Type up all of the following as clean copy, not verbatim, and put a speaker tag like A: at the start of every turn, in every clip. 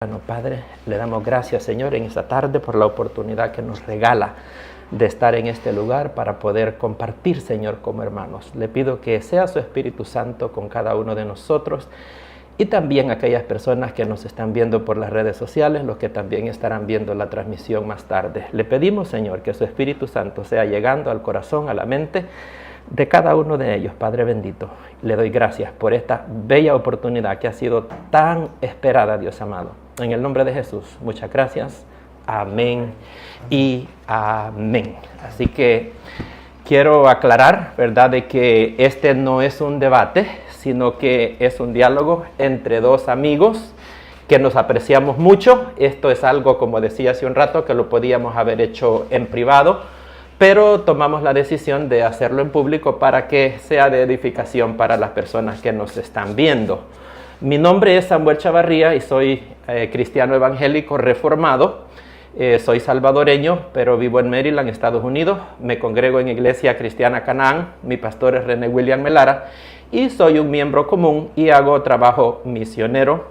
A: Bueno, Padre, le damos gracias, Señor, en esta tarde por la oportunidad que nos regala de estar en este lugar para poder compartir, Señor, como hermanos. Le pido que sea su Espíritu Santo con cada uno de nosotros y también aquellas personas que nos están viendo por las redes sociales, los que también estarán viendo la transmisión más tarde. Le pedimos, Señor, que su Espíritu Santo sea llegando al corazón, a la mente de cada uno de ellos. Padre bendito, le doy gracias por esta bella oportunidad que ha sido tan esperada, Dios amado. En el nombre de Jesús, muchas gracias. Amén y amén. Así que quiero aclarar, ¿verdad?, de que este no es un debate, sino que es un diálogo entre dos amigos que nos apreciamos mucho. Esto es algo, como decía hace un rato, que lo podíamos haber hecho en privado, pero tomamos la decisión de hacerlo en público para que sea de edificación para las personas que nos están viendo. Mi nombre es Samuel Chavarría y soy cristiano evangélico reformado. Soy salvadoreño, pero vivo en Maryland, Estados Unidos. Me congrego en Iglesia Cristiana Canaán. Mi pastor es René William Melara y soy un miembro común y hago trabajo misionero.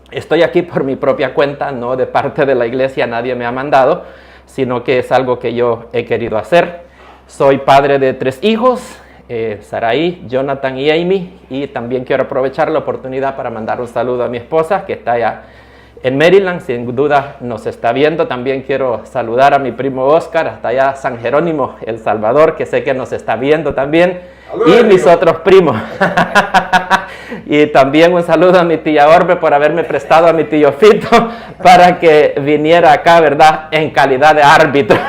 A: Estoy aquí por mi propia cuenta, no de parte de la iglesia, nadie me ha mandado, sino que es algo que yo he querido hacer. Soy padre de 3 hijos. Saraí, Jonathan y Amy, y también quiero aprovechar la oportunidad para mandar un saludo a mi esposa que está allá en Maryland, sin duda nos está viendo. También quiero saludar a mi primo Oscar, hasta allá San Jerónimo, El Salvador, que sé que nos está viendo también, y mis otros primos. Y también un saludo a mi tía Orbe por haberme prestado a mi tío Fito para que viniera acá, ¿verdad?, en calidad de árbitro.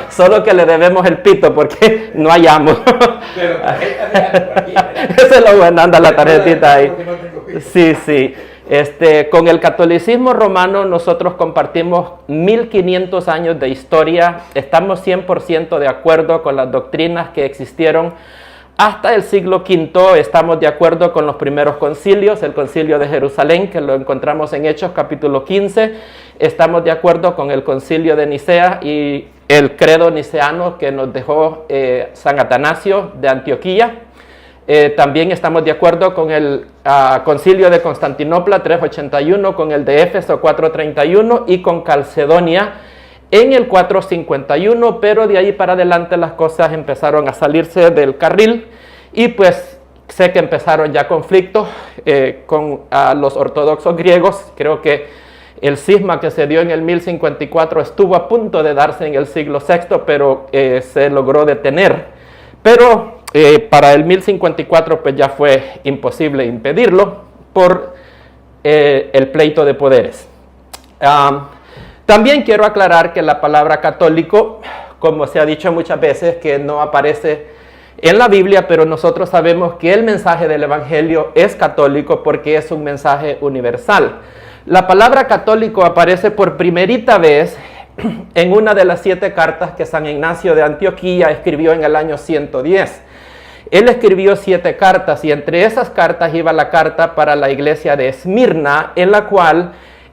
A: Solo que le debemos el pito porque no hallamos. Pero eso es lo bueno, anda la tarjetita ahí. Sí. Con el catolicismo romano nosotros compartimos 1500 años de historia. Estamos 100% de acuerdo con las doctrinas que existieron hasta el siglo V. Estamos de acuerdo con los primeros concilios, el concilio de Jerusalén, que lo encontramos en Hechos capítulo 15. Estamos de acuerdo con el concilio de Nicea y el credo niceano que nos dejó San Atanasio de Antioquía. También estamos de acuerdo con el concilio de Constantinopla 381, con el de Éfeso 431 y con Calcedonia en el 451, pero de ahí para adelante las cosas empezaron a salirse del carril y pues sé que empezaron ya conflictos con los ortodoxos griegos. Creo que el cisma que se dio en el 1054 estuvo a punto de darse en el siglo VI, pero se logró detener. Pero para el 1054 pues ya fue imposible impedirlo por el pleito de poderes. También quiero aclarar que la palabra católico, como se ha dicho muchas veces, que no aparece en la Biblia, pero nosotros sabemos que el mensaje del Evangelio es católico porque es un mensaje universal. La palabra católico aparece por primerita vez en una de las 7 cartas que San Ignacio de Antioquía escribió en el año 110. Él escribió 7 cartas y entre esas cartas iba la carta para la iglesia de Esmirna, en la cual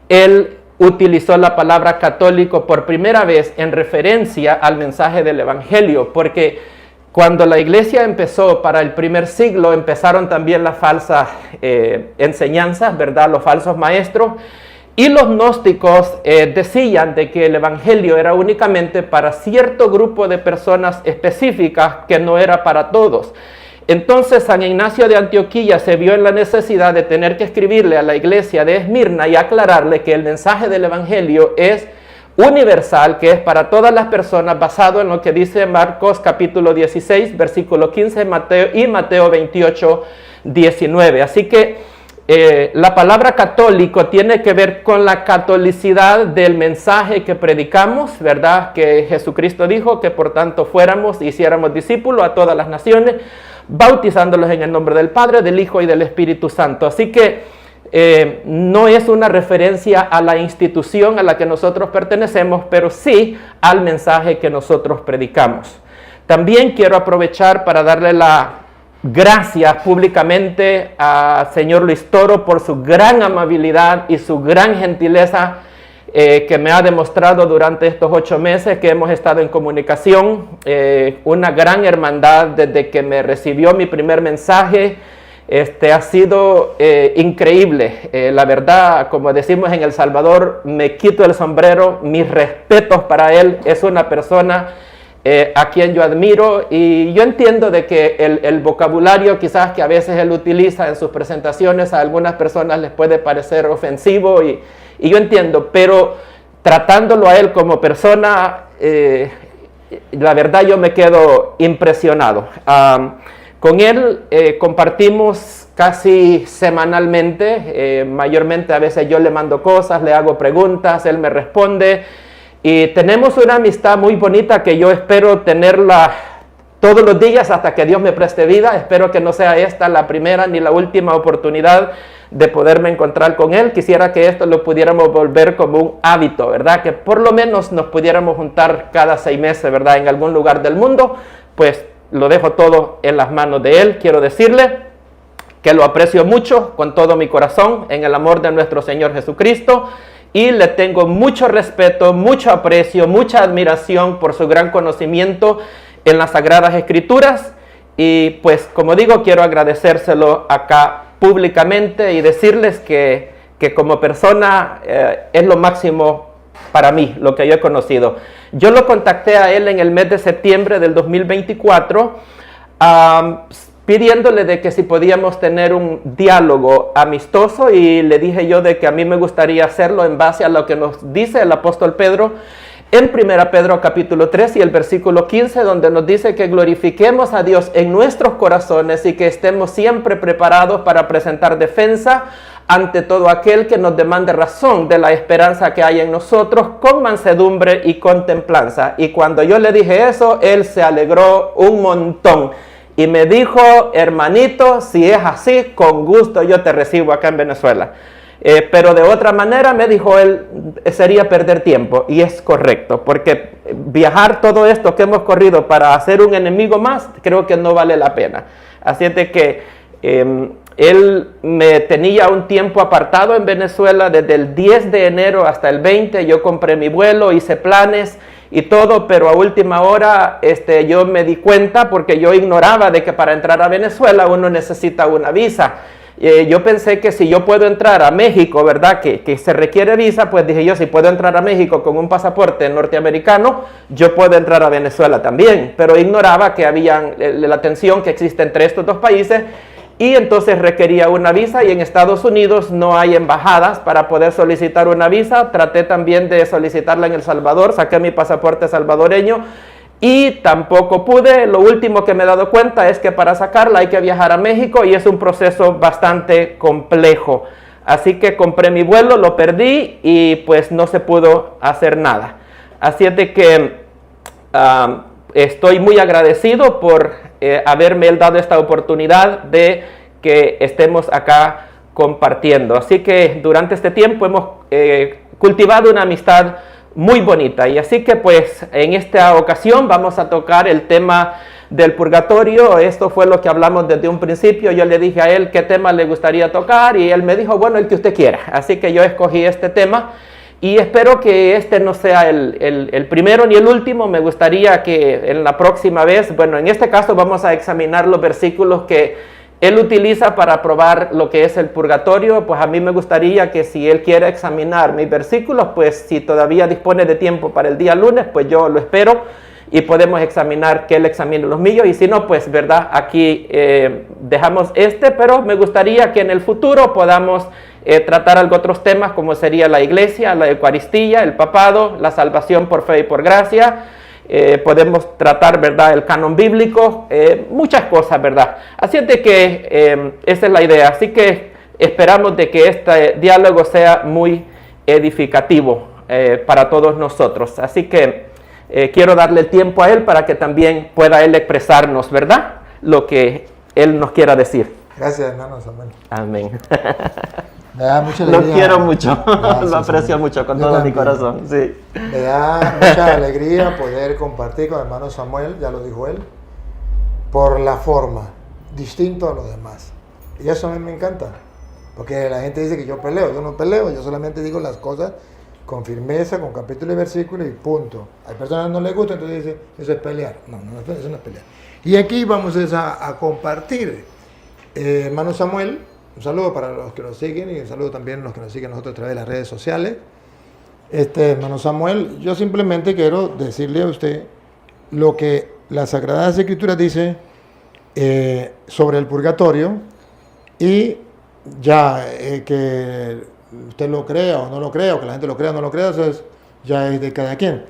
A: él utilizó la palabra católico por primera vez en referencia al mensaje del Evangelio, porque cuando la iglesia empezó para el primer siglo, empezaron también las falsas enseñanzas, ¿verdad?, los falsos maestros, y los gnósticos decían de que el Evangelio era únicamente para cierto grupo de personas específicas, que no era para todos. Entonces San Ignacio de Antioquía se vio en la necesidad de tener que escribirle a la iglesia de Esmirna y aclararle que el mensaje del Evangelio es universal, que es para todas las personas, basado en lo que dice Marcos capítulo 16, versículo 15, Mateo 28, 19. Así que la palabra católico tiene que ver con la catolicidad del mensaje que predicamos, ¿verdad?, que Jesucristo dijo que por tanto fuéramos y hiciéramos discípulos a todas las naciones, bautizándolos en el nombre del Padre, del Hijo y del Espíritu Santo. Así que no es una referencia a la institución a la que nosotros pertenecemos, pero sí al mensaje que nosotros predicamos. También quiero aprovechar para darle la gracias públicamente a señor Luis Toro por su gran amabilidad y su gran gentileza que me ha demostrado durante estos 8 meses que hemos estado en comunicación. Una gran hermandad desde que me recibió mi primer mensaje Ha sido increíble. La verdad, como decimos en El Salvador, me quito el sombrero, mis respetos para él. Es una persona a quien yo admiro, y yo entiendo de que el vocabulario quizás que a veces él utiliza en sus presentaciones a algunas personas les puede parecer ofensivo, y yo entiendo, pero tratándolo a él como persona, la verdad yo me quedo impresionado. Con él compartimos casi semanalmente, mayormente a veces yo le mando cosas, le hago preguntas, él me responde, y tenemos una amistad muy bonita que yo espero tenerla todos los días hasta que Dios me preste vida. Espero que no sea esta la primera ni la última oportunidad de poderme encontrar con él. Quisiera que esto lo pudiéramos volver como un hábito, ¿verdad? Que por lo menos nos pudiéramos juntar cada 6 meses, ¿verdad? En algún lugar del mundo. Pues lo dejo todo en las manos de él. Quiero decirle que lo aprecio mucho con todo mi corazón en el amor de nuestro Señor Jesucristo, y le tengo mucho respeto, mucho aprecio, mucha admiración por su gran conocimiento en las Sagradas Escrituras. Y pues, como digo, quiero agradecérselo acá públicamente y decirles que como persona es lo máximo para mí, lo que yo he conocido. Yo lo contacté a él en el mes de septiembre del 2024, pidiéndole de que si podíamos tener un diálogo amistoso, y le dije yo de que a mí me gustaría hacerlo en base a lo que nos dice el apóstol Pedro en 1 Pedro capítulo 3 y el versículo 15, donde nos dice que glorifiquemos a Dios en nuestros corazones y que estemos siempre preparados para presentar defensa ante todo aquel que nos demande razón de la esperanza que hay en nosotros, con mansedumbre y con templanza. Y cuando yo le dije eso, él se alegró un montón y me dijo: hermanito, si es así, con gusto yo te recibo acá en Venezuela. Pero de otra manera, me dijo él, sería perder tiempo. Y es correcto, porque viajar todo esto que hemos corrido para hacer un enemigo más, creo que no vale la pena. Así es de que él me tenía un tiempo apartado en Venezuela desde el 10 de enero hasta el 20. Yo compré mi vuelo, hice planes y todo, pero a última hora yo me di cuenta, porque yo ignoraba de que para entrar a Venezuela uno necesita una visa. Yo pensé que si yo puedo entrar a México, ¿verdad? Que se requiere visa, pues dije yo, si puedo entrar a México con un pasaporte norteamericano, yo puedo entrar a Venezuela también. Pero ignoraba que había la tensión que existe entre estos dos países, y entonces requería una visa, y en Estados Unidos no hay embajadas para poder solicitar una visa. Traté también de solicitarla en El Salvador, saqué mi pasaporte salvadoreño y tampoco pude. Lo último que me he dado cuenta es que para sacarla hay que viajar a México, y es un proceso bastante complejo. Así que compré mi vuelo, lo perdí y pues no se pudo hacer nada. Así es de que estoy muy agradecido por haberme dado esta oportunidad de que estemos acá compartiendo. Así que durante este tiempo hemos cultivado una amistad muy bonita, y así que pues en esta ocasión vamos a tocar el tema del purgatorio. Esto fue lo que hablamos desde un principio. Yo le dije a él qué tema le gustaría tocar, y él me dijo, bueno, el que usted quiera. Así que yo escogí este tema, y espero que este no sea el primero ni el último. Me gustaría que en la próxima vez, bueno, en este caso vamos a examinar los versículos que él utiliza para probar lo que es el purgatorio. Pues a mí me gustaría que si él quiere examinar mis versículos, pues si todavía dispone de tiempo para el día lunes, pues yo lo espero y podemos examinar, que él examine los míos, y si no, pues verdad, aquí dejamos pero me gustaría que en el futuro podamos tratar algo otros temas, como sería la iglesia, la Eucaristía, el papado, la salvación por fe y por gracia. Podemos tratar, ¿verdad?, el canon bíblico, muchas cosas, ¿verdad? Así es de que esa es la idea. Así que esperamos de que este diálogo sea muy edificativo para todos nosotros. Así que quiero darle el tiempo a él para que también pueda él expresarnos, ¿verdad?, lo que él nos quiera decir.
B: Gracias, hermano Samuel.
A: Amén.
B: Me da mucha alegría.
A: Lo quiero mucho, lo aprecio mucho con todo mi corazón. Sí.
B: Me da mucha alegría poder compartir con el hermano Samuel, ya lo dijo él, por la forma, distinto a los demás. Y eso a mí me encanta, porque la gente dice que yo peleo. Yo no peleo, yo solamente digo las cosas con firmeza, con capítulo y versículo y punto. Hay personas que no les gusta, entonces dicen, eso es pelear. No, eso no es pelear. Y aquí vamos a compartir hermano Samuel, un saludo para los que nos siguen y un saludo también a los que nos siguen nosotros a través de las redes sociales. Hermano Samuel, yo simplemente quiero decirle a usted lo que la Sagrada Escritura dice sobre el purgatorio, y ya que usted lo crea o no lo crea, o que la gente lo crea o no lo crea, eso ya es de cada quien.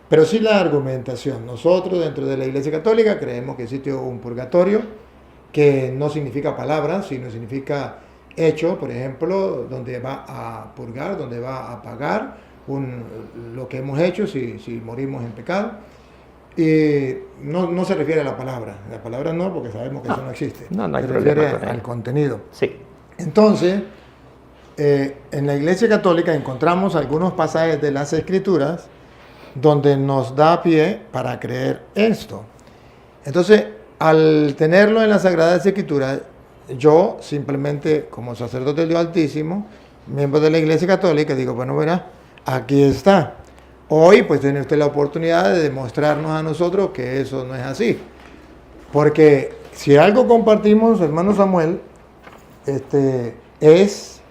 B: Pero sí la argumentación. Nosotros dentro de la Iglesia Católica creemos que existe un purgatorio que no significa palabras, sino significa hecho, por ejemplo, donde va a purgar, donde va a pagar lo que hemos hecho si morimos en pecado. Y no se refiere a la palabra no, porque sabemos que eso no existe.
A: No hay
B: se
A: problema
B: refiere al contenido.
A: Sí.
B: Entonces, en la Iglesia Católica encontramos algunos pasajes de las Escrituras donde nos da pie para creer esto. Entonces, al tenerlo en las Sagradas Escrituras, yo simplemente, como sacerdote del Dios Altísimo, miembro de la Iglesia Católica, digo, bueno, verá, aquí está. Hoy, pues, tiene usted la oportunidad de demostrarnos a nosotros que eso no es así. Porque si algo compartimos, hermano Samuel, es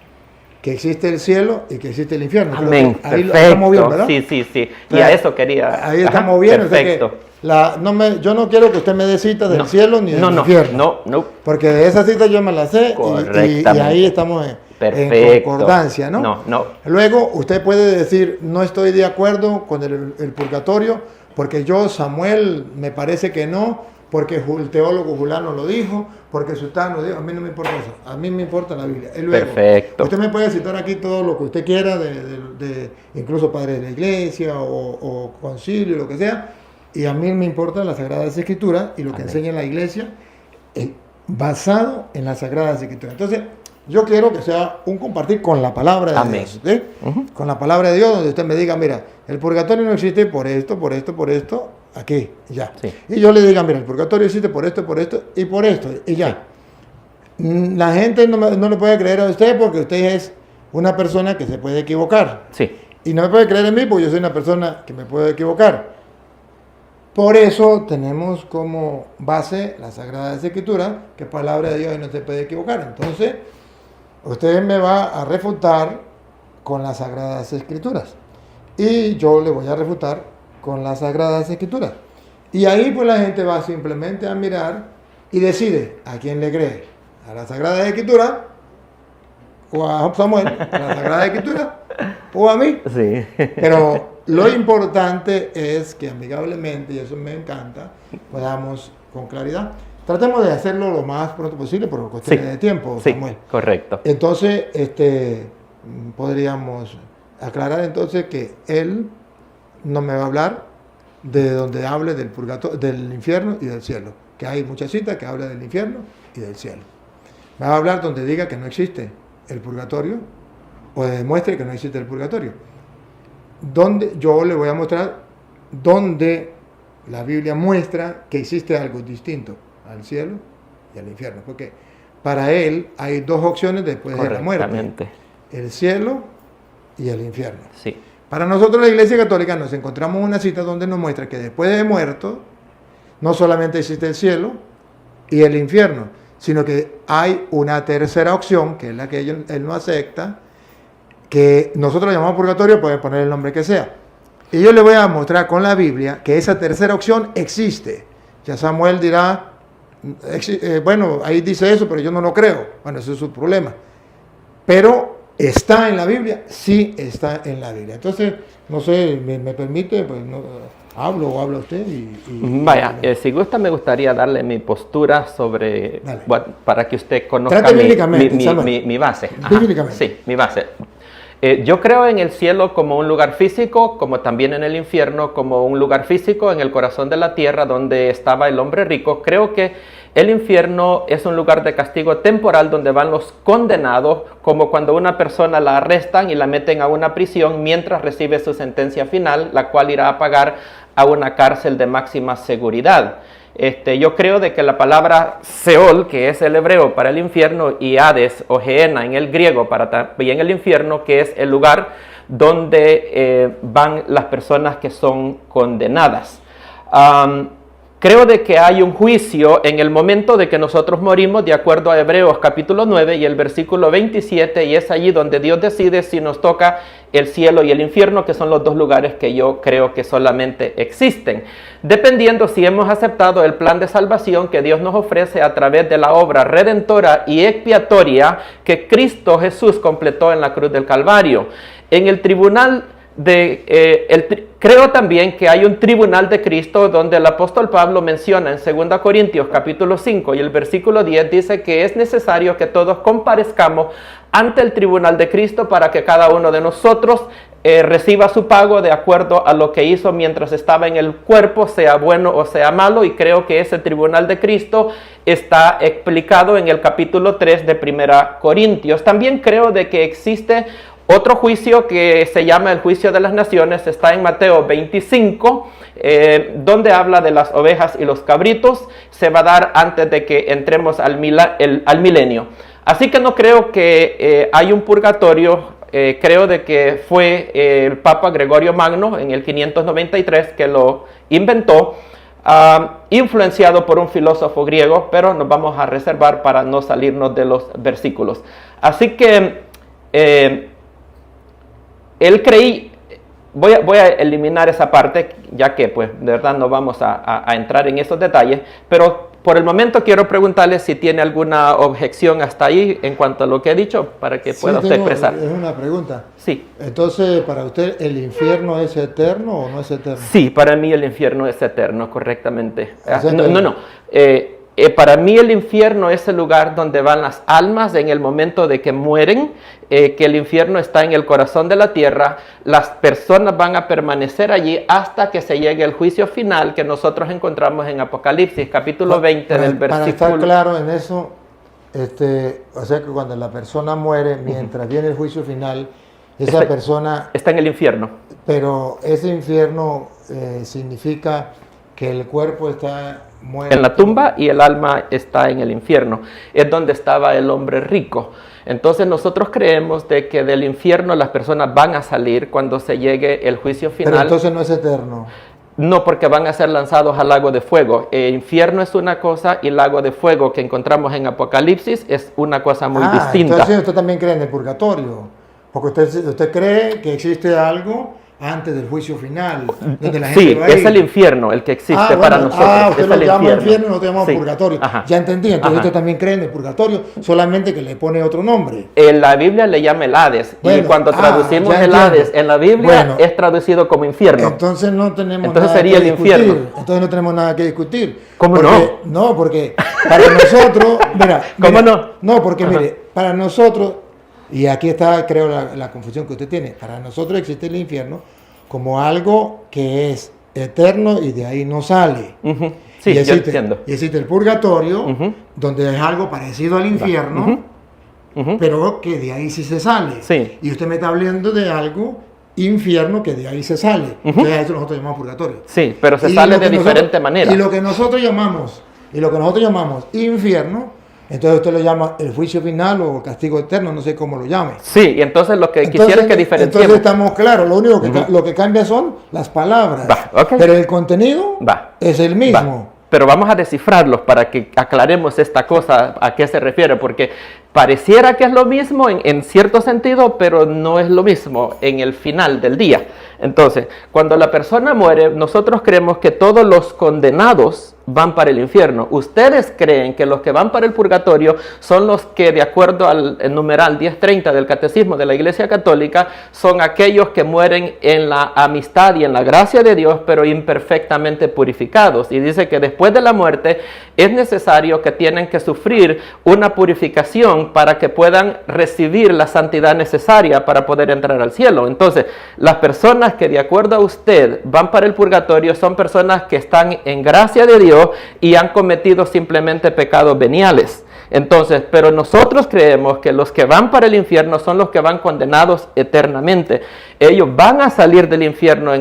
B: que existe el cielo y que existe el infierno.
A: Amén.
B: Ahí
A: Perfecto.
B: estamos bien, ¿verdad?
A: Sí. Y a eso quería.
B: Ahí estamos bien.
A: Perfecto.
B: O sea que yo no quiero que usted me dé citas del cielo ni del infierno.
A: No.
B: Porque de esa cita yo me la sé y ahí estamos en concordancia, ¿no?
A: No.
B: Luego usted puede decir, no estoy de acuerdo con el purgatorio, porque yo, Samuel, me parece que no, porque el teólogo fulano lo dijo, porque sultano lo dijo. A mí no me importa eso, a mí me importa la Biblia. Luego,
A: perfecto.
B: Usted me puede citar aquí todo lo que usted quiera, incluso padres de la iglesia o concilio, lo que sea, y a mí me importan las Sagradas Escrituras y lo que enseña la iglesia basado en las Sagradas Escrituras. Entonces, yo quiero que sea un compartir con la palabra de Dios. ¿Sí? Con la palabra de Dios, donde usted me diga, mira, el purgatorio no existe por esto, aquí, ya.
A: Sí.
B: Y yo le diga, mira, el purgatorio existe por esto y por esto, y ya. Sí. La gente no le puede creer a usted porque usted es una persona que se puede equivocar.
A: Sí.
B: Y no me puede creer en mí porque yo soy una persona que me puede equivocar. Por eso tenemos como base las Sagradas Escrituras, que palabra de Dios y no se puede equivocar. Entonces, usted me va a refutar con las Sagradas Escrituras. Y yo le voy a refutar con las Sagradas Escrituras. Y ahí pues la gente va simplemente a mirar y decide a quién le cree. A las Sagradas Escrituras, o a Samuel, a las Sagradas Escrituras, o a mí.
A: Sí.
B: Pero lo importante es que amigablemente, y eso me encanta, podamos con claridad. Tratemos de hacerlo lo más pronto posible por cuestiones de tiempo, Samuel.
A: Sí, correcto.
B: Entonces, podríamos aclarar entonces que él no me va a hablar de donde hable del purgatorio, del infierno y del cielo. Que hay muchas citas que hablan del infierno y del cielo. Me va a hablar donde diga que no existe el purgatorio o demuestre que no existe el purgatorio. Donde yo le voy a mostrar donde la Biblia muestra que existe algo distinto al cielo y al infierno, porque para él hay dos opciones después de la muerte: el cielo y el infierno.
A: Sí.
B: Para nosotros, la Iglesia Católica, nos encontramos una cita donde nos muestra que después de muerto no solamente existe el cielo y el infierno, sino que hay una tercera opción, que es la que él no acepta, que nosotros llamamos purgatorio, pueden poner el nombre que sea. Y yo le voy a mostrar con la Biblia que esa tercera opción existe. Ya Samuel dirá, bueno, ahí dice eso, pero yo no lo creo. Bueno, ese es su problema. Pero ¿está en la Biblia? Sí, está en la Biblia. Entonces, no sé, me permite, pues hablo o habla usted.
A: Vaya, si gusta, me gustaría darle mi postura sobre, para que usted conozca mi base.
B: Bíblicamente.
A: Sí, mi base. Yo creo en el cielo como un lugar físico, como también en el infierno como un lugar físico en el corazón de la tierra donde estaba el hombre rico. Creo que el infierno es un lugar de castigo temporal donde van los condenados, como cuando una persona la arrestan y la meten a una prisión mientras recibe su sentencia final, la cual irá a pagar a una cárcel de máxima seguridad. Yo creo de que la palabra Seol, que es el hebreo para el infierno, y Hades o Gehenna en el griego para también el infierno, que es el lugar donde van las personas que son condenadas. Creo de que hay un juicio en el momento de que nosotros morimos, de acuerdo a Hebreos capítulo 9 y el versículo 27, y es allí donde Dios decide si nos toca el cielo y el infierno, que son los dos lugares que yo creo que solamente existen, dependiendo si hemos aceptado el plan de salvación que Dios nos ofrece a través de la obra redentora y expiatoria que Cristo Jesús completó en la cruz del Calvario. En el tribunal creo también que hay un tribunal de Cristo donde el apóstol Pablo menciona en 2 Corintios capítulo 5 y el versículo 10 dice que es necesario que todos comparezcamos ante el tribunal de Cristo para que cada uno de nosotros reciba su pago de acuerdo a lo que hizo mientras estaba en el cuerpo, sea bueno o sea malo, y creo que ese tribunal de Cristo está explicado en el capítulo 3 de 1 Corintios. También creo de que existe otro juicio que se llama el juicio de las naciones, está en Mateo 25, donde habla de las ovejas y los cabritos. Se va a dar antes de que entremos al milenio. Así que no creo que hay un purgatorio. Creo de que fue el Papa Gregorio Magno en el 593 que lo inventó, influenciado por un filósofo griego, pero nos vamos a reservar para no salirnos de los versículos. Así que él creí, voy a eliminar esa parte, ya que pues de verdad no vamos a entrar en esos detalles, pero por el momento quiero preguntarle si tiene alguna objeción hasta ahí en cuanto a lo que he dicho, para que pueda usted expresar.
B: Es una pregunta.
A: Sí.
B: Entonces, para usted, ¿el infierno es eterno o no es eterno?
A: Sí, para mí el infierno es eterno, correctamente.
B: O sea,
A: No. Para mí el infierno es el lugar donde van las almas en el momento de que mueren, que el infierno está en el corazón de la tierra. Las personas van a permanecer allí hasta que se llegue el juicio final que nosotros encontramos en Apocalipsis, capítulo 20 del versículo.
B: Para estar claro en eso, o sea que cuando la persona muere, mientras viene el juicio final, esa persona
A: está en el infierno.
B: Pero ese infierno significa que el cuerpo está muerto
A: en la tumba y el alma está en el infierno. Es donde estaba el hombre rico. Entonces nosotros creemos de que del infierno las personas van a salir cuando se llegue el juicio final.
B: Pero entonces no es eterno.
A: No, porque van a ser lanzados al lago de fuego. El infierno es una cosa y el lago de fuego que encontramos en Apocalipsis es una cosa muy distinta.
B: Entonces usted también cree en el purgatorio, porque usted cree que existe algo antes del juicio final, donde la gente va a ir.
A: Es el infierno el que existe para nosotros.
B: Usted lo llama infierno y nosotros llamamos purgatorio.
A: Ajá.
B: Ya entendí, entonces usted también cree en el purgatorio, solamente que le pone otro nombre.
A: En la Biblia le llama el Hades, y cuando traducimos el Hades en la Biblia es traducido como infierno.
B: Entonces no tenemos
A: entonces
B: nada
A: sería
B: que
A: el
B: discutir.
A: infierno.
B: Entonces no tenemos nada que discutir.
A: ¿Cómo
B: porque, no? No, porque para nosotros,
A: ¿Cómo no?
B: No, porque mire, para nosotros, y aquí está creo la confusión que usted tiene, para nosotros existe el infierno como algo que es eterno y de ahí no sale.
A: Sí,
B: y existe,
A: yo entiendo.
B: Y existe el purgatorio, donde es algo parecido al infierno, pero que de ahí sí se sale.
A: Sí.
B: Y usted me está hablando de algo infierno que de ahí se sale. Entonces a eso nosotros llamamos purgatorio.
A: Sí, pero se sale de diferente manera.
B: Y lo que nosotros llamamos infierno, entonces usted lo llama el juicio final o castigo eterno, no sé cómo lo llame.
A: Sí, y entonces lo que quisiera es que diferenciemos.
B: Entonces estamos claros, lo único que, lo que cambia son las palabras, pero el contenido es el mismo.
A: Pero vamos a descifrarlos para que aclaremos esta cosa, a qué se refiere, porque pareciera que es lo mismo en cierto sentido, pero no es lo mismo en el final del día. Entonces, cuando la persona muere, nosotros creemos que todos los condenados van para el infierno. Ustedes creen que los que van para el purgatorio son los que, de acuerdo al numeral 1030 del Catecismo de la Iglesia Católica, son aquellos que mueren en la amistad y en la gracia de Dios, pero imperfectamente purificados. Y dice que después de la muerte es necesario que tienen que sufrir una purificación para que puedan recibir la santidad necesaria para poder entrar al cielo. Entonces, las personas que de acuerdo a usted van para el purgatorio son personas que están en gracia de Dios y han cometido simplemente pecados veniales. Entonces, pero nosotros creemos que los que van para el infierno son los que van condenados eternamente. Ellos van a salir del infierno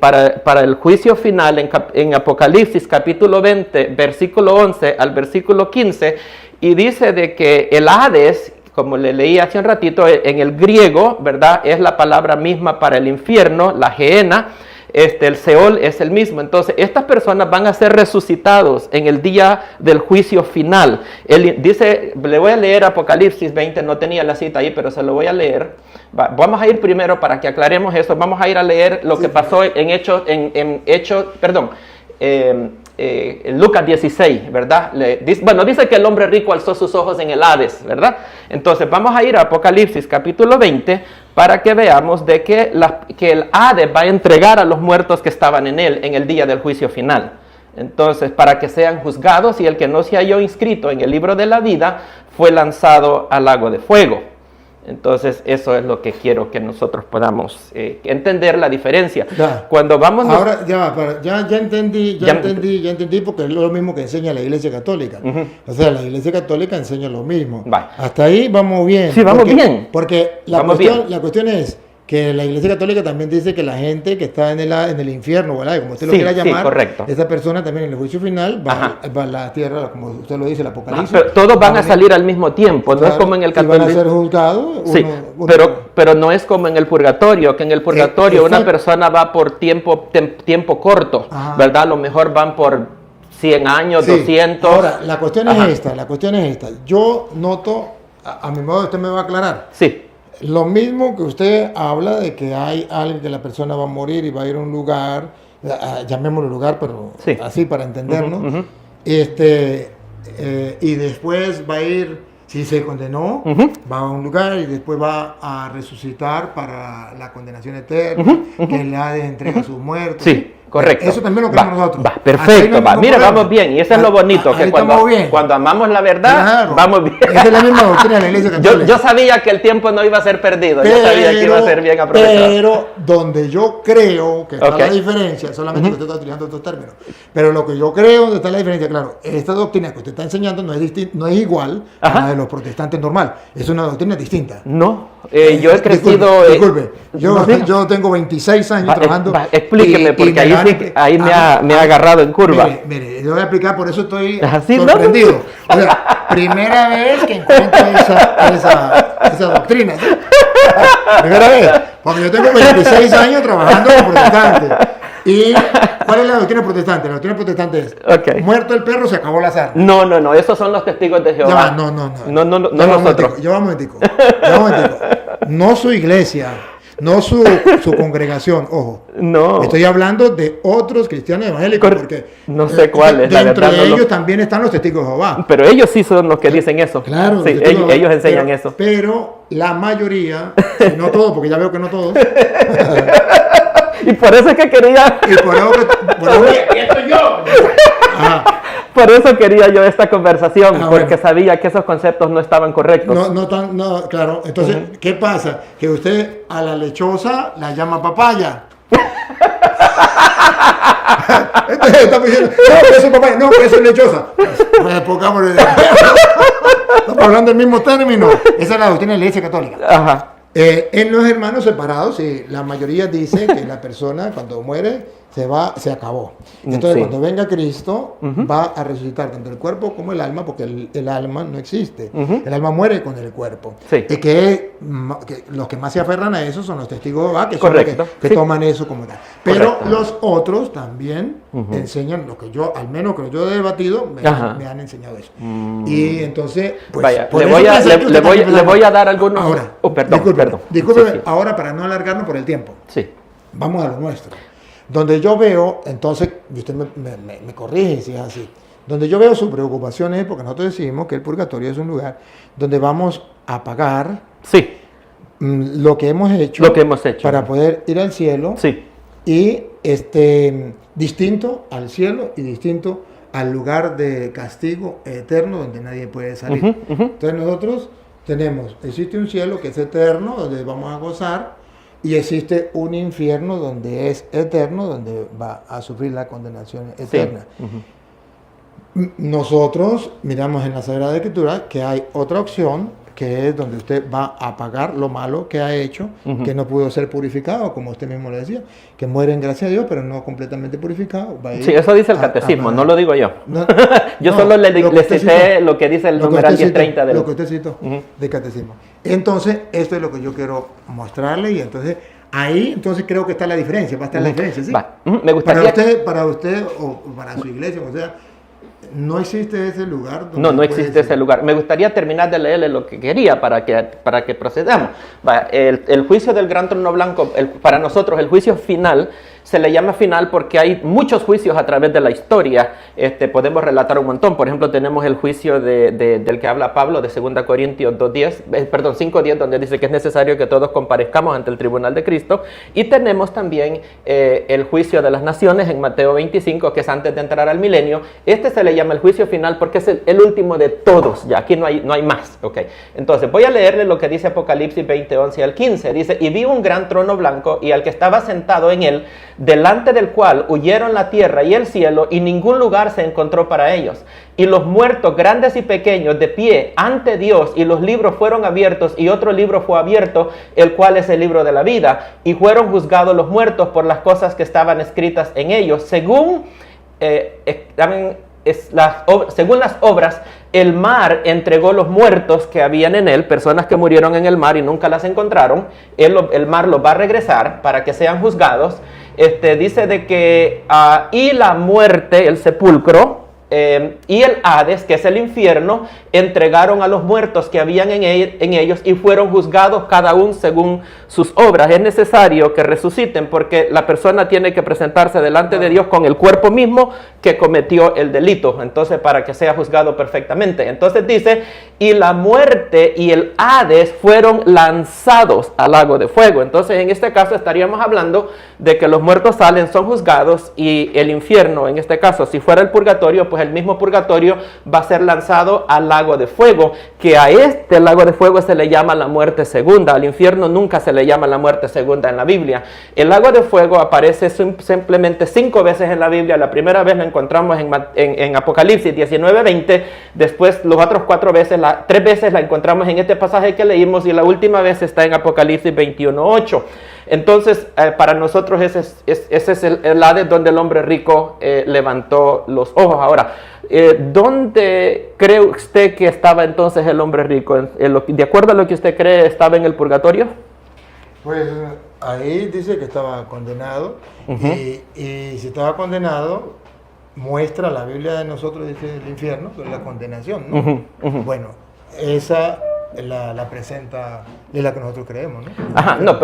A: para el juicio final en Apocalipsis capítulo 20, versículo 11 al versículo 15, y dice de que el Hades, como le leí hace un ratito, en el griego, ¿verdad? Es la palabra misma para el infierno, la Gehenna. el Seol es el mismo. Entonces, estas personas van a ser resucitados en el día del juicio final. Él dice, le voy a leer Apocalipsis 20, no tenía la cita ahí, pero se lo voy a leer. Vamos a ir primero para que aclaremos eso. Vamos a ir a leer lo que pasó en Lucas 16, ¿verdad? Dice que el hombre rico alzó sus ojos en el Hades, ¿verdad? Entonces vamos a ir a Apocalipsis capítulo 20 para que veamos de que el Hades va a entregar a los muertos que estaban en él en el día del juicio final. Entonces, para que sean juzgados, y el que no se halló inscrito en el libro de la vida fue lanzado al lago de fuego. Entonces, eso es lo que quiero que nosotros podamos entender la diferencia.
B: Ya.
A: Cuando vamos...
B: Ahora, ya entendí, porque es lo mismo que enseña la Iglesia Católica. O sea, la Iglesia Católica enseña lo mismo. Hasta ahí vamos bien.
A: Sí, vamos bien.
B: Porque la cuestión es que la Iglesia Católica también dice que la gente que está en el infierno, ¿verdad? Como usted lo quiera llamar,
A: correcto.
B: Esa persona también en el juicio final va a la tierra, como usted lo dice, el Apocalipsis.
A: Pero todos van a salir al mismo tiempo, no es como en el catolicismo.
B: Van a ser juzgados.
A: Pero no es como en el purgatorio, que en el purgatorio una persona va por tiempo corto, ¿verdad? A lo mejor van por 100 años, 200.
B: Ahora, la cuestión es esta. Yo noto, a mi modo usted me va a aclarar.
A: Sí.
B: Lo mismo que usted habla de que hay algo que la persona va a morir y va a ir a un lugar, llamémoslo lugar, pero así para entendernos, y después va a ir, si se condenó, va a un lugar y después va a resucitar para la condenación eterna, que le ha de entregar a sus muertos.
A: Sí. Correcto.
B: Eso también lo creemos nosotros.
A: Perfecto. Mira, vamos bien. Y eso es lo bonito, que cuando amamos la verdad, vamos bien.
B: Esa es la misma doctrina de la Iglesia Católica.
A: Yo sabía que el tiempo no iba a ser perdido. Yo sabía que iba a ser bien aprovechado.
B: Pero donde yo creo que está la diferencia, solamente que usted está utilizando estos términos, pero lo que yo creo donde está la diferencia, claro, esta doctrina que usted está enseñando no es igual a la de los protestantes normal. Es una doctrina distinta.
A: No. Yo he crecido...
B: Disculpe. Yo tengo 26 años trabajando.
A: Explíqueme, porque ahí me ha agarrado en curva.
B: Mire, yo voy a explicar, por eso estoy sorprendido. O sea, primera vez que encuentro esa doctrina. ¿Sí? Primera vez. Porque yo tengo 26 años trabajando con protestantes. ¿Y cuál es la doctrina protestante? La doctrina protestante es, muerto el perro, se acabó la sarna.
A: No, esos son los testigos de Jehová.
B: No
A: nosotros.
B: Yo vamos un momentico. No su iglesia, no su congregación, ojo.
A: No.
B: Estoy hablando de otros cristianos evangélicos, porque
A: no sé cuáles.
B: Dentro de ellos también están los testigos de Jehová.
A: Pero ellos sí son los que dicen eso.
B: Claro.
A: Sí, ellos enseñan eso.
B: Pero la mayoría, no todos, porque ya veo que no todos.
A: Y por eso es que quería... Por eso quería yo esta conversación, porque sabía que esos conceptos no estaban correctos.
B: No, claro. Entonces, ¿qué pasa? Que usted a la lechosa la llama papaya. Entonces está diciendo, no, que eso es papaya, no, que eso es lechosa. Pues pongámosle... Estamos hablando del mismo término. Esa es la doctrina de la Iglesia Católica. En los hermanos separados, la mayoría dice que la persona cuando muere se acabó. Entonces cuando venga Cristo va a resucitar tanto el cuerpo como el alma, porque el alma no existe. El alma muere con el cuerpo. Que los que más se aferran a eso son los testigos de Jehová, que son los que toman eso como tal. Pero los otros también enseñan lo que yo, al menos que yo he debatido, me han enseñado eso. Y entonces, pues,
A: vaya, le voy a dar algunos...
B: Ahora,
A: perdón.
B: Discúlpeme, ahora para no alargarnos por el tiempo. Vamos a lo nuestro. Donde yo veo, entonces, y usted me corrige si es así, donde yo veo su preocupación es porque nosotros decimos que el purgatorio es un lugar donde vamos a pagar lo que hemos hecho para poder ir al cielo y distinto al cielo y distinto al lugar de castigo eterno donde nadie puede salir. Entonces nosotros existe un cielo que es eterno, donde vamos a gozar, y existe un infierno donde es eterno, donde va a sufrir la condenación eterna. Nosotros miramos en la Sagrada Escritura que hay otra opción, que es donde usted va a pagar lo malo que ha hecho, que no pudo ser purificado, como usted mismo le decía, que muere en gracia a Dios, pero no completamente purificado.
A: Sí, eso dice el catecismo, no lo digo yo. Yo solo le cité lo que dice el numeral 1030 de
B: lo que usted citó del catecismo. Entonces, esto es lo que yo quiero mostrarle, y entonces Ahí entonces creo que está la diferencia, va a estar la diferencia, ¿sí?
A: Me gustaría...
B: Para usted o para su iglesia, o sea, no existe ese lugar.
A: No existe ese lugar. Me gustaría terminar de leerle lo que quería para que procedamos. El juicio del gran trono blanco, para nosotros el juicio final, se le llama final porque hay muchos juicios a través de la historia. Podemos relatar un montón. Por ejemplo, tenemos el juicio del que habla Pablo de 2 Corintios 5:10, donde dice que es necesario que todos comparezcamos ante el tribunal de Cristo. Y tenemos también el juicio de las naciones en Mateo 25, que es antes de entrar al milenio. Se le llama el juicio final porque es el último de todos. Ya aquí no hay más. Okay. Entonces voy a leerle lo que dice Apocalipsis 20:11 al 15. Dice: y vi un gran trono blanco y al que estaba sentado en él, delante del cual huyeron la tierra y el cielo, y ningún lugar se encontró para ellos. Y los muertos, grandes y pequeños, de pie ante Dios, y los libros fueron abiertos, y otro libro fue abierto, el cual es el libro de la vida. Y fueron juzgados los muertos por las cosas que estaban escritas en ellos. Según las obras, el mar entregó los muertos que habían en él, personas que murieron en el mar y nunca las encontraron. El mar los va a regresar para que sean juzgados. Dice de que y la muerte, el sepulcro, y el Hades, que es el infierno, entregaron a los muertos que habían en ellos y fueron juzgados cada uno según sus obras. Es necesario que resuciten porque la persona tiene que presentarse delante de Dios con el cuerpo mismo que cometió el delito, entonces para que sea juzgado perfectamente. Entonces dice: y la muerte y el Hades fueron lanzados al lago de fuego. Entonces en este caso estaríamos hablando de que los muertos salen, son juzgados, y el infierno, en este caso, si fuera el purgatorio, pues el mismo purgatorio va a ser lanzado al lago de fuego, que a este lago de fuego se le llama la muerte segunda. Al infierno nunca se le llama la muerte segunda en la Biblia. El lago de fuego aparece simplemente 5 veces en la Biblia. La primera vez lo encontramos en Apocalipsis 19:20, después las otras 3 veces la encontramos en este pasaje que leímos, y la última vez está en Apocalipsis 21:8. Entonces, para nosotros ese es el Hades donde el hombre rico levantó los ojos. Ahora, ¿dónde cree usted que estaba entonces el hombre rico? De acuerdo a lo que usted cree, ¿estaba en el purgatorio?
B: Pues ahí dice que estaba condenado, y si estaba condenado, muestra la Biblia de nosotros, dice el infierno, que es la condenación, ¿no? Bueno, esa la presenta, es la que nosotros creemos, ¿no?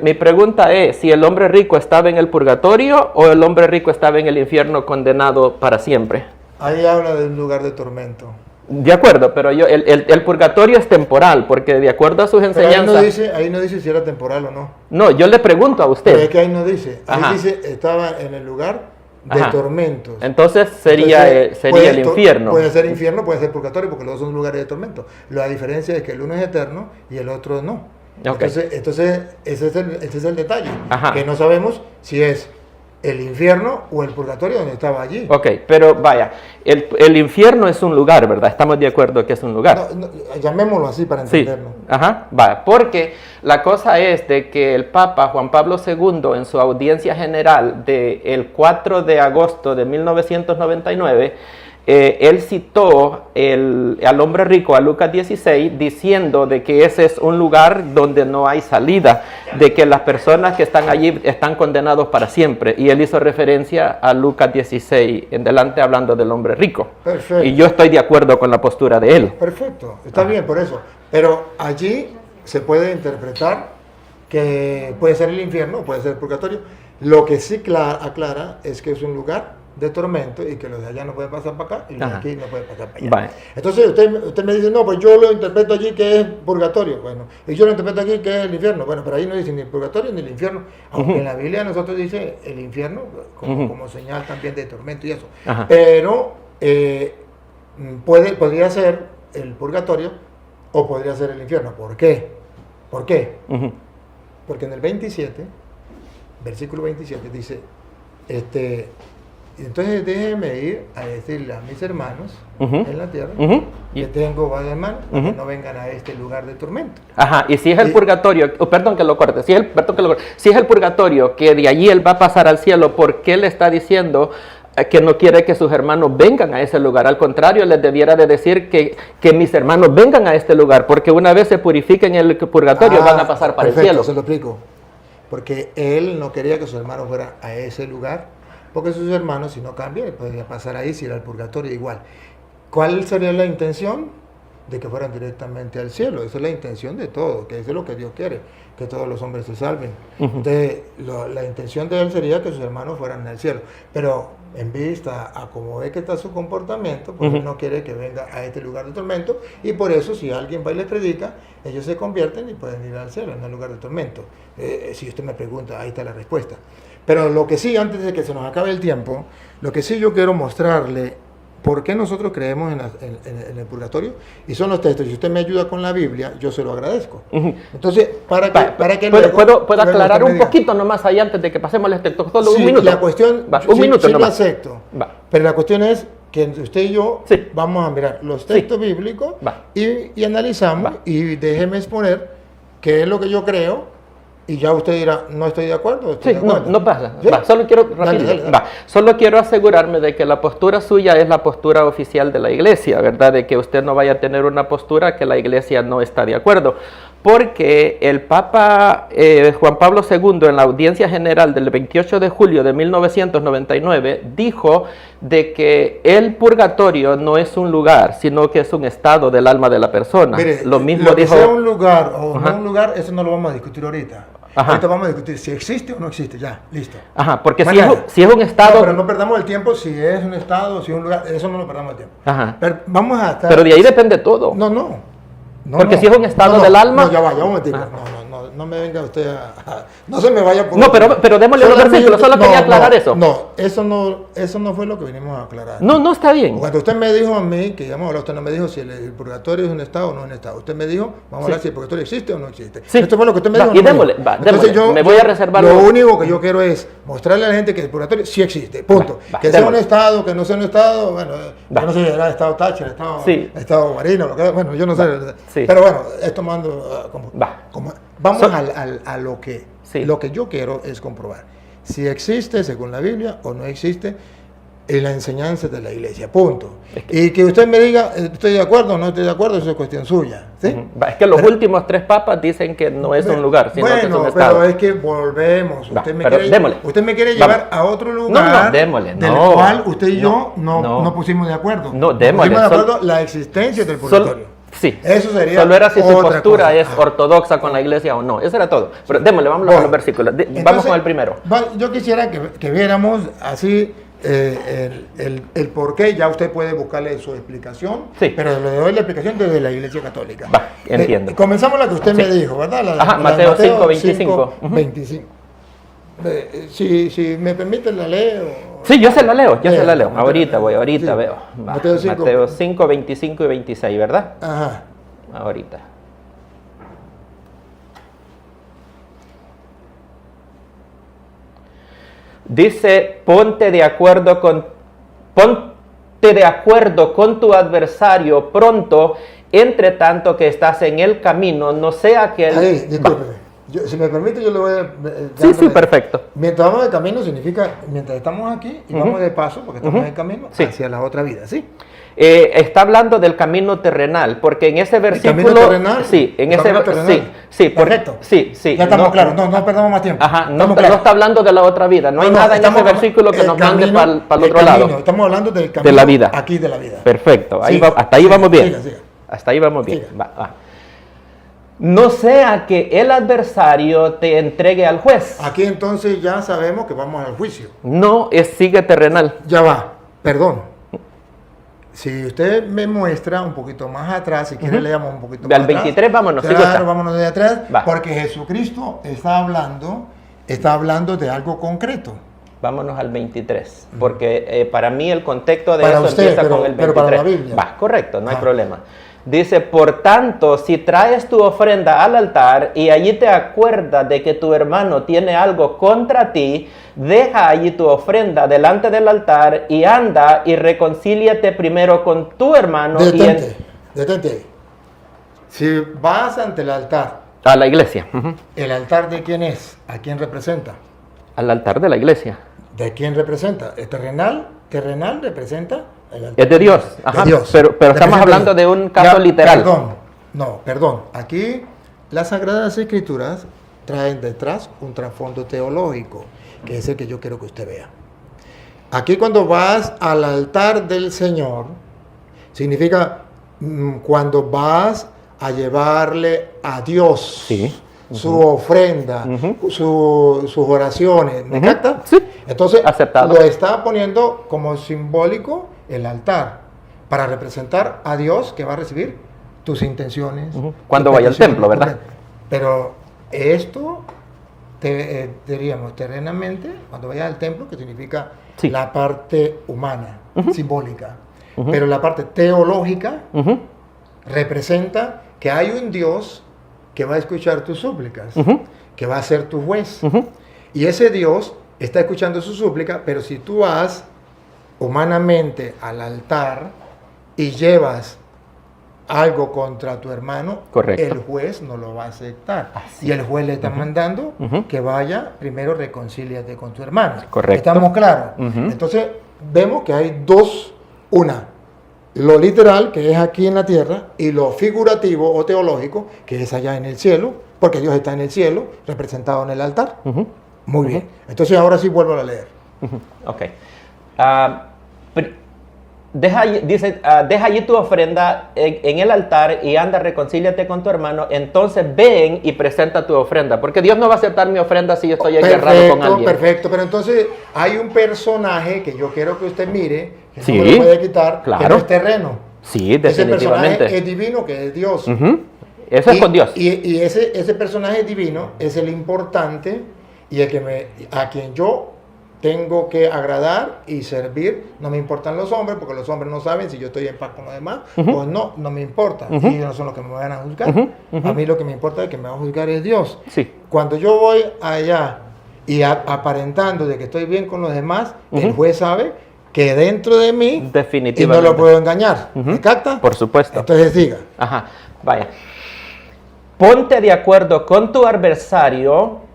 A: Mi pregunta es si el hombre rico estaba en el purgatorio o el hombre rico estaba en el infierno condenado para siempre.
B: Ahí habla de un lugar de tormento.
A: De acuerdo, pero el purgatorio es temporal, porque de acuerdo a sus enseñanzas...
B: Ahí no dice si era temporal o no.
A: No, yo le pregunto a usted.
B: Pero es que ahí no dice. Ahí dice, estaba en el lugar de tormentos.
A: Entonces sería el infierno.
B: Puede ser infierno, puede ser purgatorio, porque los dos son lugares de tormento. La diferencia es que el uno es eterno y el otro no.
A: Okay.
B: Entonces ese es el detalle. Que no sabemos si es el infierno o el purgatorio donde estaba allí.
A: Ok, pero vaya, el infierno es un lugar, ¿verdad? Estamos de acuerdo que es un lugar.
B: Llamémoslo así para entenderlo.
A: Sí. Vaya, porque la cosa es de que el Papa Juan Pablo II, en su audiencia general del 4 de agosto de 1999, él citó al hombre rico, a Lucas 16, diciendo de que ese es un lugar donde no hay salida, de que las personas que están allí están condenados para siempre. Y él hizo referencia a Lucas 16 en delante, hablando del hombre rico.
B: Perfecto.
A: Y yo estoy de acuerdo con la postura de él.
B: Perfecto, está bien por eso. Pero allí se puede interpretar que puede ser el infierno, puede ser el purgatorio. Lo que sí aclara es que es un lugar de tormento y que los de allá no pueden pasar para acá y los de aquí no pueden pasar para allá.
A: Vale.
B: Entonces usted me dice, no, pues yo lo interpreto allí que es purgatorio. Bueno, y yo lo interpreto aquí que es el infierno. Bueno, pero ahí no dice ni el purgatorio ni el infierno. Aunque en la Biblia nosotros dice el infierno como señal también de tormento y eso. Pero podría ser el purgatorio o podría ser el infierno. ¿Por qué? Porque en el 27, versículo 27 dice, entonces déjenme ir a decirle a mis hermanos en la tierra que tengo varios hermanos que no vengan a este lugar de tormento.
A: Y si es el purgatorio, perdón que lo corte, si es el purgatorio que de allí él va a pasar al cielo, ¿por qué le está diciendo que no quiere que sus hermanos vengan a ese lugar? Al contrario, les debiera de decir que mis hermanos vengan a este lugar, porque una vez se purifiquen en el purgatorio van a pasar para el cielo.
B: Se lo explico. porque él no quería que sus hermanos fueran a ese lugar, porque sus hermanos, si no cambian, podría pasar ahí, si ir al purgatorio igual. ¿Cuál sería la intención? De que fueran directamente al cielo. Esa es la intención de todo, que eso es lo que Dios quiere, que todos los hombres se salven. Entonces, la intención de él sería que sus hermanos fueran al cielo, pero en vista a cómo ve que está su comportamiento, pues él no quiere que venga a este lugar de tormento, y por eso si alguien va y le predica, ellos se convierten y pueden ir al cielo, en el lugar de tormento. Si usted me pregunta, ahí está la respuesta. Pero lo que sí, antes de que se nos acabe el tiempo, lo que sí yo quiero mostrarle, ¿por qué nosotros creemos en el purgatorio? Y son los textos. Si usted me ayuda con la Biblia, yo se lo agradezco. Entonces, para que
A: ¿Puedo aclarar un poquito nomás ahí antes de que pasemos al texto? Solo
B: sí,
A: un minuto.
B: La cuestión,
A: un minuto
B: sí
A: nomás.
B: Lo acepto. Pero la cuestión es que usted y yo vamos a mirar los textos bíblicos y analizamos y déjeme exponer qué es lo que yo creo. Y ya usted dirá, no estoy de acuerdo. Estoy de acuerdo.
A: No pasa.
B: ¿Sí?
A: Solo quiero Solo quiero asegurarme de que la postura suya es la postura oficial de la iglesia, ¿verdad? De que usted no vaya a tener una postura que la iglesia no está de acuerdo. Porque el Papa Juan Pablo II, en la audiencia general del 28 de julio de 1999, dijo de que el purgatorio no es un lugar, sino que es un estado del alma de la persona.
B: Mire,
A: lo mismo
B: lo que
A: dijo...
B: sea un lugar o no un lugar, eso no lo vamos a discutir ahorita. Ahorita vamos a discutir si existe o no existe, ya, listo.
A: Porque si es un estado...
B: No, pero no perdamos el tiempo si es un estado, si es un lugar, eso no lo perdamos el tiempo. Pero vamos a estar...
A: Pero de ahí depende todo. Porque si es un estado del alma...
B: No, ya vaya un momentico. No me venga usted no se me vaya por...
A: No, pero démosle los versículos, solo quería aclarar eso.
B: No, eso no fue lo que vinimos a aclarar.
A: No, está bien.
B: Cuando usted me dijo a mí, que ya usted no me dijo si el purgatorio es un estado o no es un estado. Usted me dijo, vamos a hablar si el purgatorio existe o no existe. Esto fue lo que usted me dijo.
A: Y démosle, entonces yo me voy a reservar.
B: Lo único que yo quiero es mostrarle a la gente que el purgatorio sí existe, punto. Que sea un estado, que no sea un estado, bueno, yo no sé si era estado Thatcher, estado Guarino, bueno, yo no sé. Pero bueno, esto mando vamos a lo que yo quiero es comprobar si existe según la Biblia o no existe en la enseñanza de la iglesia, punto. Y que usted me diga, estoy de acuerdo o no estoy de acuerdo, eso es cuestión suya, ¿sí?
A: Es que los últimos 3 papas dicen que no es un lugar, sino que es un estado.
B: Pero es que volvemos, usted me quiere llevar a otro lugar del cual usted y yo no pusimos de acuerdo.
A: No, démosle.
B: Pusimos de acuerdo la existencia del purgatorio.
A: Sí,
B: eso sería.
A: Solo era si su postura es ortodoxa con la iglesia o no. Eso era todo. Pero démosle, vamos a los versículos. Vamos con el primero.
B: Yo quisiera que viéramos así el por qué. Ya usted puede buscarle su explicación. Pero le doy la explicación desde la Iglesia Católica.
A: Entiendo.
B: Comenzamos la que usted me dijo, ¿verdad?
A: Mateo 5:25.
B: 25. Si me permite, la leo.
A: Sí, yo se la leo, ahorita veo.
B: Mateo
A: 5, 25 y 26, ¿verdad?
B: Ajá.
A: Ahorita. Dice, ponte de acuerdo con tu adversario pronto, entre tanto que estás en el camino, no sea que...
B: Discúlpeme. Si me permite, yo le voy a...
A: Sí, perfecto.
B: Mientras vamos de camino significa, mientras estamos aquí y vamos de paso, porque estamos en camino, hacia la otra vida, ¿sí?
A: Está hablando del camino terrenal, porque en ese versículo...
B: ¿El camino terrenal?
A: Sí, en ese versículo...
B: Perfecto.
A: Sí.
B: Ya estamos claros, no perdamos más tiempo.
A: No está hablando de la otra vida, no hay nada en ese versículo que nos mande para el otro lado.
B: Estamos hablando del camino
A: de la vida.
B: Aquí de la vida.
A: Perfecto, hasta ahí vamos bien. Hasta ahí vamos bien. Va. No sea que el adversario te entregue al juez.
B: Aquí entonces ya sabemos que vamos al juicio.
A: No, sigue terrenal.
B: Ya va, perdón. Si usted me muestra un poquito más atrás, si quiere leamos un poquito más
A: atrás. Al 23 vámonos.
B: Claro, vámonos de atrás, porque Jesucristo está hablando de algo concreto.
A: Vámonos al 23, porque para mí el contexto de
B: para
A: eso
B: usted,
A: empieza con el 23.
B: Pero para la Biblia.
A: Correcto, no hay problema. Dice, por tanto, si traes tu ofrenda al altar y allí te acuerdas de que tu hermano tiene algo contra ti, deja allí tu ofrenda delante del altar y anda y reconcíliate primero con tu hermano.
B: Detente. Si vas ante el altar.
A: A la iglesia.
B: ¿El altar de quién es? ¿A quién representa?
A: Al altar de la iglesia.
B: ¿De quién representa? ¿El terrenal representa?
A: Es de Dios.
B: De Dios.
A: Pero estamos hablando de un caso literal.
B: Perdón. Aquí las Sagradas Escrituras traen detrás un trasfondo teológico, que es el que yo quiero que usted vea. Aquí cuando vas al altar del Señor, significa cuando vas a llevarle a Dios su ofrenda, sus oraciones. ¿Me capta?
A: Sí.
B: Entonces,
A: aceptado.
B: Lo está poniendo como simbólico el altar, para representar a Dios que va a recibir tus intenciones.
A: Cuando vaya al templo, ¿verdad?
B: Pero esto, diríamos, terrenamente, cuando vayas al templo, que significa la parte humana, simbólica. Pero la parte teológica representa que hay un Dios que va a escuchar tus súplicas, que va a ser tu juez. Y ese Dios está escuchando su súplica, pero si tú vas humanamente al altar y llevas algo contra tu hermano, el juez no lo va a aceptar. Y el juez le está mandando que vaya, primero reconcíliate con tu hermano.
A: Correcto.
B: ¿Estamos claros? Entonces, vemos que hay dos, una, lo literal, que es aquí en la tierra, y lo figurativo o teológico, que es allá en el cielo, porque Dios está en el cielo, representado en el altar. Muy bien. Entonces, ahora sí vuelvo a leer.
A: Ok. Deja allí tu ofrenda en el altar y anda, reconcíliate con tu hermano. Entonces ven y presenta tu ofrenda, porque Dios no va a aceptar mi ofrenda si yo estoy enguerrado con alguien.
B: Perfecto, pero entonces hay un personaje que yo quiero que usted mire, que no
A: Sí,
B: me lo puede quitar,
A: claro.
B: que no es terreno.
A: Sí,
B: Ese
A: definitivamente.
B: personaje es divino, que es Dios.
A: Eso es con Dios.
B: Y ese personaje divino es el importante y el que a quien yo tengo que agradar y servir. No me importan los hombres, porque los hombres no saben si yo estoy en paz con los demás o no me importa. Y ellos no son los que me van a juzgar. A mí lo que me importa es que me va a juzgar es Dios.
A: Sí.
B: Cuando yo voy allá y aparentando de que estoy bien con los demás, el juez sabe que dentro de mí y no lo puedo engañar. ¿Me capta?
A: Por supuesto.
B: Entonces diga.
A: Ajá, vaya. Ponte de acuerdo con tu adversario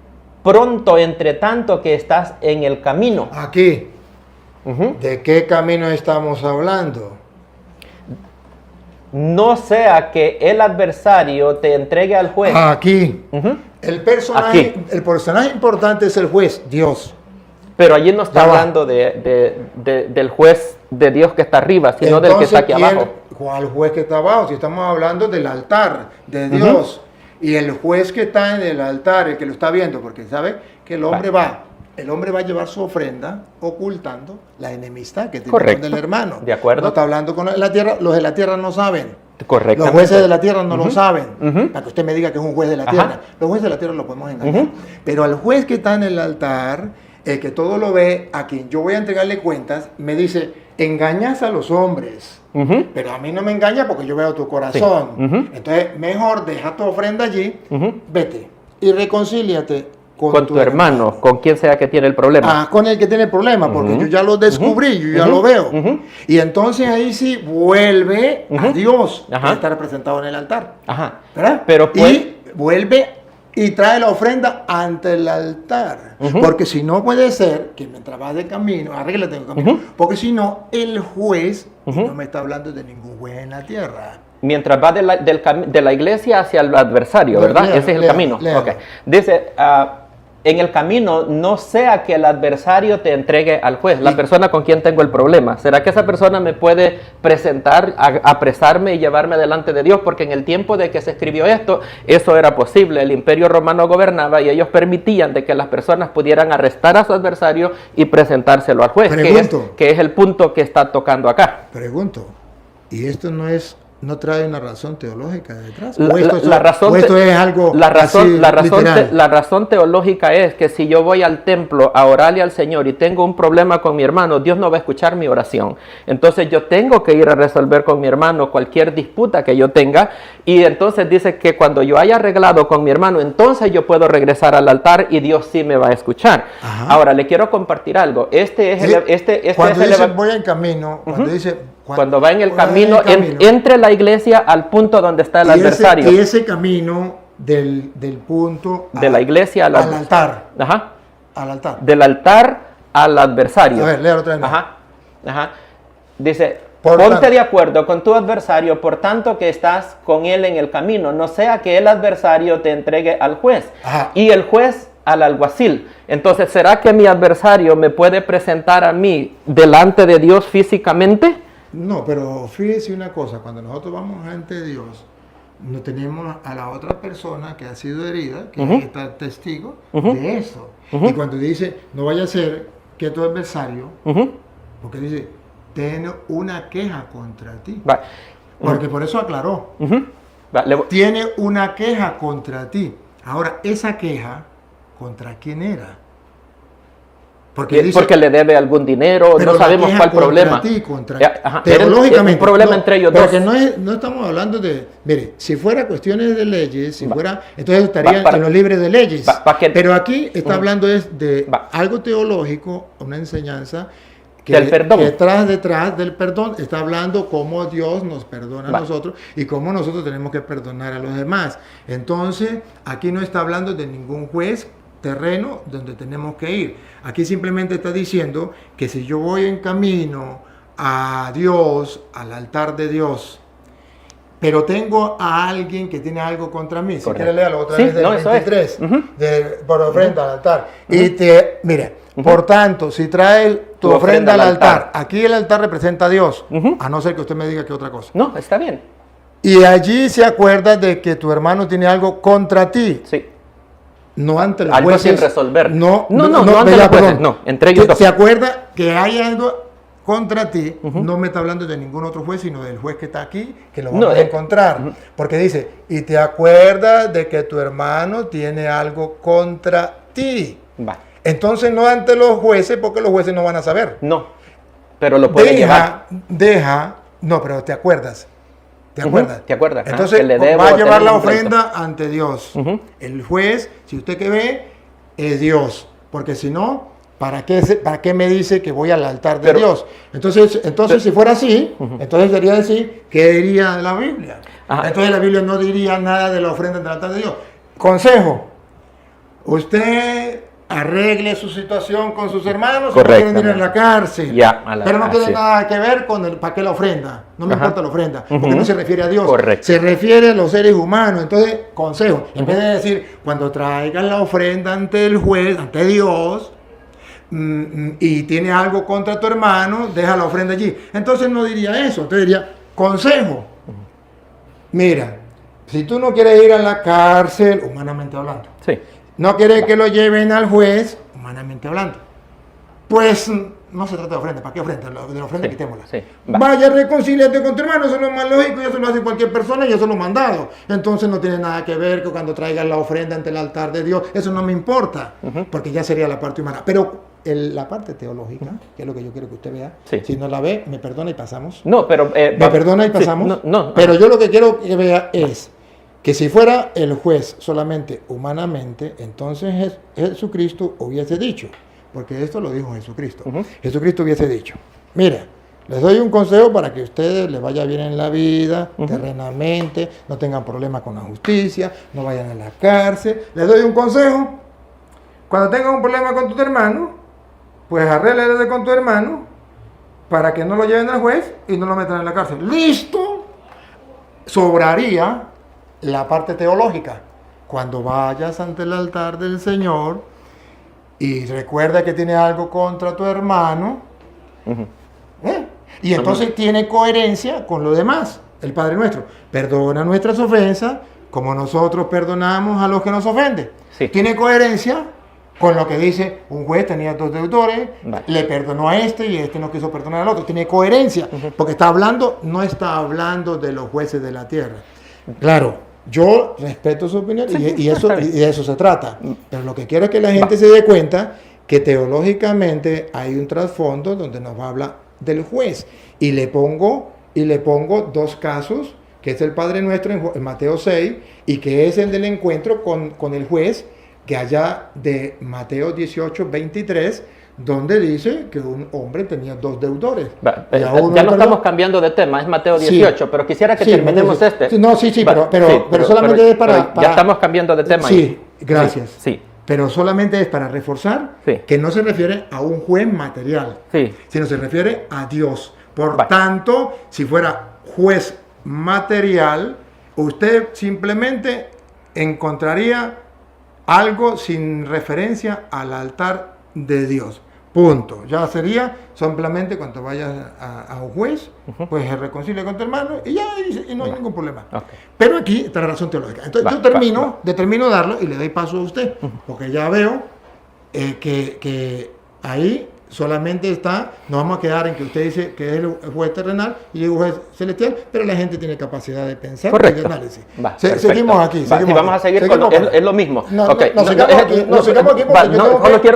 A: pronto, entre tanto que estás en el camino.
B: Aquí. ¿De qué camino estamos hablando?
A: No sea que el adversario te entregue al juez.
B: Aquí. El personaje importante es el juez, Dios.
A: Pero allí no está hablando del juez de Dios que está arriba, sino entonces, del que está aquí abajo.
B: ¿Cuál juez que está abajo? Si estamos hablando del altar de Dios. Y el juez que está en el altar, el que lo está viendo, porque sabe que el hombre va a llevar su ofrenda ocultando la enemistad que tiene con el hermano.
A: De acuerdo.
B: No está hablando con la tierra, los de la tierra no saben.
A: Correcto.
B: Los jueces de la tierra no lo saben, para que usted me diga que es un juez de la tierra. Los jueces de la tierra lo podemos engañar. Pero al juez que está en el altar, el que todo lo ve, a quien yo voy a entregarle cuentas, me dice, engañas a los hombres. Pero a mí no me engaña porque yo veo tu corazón. Entonces, mejor deja tu ofrenda allí, vete y reconcíliate con tu hermano,
A: con quien sea que tiene el problema.
B: Con el que tiene el problema, porque yo ya lo descubrí, yo ya lo veo. Y entonces ahí sí vuelve a Dios, que está representado en el altar. ¿Verdad?
A: Pero
B: y vuelve y trae la ofrenda ante el altar. Porque si no puede ser que mientras vas de camino, arréglate en el camino, porque si no, el juez, no me está hablando de ningún juez en la tierra.
A: Mientras va de la iglesia hacia el adversario, ¿verdad? Ese es el camino. Okay. Dice, en el camino no sea que el adversario te entregue al juez, la persona con quien tengo el problema. ¿Será que esa persona me puede presentar, apresarme y llevarme delante de Dios? Porque en el tiempo de que se escribió esto, eso era posible. El Imperio Romano gobernaba y ellos permitían de que las personas pudieran arrestar a su adversario y presentárselo al juez, que es el punto que está tocando acá.
B: Pregunto, ¿y esto no trae una razón teológica detrás?
A: La razón teológica es que si yo voy al templo a orarle al Señor y tengo un problema con mi hermano, Dios no va a escuchar mi oración. Entonces yo tengo que ir a resolver con mi hermano cualquier disputa que yo tenga, y entonces dice que cuando yo haya arreglado con mi hermano, entonces yo puedo regresar al altar y Dios sí me va a escuchar. Ahora le quiero compartir algo.
B: Cuando dice voy en camino,
A: cuando va en el camino, entre la iglesia al punto donde está el adversario.
B: Y ese camino del punto
A: de la iglesia al
B: altar.
A: Al altar. Del altar al adversario.
B: A ver, léalo otra vez.
A: Dice, Ponte de acuerdo con tu adversario, por tanto que estás con él en el camino, no sea que el adversario te entregue al juez y el juez al alguacil. Entonces, ¿será que mi adversario me puede presentar a mí delante de Dios físicamente?
B: No, pero fíjese una cosa, cuando nosotros vamos ante Dios, no tenemos a la otra persona que ha sido herida, que está testigo de eso. Y cuando dice, no vaya a ser que tu adversario, porque dice, tiene una queja contra ti. Porque por eso aclaró. Tiene una queja contra ti. Ahora, esa queja, ¿contra quién era? Porque
A: le debe algún dinero, no sabemos cuál problema.
B: Teológicamente.
A: Un problema entre ellos dos.
B: Porque no estamos hablando de... Mire, si fuera cuestiones de leyes, si fuera... Entonces estaría en los libres de leyes. Pero aquí está hablando de algo teológico, una enseñanza...
A: del perdón.
B: Que detrás del perdón está hablando cómo Dios nos perdona a nosotros y cómo nosotros tenemos que perdonar a los demás. Entonces, aquí no está hablando de ningún juez terreno donde tenemos que ir. Aquí simplemente está diciendo que si yo voy en camino a Dios, al altar de Dios, pero tengo a alguien que tiene algo contra mí, si quiere léalo otra vez del 23, por ofrenda al altar, y mira, por tanto, si trae tu ofrenda al altar, aquí el altar representa a Dios, a no ser que usted me diga que otra cosa.
A: No, está bien.
B: Y allí se acuerda de que tu hermano tiene algo contra ti.
A: Sí.
B: No ante los
A: algo
B: jueces.
A: Sin resolver.
B: No
A: ante los jueces, no, entre ellos dos.
B: ¿Se acuerda que hay algo contra ti? No me está hablando de ningún otro juez, sino del juez que está aquí, que lo vamos a encontrar. Porque dice, y te acuerdas de que tu hermano tiene algo contra ti. Entonces no ante los jueces, porque los jueces no van a saber.
A: No, pero lo pueden llevar.
B: No, pero te acuerdas. ¿Te acuerdas?
A: ¿Te acuerdas?
B: Entonces
A: que le debo
B: va a llevar la ofrenda ante Dios. El juez, si usted que ve, es Dios. Porque si no, ¿para qué me dice que voy al altar de Dios? Entonces si fuera así, entonces sería decir, ¿qué diría la Biblia? Entonces la Biblia no diría nada de la ofrenda ante el altar de Dios. Consejo, usted arregle su situación con sus hermanos, no quieren ir a la cárcel, pero no tiene nada que ver con para qué la ofrenda, no me importa la ofrenda, porque no se refiere a Dios, se refiere a los seres humanos. Entonces, consejo, en vez de decir, cuando traigan la ofrenda ante el juez, ante Dios, y tiene algo contra tu hermano, deja la ofrenda allí. Entonces no diría eso, entonces diría, consejo, mira, si tú no quieres ir a la cárcel, humanamente hablando, no quiere que lo lleven al juez, humanamente hablando, pues no se trata de ofrenda. ¿Para qué ofrenda? De la ofrenda quitémosla. Vaya, reconcíliate con tu hermano, eso es lo más lógico y eso lo hace cualquier persona y eso lo he mandado. Entonces no tiene nada que ver con cuando traigan la ofrenda ante el altar de Dios, eso no me importa, porque ya sería la parte humana. Pero la parte teológica, que es lo que yo quiero que usted vea, si no la ve, me perdona y pasamos.
A: No, pero...
B: me perdona y pasamos. Pero yo lo que quiero que vea es que si fuera el juez solamente humanamente, entonces Jesucristo hubiese dicho, porque esto lo dijo Jesucristo, Jesucristo hubiese dicho, mira, les doy un consejo para que a ustedes les vaya bien en la vida, terrenamente, no tengan problemas con la justicia, no vayan a la cárcel, les doy un consejo, cuando tengan un problema con tu hermano, pues arréglale con tu hermano, para que no lo lleven al juez y no lo metan en la cárcel. ¡Listo! Sobraría la parte teológica. Cuando vayas ante el altar del Señor y recuerda que tiene algo contra tu hermano, y entonces tiene coherencia con lo demás. El Padre Nuestro, perdona nuestras ofensas como nosotros perdonamos a los que nos ofenden. Tiene coherencia con lo que dice, un juez tenía 2 deudores, le perdonó a este y este no quiso perdonar al otro. Tiene coherencia, porque no está hablando de los jueces de la tierra. Claro, yo respeto su opinión y de eso se trata. Pero lo que quiero es que la gente se dé cuenta que teológicamente hay un trasfondo donde nos habla del juez. Y le pongo 2 casos, que es el Padre Nuestro en Mateo 6 y que es el del encuentro con el juez, que allá de Mateo 18, 23, donde dice que un hombre tenía 2 deudores.
A: Ya no estamos cambiando de tema, es Mateo 18, pero quisiera que terminemos este.
B: Pero solamente es para...
A: Ya estamos cambiando de tema.
B: Sí, gracias. Pero solamente es para reforzar que no se refiere a un juez material, sino se refiere a Dios. Por
A: Vale.
B: tanto, si fuera juez material, usted simplemente encontraría algo sin referencia al altar de Dios. Punto. Ya sería simplemente cuando vayas a un juez, pues se reconcilia con tu hermano y ya y no hay ningún problema.
A: Okay.
B: Pero aquí está la razón teológica. Entonces yo termino de darlo y le doy paso a usted, porque ya veo que ahí solamente está, nos vamos a quedar en que usted dice que es el juez terrenal y el juez celestial, pero la gente tiene capacidad de pensar y de análisis. Seguimos aquí.
A: Vamos a seguir con es lo mismo.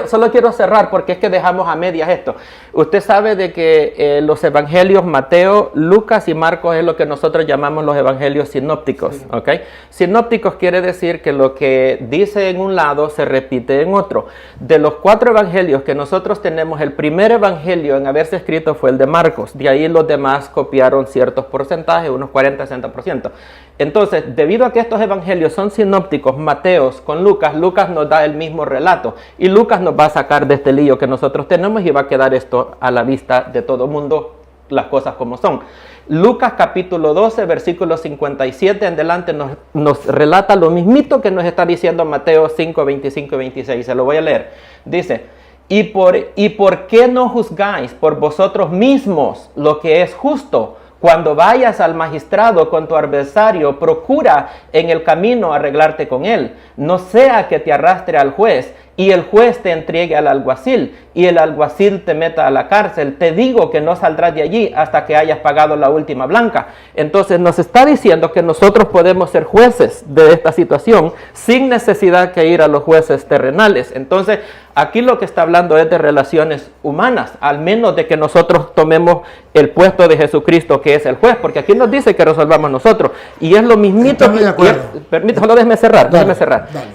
A: Solo quiero cerrar porque es que dejamos a medias esto. Usted sabe de que los evangelios Mateo, Lucas y Marcos es lo que nosotros llamamos los evangelios sinópticos. Sí. ¿Okay? Sinópticos quiere decir que lo que dice en un lado se repite en otro. De los 4 evangelios que nosotros tenemos, el primer evangelio en haberse escrito fue el de Marcos. De ahí los demás copiaron ciertos porcentajes, unos 40-60%. Entonces, debido a que estos evangelios son sinópticos, Mateos con Lucas nos da el mismo relato. Y Lucas nos va a sacar de este lío que nosotros tenemos y va a quedar esto a la vista de todo mundo, las cosas como son. Lucas capítulo 12, versículo 57 en adelante nos relata lo mismito que nos está diciendo Mateo 5, 25 y 26. Se lo voy a leer. Dice: ¿Y por qué no juzgáis por vosotros mismos lo que es justo? Cuando vayas al magistrado con tu adversario, procura en el camino arreglarte con él. No sea que te arrastre al juez y el juez te entregue al alguacil y el alguacil te meta a la cárcel. Te digo que no saldrás de allí hasta que hayas pagado la última blanca. Entonces nos está diciendo que nosotros podemos ser jueces de esta situación sin necesidad que ir a los jueces terrenales. Entonces aquí lo que está hablando es de relaciones humanas, al menos de que nosotros tomemos el puesto de Jesucristo, que es el juez, porque aquí nos dice que resolvamos nosotros. Y es lo mismito solo déjeme cerrar. Dale.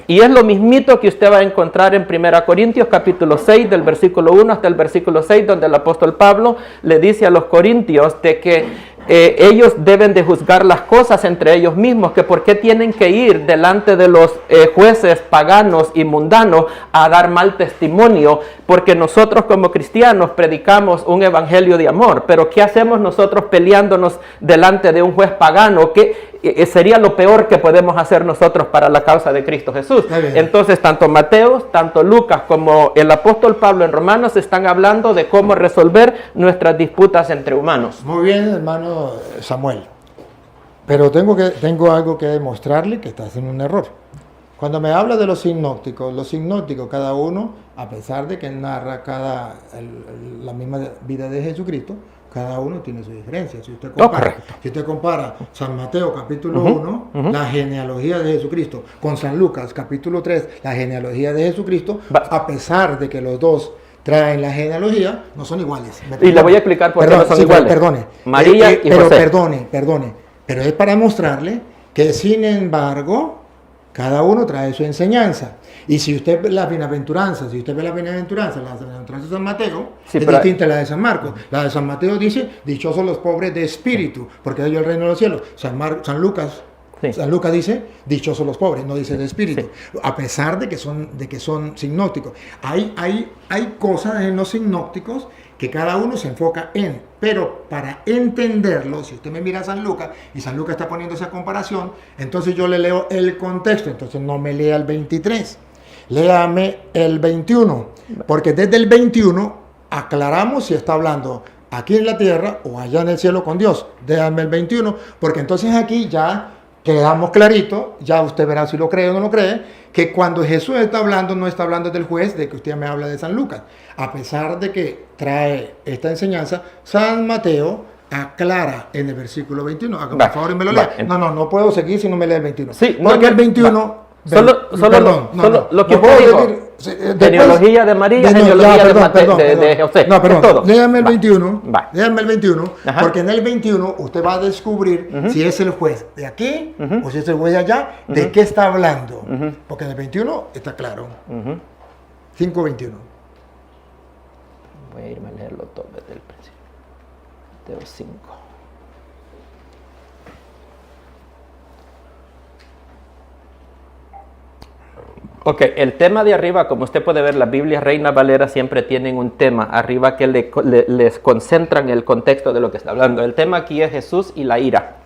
A: Y es lo mismito que usted va a encontrar en 1 Corintios capítulo 6, del versículo 1 hasta el versículo 6, donde el apóstol Pablo le dice a los corintios de que ellos deben de juzgar las cosas entre ellos mismos, que por qué tienen que ir delante de los jueces paganos y mundanos a dar mal testimonio, porque nosotros como cristianos predicamos un evangelio de amor. Pero ¿qué hacemos nosotros peleándonos delante de un juez pagano? Que sería lo peor que podemos hacer nosotros para la causa de Cristo Jesús. Entonces tanto Mateo, tanto Lucas como el apóstol Pablo en Romanos están hablando de cómo resolver nuestras disputas entre humanos.
B: Muy bien, hermano Samuel, pero tengo algo que demostrarle que está haciendo un error. Cuando me habla de los sinópticos cada uno, a pesar de que narra la misma vida de Jesucristo, cada uno tiene su diferencia. Si usted compara San Mateo capítulo 1, la genealogía de Jesucristo, con San Lucas capítulo 3, la genealogía de Jesucristo, a pesar de que los dos traen la genealogía, no son iguales.
A: Y le voy a explicar por qué no son iguales.
B: Perdone.
A: María y José.
B: Perdone. Pero es para mostrarle que, sin embargo, cada uno trae su enseñanza. Y si usted ve la bienaventuranza, de San Mateo, es distinta a la de San Marcos. La de San Mateo dice: dichosos los pobres de espíritu, porque de ellos el reino de los cielos. San Lucas dice: dichosos los pobres, no dice de espíritu. Sí. A pesar de que son sinópticos. Hay cosas en los sinópticos que cada uno se enfoca en, pero para entenderlo, si usted me mira a San Lucas, y San Lucas está poniendo esa comparación, entonces yo le leo el contexto. Entonces no me lea el 23, léame el 21, porque desde el 21 aclaramos si está hablando aquí en la tierra o allá en el cielo con Dios. Déjame el 21, porque entonces aquí ya quedamos clarito, ya usted verá si lo cree o no lo cree, que cuando Jesús está hablando, no está hablando del juez, de que usted me habla de San Lucas. A pesar de que trae esta enseñanza, San Mateo aclara en el versículo 21. Por favor, y me lo lea. No puedo seguir si no me lee el 21.
A: Sí,
B: porque el 21...
A: Lo que usted dijo, genealogía de María, genealogía de José.
B: No, perdón, léame el 21, porque en el 21 usted va a descubrir si es el juez de aquí o si es el juez de allá, de qué está hablando. Porque en el 21 está claro. 5:21.
A: Voy a irme a leerlo todo desde el principio. Mateo 5. Ok, el tema de arriba, como usted puede ver, las Biblias Reina Valera siempre tienen un tema arriba que les concentran el contexto de lo que está hablando. El tema aquí es Jesús y la ira.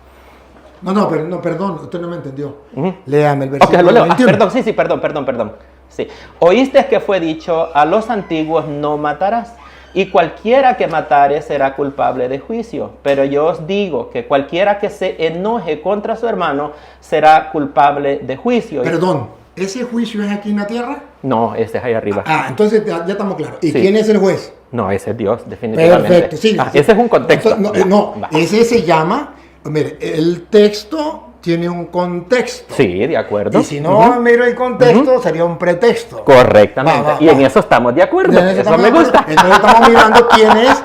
B: No, perdón, usted no me entendió. Léame el versículo
A: Ok, lo leo.
B: 21.
A: Perdón. Sí. Oíste que fue dicho, a los antiguos no matarás, y cualquiera que matare será culpable de juicio. Pero yo os digo que cualquiera que se enoje contra su hermano será culpable de juicio.
B: Perdón, ¿ese juicio es aquí en la tierra?
A: No, ese es ahí arriba.
B: Entonces ya estamos claros. ¿Y
A: Sí.
B: quién es el juez?
A: No, ese es Dios, definitivamente.
B: Perfecto, sí.
A: Ese es un contexto.
B: No, ese se llama, mire, el texto tiene un contexto.
A: Sí, de acuerdo.
B: Y si no miro el contexto, sería un pretexto.
A: Correctamente. Y en eso estamos de acuerdo. Eso me gusta.
B: Entonces estamos mirando quién es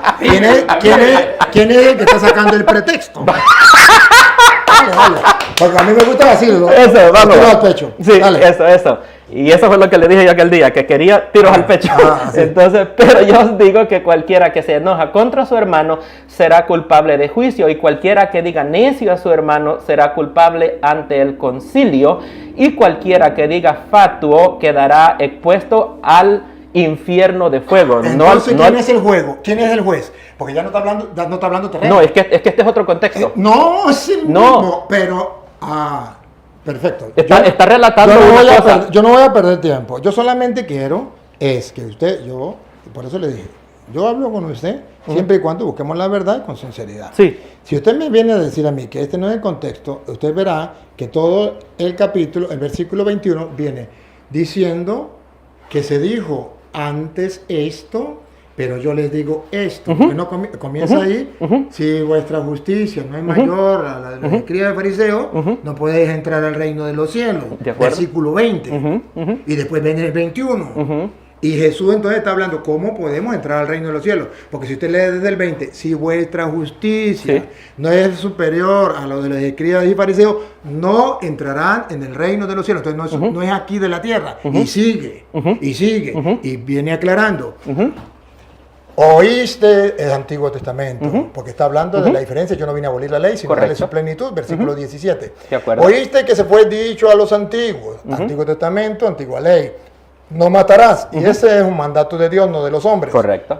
B: el que está sacando el pretexto. Dale. Porque a mí me gusta decirlo.
A: Eso, vamos.
B: Tiro al pecho.
A: Sí,
B: Dale.
A: eso. Y eso fue lo que le dije yo aquel día, que quería tiros al pecho.
B: Sí.
A: Entonces, pero yo os digo que cualquiera que se enoja contra su hermano será culpable de juicio, y cualquiera que diga necio a su hermano será culpable ante el concilio, y cualquiera que diga fatuo quedará expuesto al infierno de fuego.
B: Entonces, ¿quién es el juego? ¿Quién es el juez? Porque ya no está hablando terreno.
A: No, es que este es otro contexto.
B: No, es el mismo, pero... perfecto.
A: Está relatando
B: una cosa.
A: cosa.
B: Yo no voy a perder tiempo. Yo solamente quiero es que usted, por eso le dije, yo hablo con usted siempre y cuando busquemos la verdad con sinceridad.
A: Sí.
B: Si usted me viene a decir a mí que este no es el contexto, usted verá que todo el capítulo, el versículo 21, viene diciendo que se dijo antes esto, pero yo les digo esto. Porque no comienza ahí. Si vuestra justicia no es mayor a la de los escribas de fariseos, no podéis entrar al reino de los cielos. Versículo 20. Y después viene el 21. Y Jesús entonces está hablando cómo podemos entrar al reino de los cielos. Porque si usted lee desde el 20, si vuestra justicia no es superior a lo de los escribas y fariseos, no entrarán en el reino de los cielos. Entonces no es aquí de la tierra. Y sigue, y viene aclarando. Oíste el Antiguo Testamento, porque está hablando de la diferencia. Yo no vine a abolir la ley, sino a darle su plenitud, versículo 17.
A: De acuerdo.
B: Oíste que se fue dicho a los antiguos, Antiguo Testamento, antigua ley, no matarás. Y ese es un mandato de Dios, no de los hombres.
A: Correcto.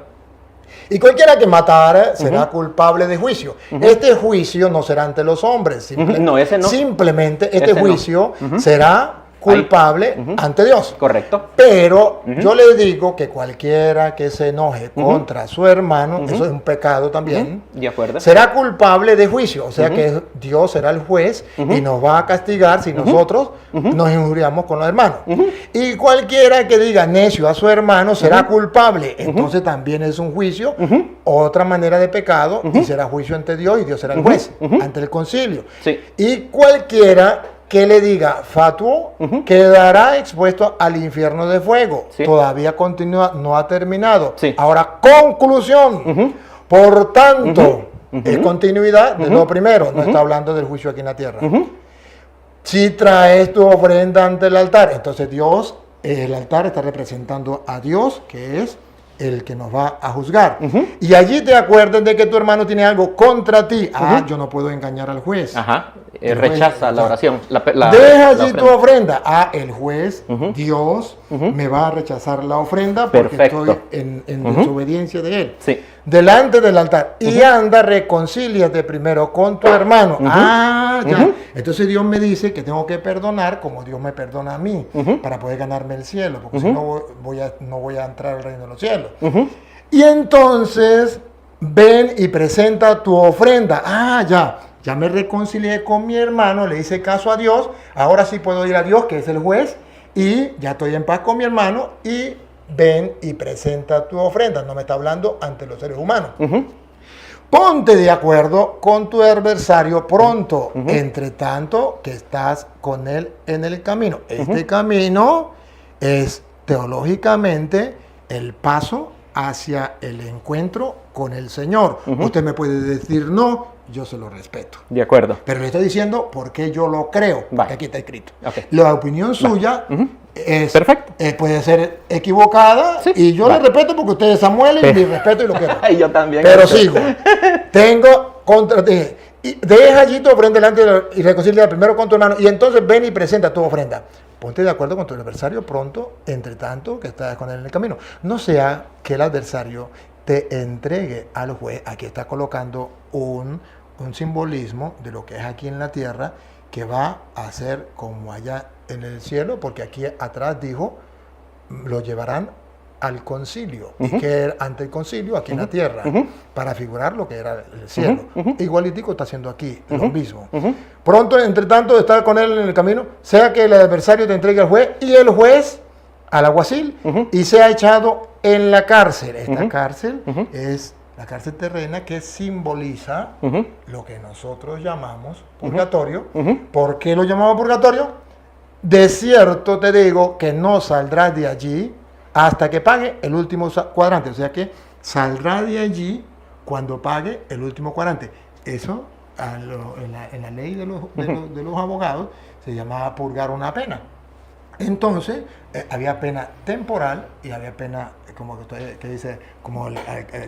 B: Y cualquiera que matara será culpable de juicio. Este juicio no será ante los hombres.
A: No, ese no.
B: Simplemente este
A: Ese
B: juicio será culpable ante Dios.
A: Correcto.
B: Pero yo le digo que cualquiera que se enoje contra su hermano, eso es un pecado también,
A: De acuerdo.
B: será culpable de juicio. O sea que Dios será el juez y nos va a castigar si nosotros nos injuriamos con los hermanos. Y cualquiera que diga necio a su hermano será culpable. Entonces también es un juicio, otra manera de pecado, y será juicio ante Dios, y Dios será el juez ante el concilio.
A: Sí.
B: Y cualquiera que le diga fatuo quedará expuesto al infierno de fuego.
A: Sí.
B: Todavía continúa, no ha terminado.
A: Sí.
B: Ahora, conclusión. Por tanto, es continuidad de lo primero. No está hablando del juicio aquí en la tierra. Si traes tu ofrenda ante el altar, entonces Dios, el altar está representando a Dios, que es el que nos va a juzgar. Y allí te acuerdas de que tu hermano tiene algo contra ti. Yo no puedo engañar al juez.
A: Ajá. Rechaza la oración.
B: Deja allí tu ofrenda. El juez, Dios, me va a rechazar la ofrenda porque
A: Perfecto.
B: estoy en desobediencia de él.
A: Sí.
B: Delante del altar. Y anda, reconcíliate primero con tu hermano. Ya. Entonces Dios me dice que tengo que perdonar como Dios me perdona a mí para poder ganarme el cielo, porque si no voy a entrar al reino de los cielos. Y entonces ven y presenta tu ofrenda. Ya me reconcilié con mi hermano, le hice caso a Dios, ahora sí puedo ir a Dios, que es el juez, y ya estoy en paz con mi hermano, y ven y presenta tu ofrenda. No me está hablando ante los seres humanos. Ponte de acuerdo con tu adversario pronto, entre tanto que estás con él en el camino. Este camino es teológicamente el paso hacia el encuentro con el Señor. Usted me puede decir no, yo se lo respeto.
A: De acuerdo.
B: Pero le estoy diciendo porque yo lo creo, porque aquí está escrito.
A: Okay.
B: La opinión suya es
A: perfecto.
B: Puede ser equivocada, y yo le respeto porque usted es Samuel y mi respeto y lo quiero.
A: Y yo también.
B: Pero sigo. Tengo contra ti. Y deja allí tu ofrenda delante y reconcíliate primero con tu hermano, y entonces ven y presenta tu ofrenda. ponte de acuerdo con tu adversario pronto, entre tanto que estás con él en el camino. No sea que el adversario te entregue al juez. Aquí está colocando un simbolismo de lo que es aquí en la tierra, que va a ser como allá en el cielo, porque aquí atrás dijo, lo llevarán al concilio, y que era ante el concilio aquí en la tierra, para figurar lo que era el cielo. Igualitico está haciendo aquí lo mismo. Pronto, entre tanto, de estar con él en el camino, sea que el adversario te entregue al juez, y el juez al alguacil, y sea echado en la cárcel. Esta cárcel es la cárcel terrena, que simboliza lo que nosotros llamamos purgatorio. ¿Por qué lo llamamos purgatorio? De cierto te digo que no saldrás de allí hasta que pague el último cuadrante. O sea que saldrá de allí cuando pague el último cuadrante. Eso en la ley de los abogados se llamaba purgar una pena. Entonces, había pena temporal y había pena, como que dice, como el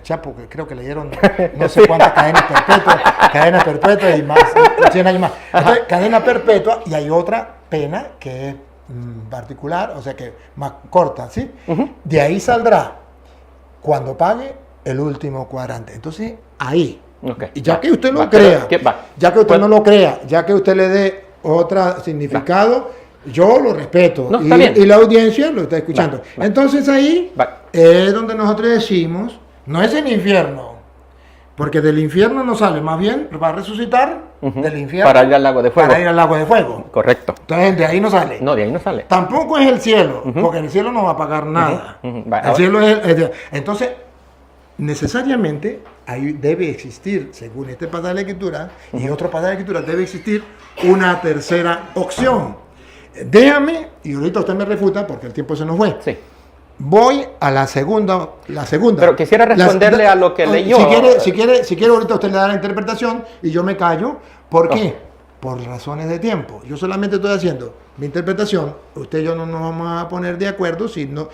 B: Chapo, que creo que le dieron no sé cuántas cadenas perpetuas y más, 100 años más. Entonces, cadena perpetua, y hay otra pena que es particular, o sea que más corta, ¿sí? De ahí saldrá cuando pague el último cuadrante. Entonces, ahí, y ya que usted no crea, ya que usted no lo crea, ya que usted le dé otro significado, yo lo respeto,
A: no,
B: y la audiencia lo está escuchando. Entonces ahí es donde nosotros decimos, no es el infierno, porque del infierno no sale, más bien va a resucitar del infierno
A: para ir al lago de fuego.
B: Para ir al lago de fuego.
A: Correcto.
B: Entonces de ahí no sale.
A: No, de ahí no sale.
B: Tampoco es el cielo, porque en el cielo no va a pagar nada. El cielo entonces, necesariamente ahí debe existir, según este pasaje de la Escritura y otro pasaje de la Escritura, debe existir una tercera opción. Déjame, y ahorita usted me refuta porque el tiempo se nos fue.
A: Sí.
B: Voy a la segunda.
A: Pero quisiera responderle a lo que leyó.
B: Si quiere, ahorita usted le da la interpretación y yo me callo. ¿Por qué? Por razones de tiempo. Yo solamente estoy haciendo mi interpretación. Usted y yo no nos vamos a poner de acuerdo si no